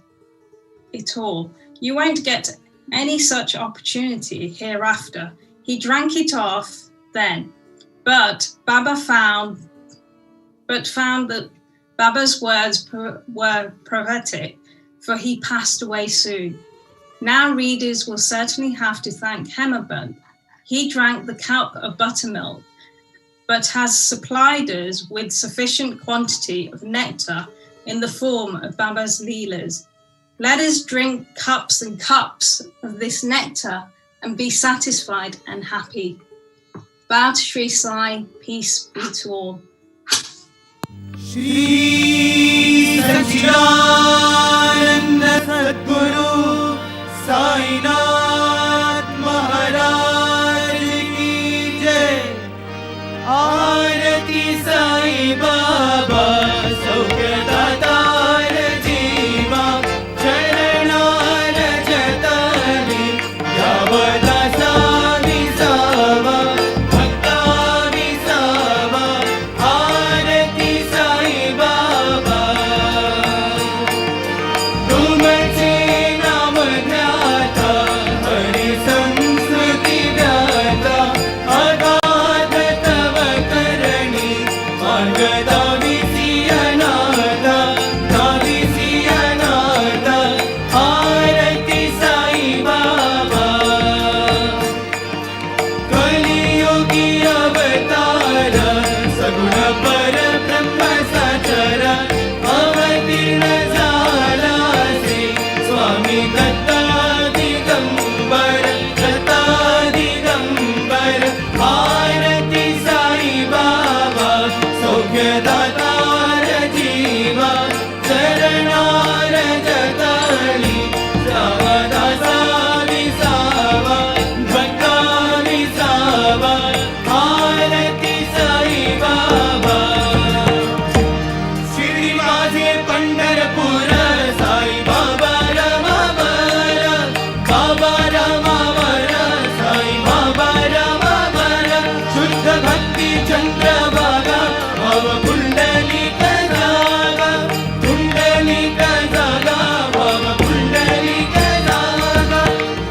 Speaker 11: "It all, you won't get any such opportunity hereafter." He drank it off then, but found that Baba's words were prophetic, for he passed away soon. Now readers will certainly have to thank Hemabund. He drank the cup of buttermilk, but has supplied us with sufficient quantity of nectar in the form of Baba's leelas. Let us drink cups and cups of this nectar and be satisfied and happy. Bow to Shirdi Sai, peace be to all.
Speaker 4: Shri Satchidananda Sadguru Sainath Maharaj ki jai. Aarati Sai Baba Saukya Datar Jeeva Charanal Jatani Yavadasa Visava Bhakta Visava Aarati Sai Baba. Tumache Naam Dhyata Hari Samskriti Vyata Agadha Tava Karani Margada Visiyanata Davisiyanata Aarati Sai Baba. Kali Yogi Avatara Saguna Para Brahma Sachara Avatirna Jala Sri Swami Datta Digambara Datta Digambara Aarati Sai Baba Saukya Datar Jeeva Charanal Jatani Javadasa Visava Bhakta Visava Aarati Sai Baba. Shirdi माझे पंढरपूर साई बाबा रमावर बाबा रमावर साई बाबा रमावर शुद्ध भक्ती चंद्रभागा भाव कुंडलिक जागा भाव कुंडलिक जागा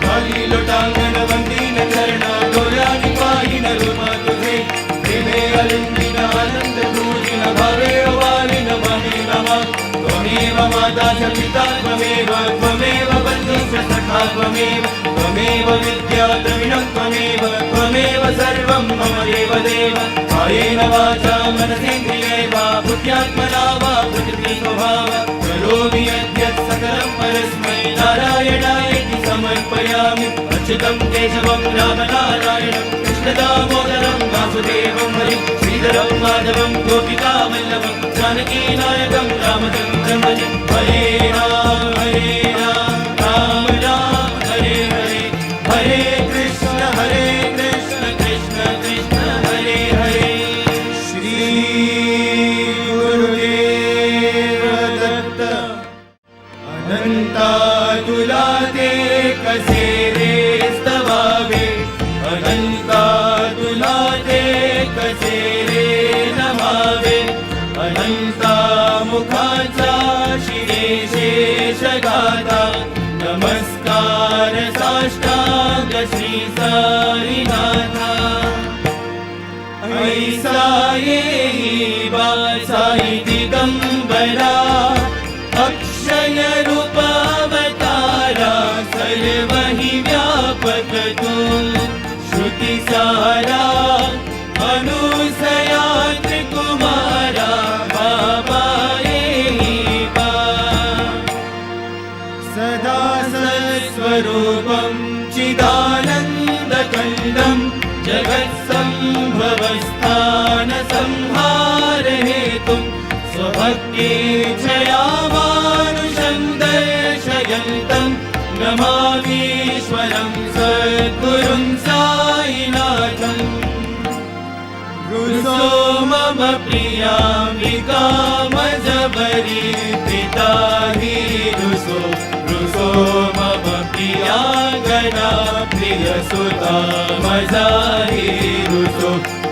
Speaker 4: खाली लोटांगण वंदीन चरण डोळ्यांनी पाहिन रूप तुझे प्रेमे अलिंदिन आनंद पूजिन भावे वालिन ममे नमः. त्वमेव माता च पिता त्वमेव बन्धु च सखा त्वमेव विद्या द्रविणं त्वमेव सर्वं मम देव. कायेन वाचा मनसेन्द्रियै वा बुद्ध्यात्मना वा प्रकृति स्वभाव करोमि यद्यत् सकलं परस्मै नारायणायेति समर्पयामि. अच्युतं केशवं रामनारायणं कृष्णदामोदरं वासुदेवं हरिं श्रीधरं माधवं गोपिकावल्लभं जानकीनायकं रामचन्द्रं भजे. हरे राम राम राम हरे हरे हरे कृष्ण कृष्ण कृष्ण हरे हरे. श्री गुरुदेव दत्त अनंता तुला ते कसे रे स्तवावे अनंता तुला ते कसे रे नमावे. अनंता मुखाचा शिरेशेष गाता नमस्कार साष्टांग श्री साईनाथा. ऐसा येई बा साई दिगंबरा अक्षय रूप अवतारा सर्व हि व्यापक तू श्रुति सारा अनुसयात कुमारा बाबा येई बा. सदा सत्स्वरूपं चिदानन्दखण्डं जगत्सं केच्छयामानुषं दर्शयन्तं नमामीश्वरं सद्गुरुं साईनाथम् रुसो मम प्रियाम्बिकामजबरी पिता हि रुसो मम प्रियाङ्गना प्रियसुता मजाहि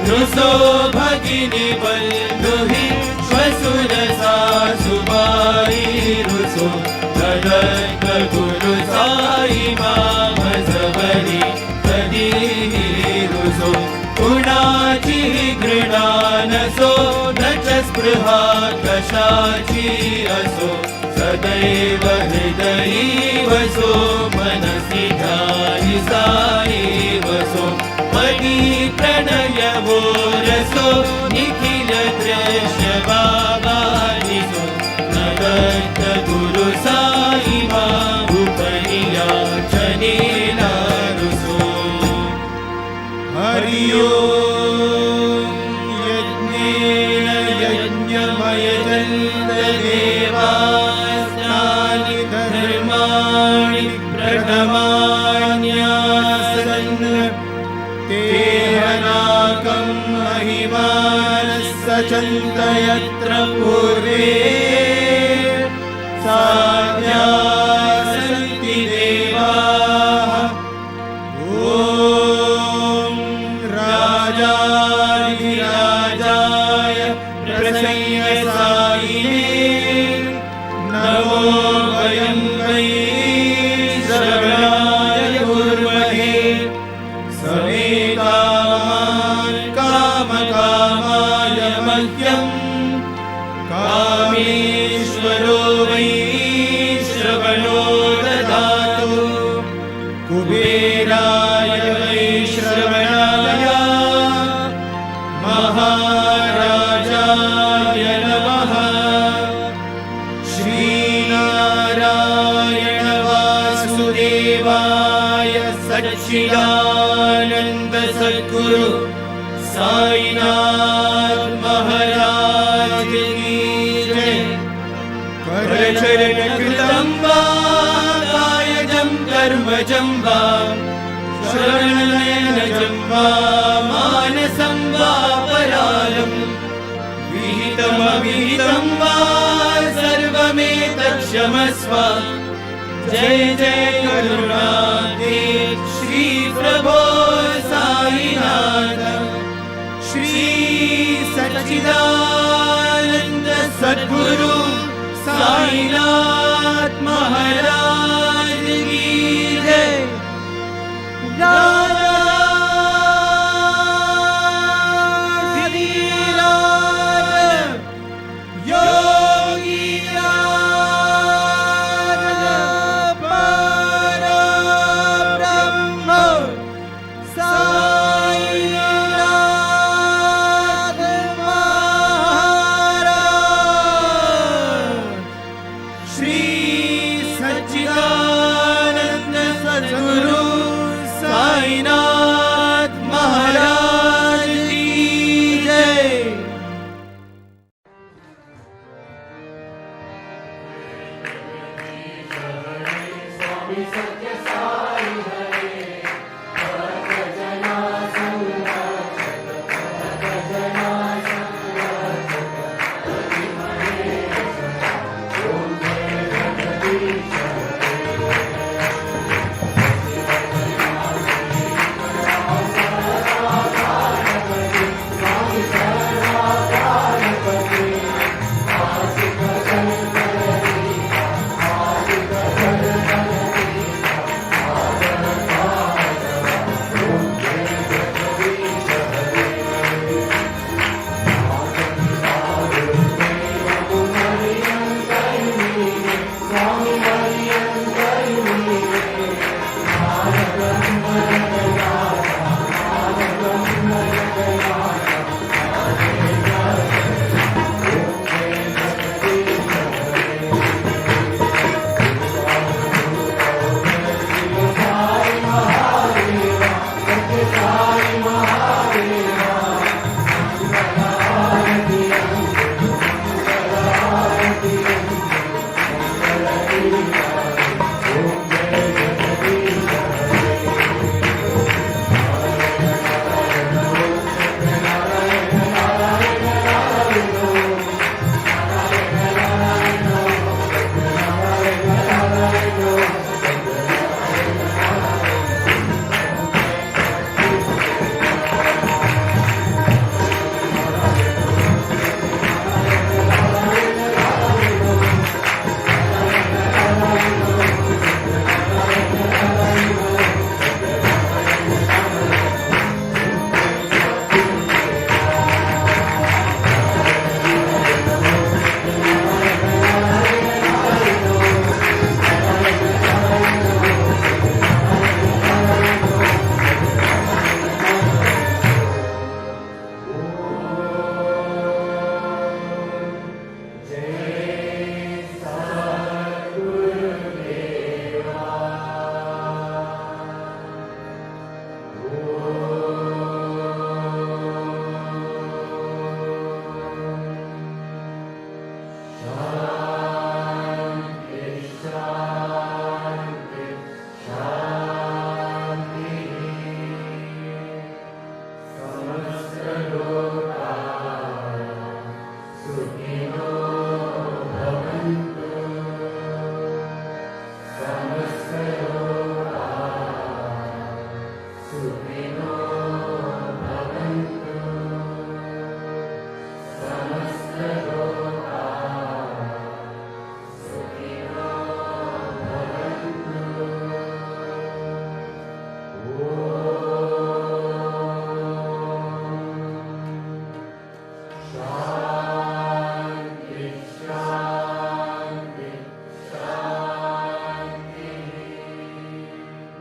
Speaker 4: रुसो भगिनी बन्धुहि श्वशुर सासुबाई रुसो तदन्त गुरु साई मामजबरी तदीहि रुसो गुणाची घृणानसो न च स्पृहा कशाची असो सदैव हृदयी वसो मनसि ध्यानि साई वसो मणि प्रणयवो रसो निखिल दृश्य बाबानिसो नदत्त गुरु साई मामुपनिया चनेला रुसो हरि ओम यज्ञेन यज्ञमयजन्त देवास्तानि धर्माणि प्रथमान्यासन् तेहनाकं महिमानः सचन्त यत्र पूर्वे साध्या सन्ति देवाः राजाय प्रसन्न साईने नमो वयं वै श्रवणाय कुर्महे समे कामकामाय मह्यं कामेश्वरो वै श्रवणो ददातु कुबेराय वै श्रवणाय महाराजाय नमः श्रीनारायण वासुदेवाय सच्चिदानन्द सद्गुरु साईनाथ महाराज की जय। करचरण कृतं वा कायजं कर्मजं वा शरणनयनजं वा मानसं वा परायं विहितमविहितं वा सर्वमेतत्क्षमस्व जय जय करुणाब्धे श्री प्रभो साईनाथ श्री सच्चिदानंद सद्गुरु साईनाथ महाराज की जय।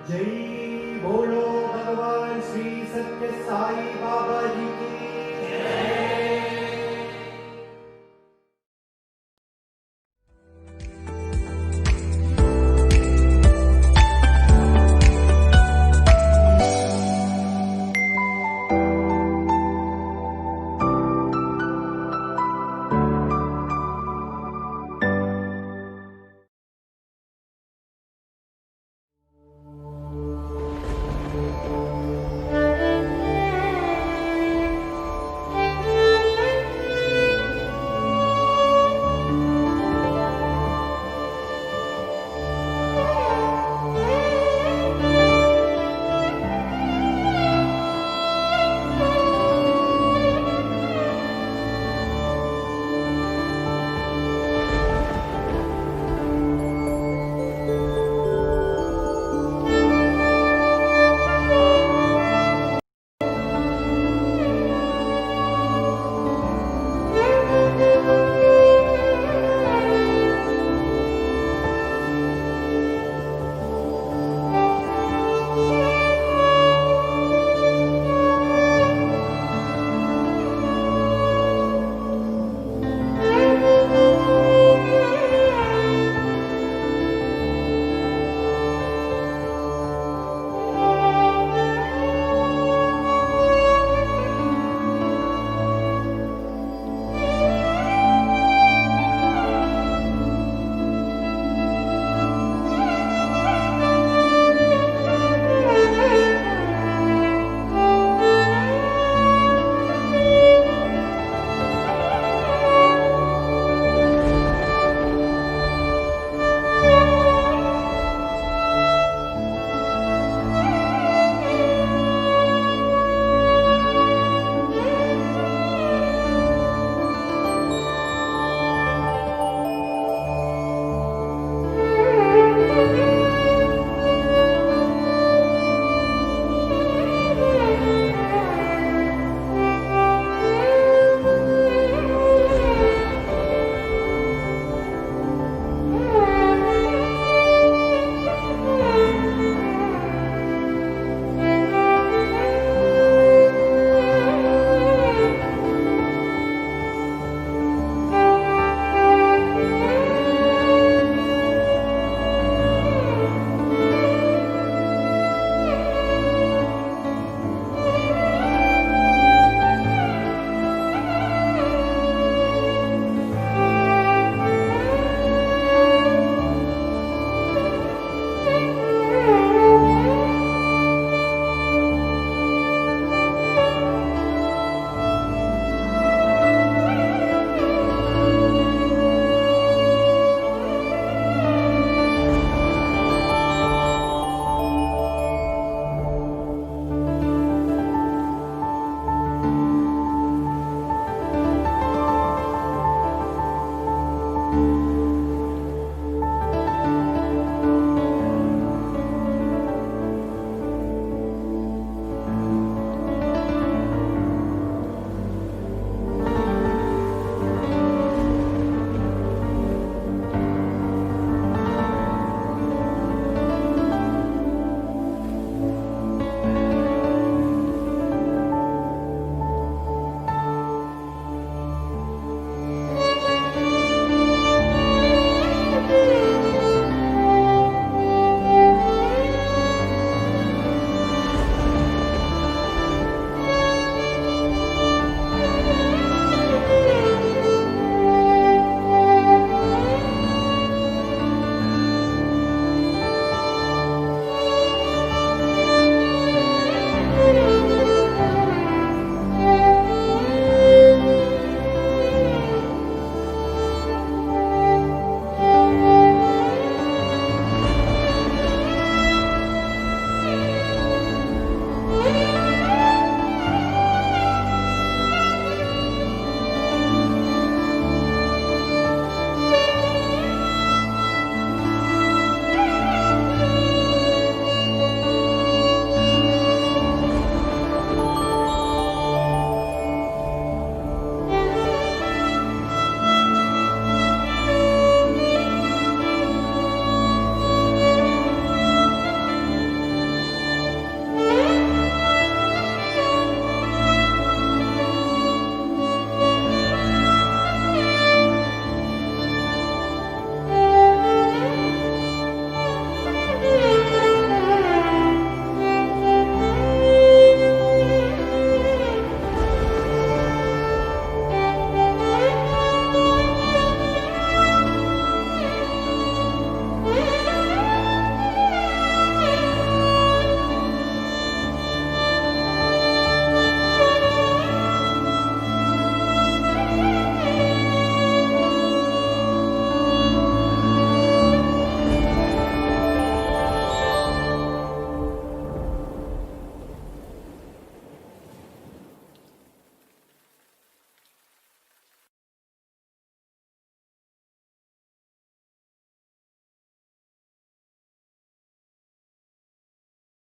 Speaker 12: जय बोलो भगवान श्री सत्य साई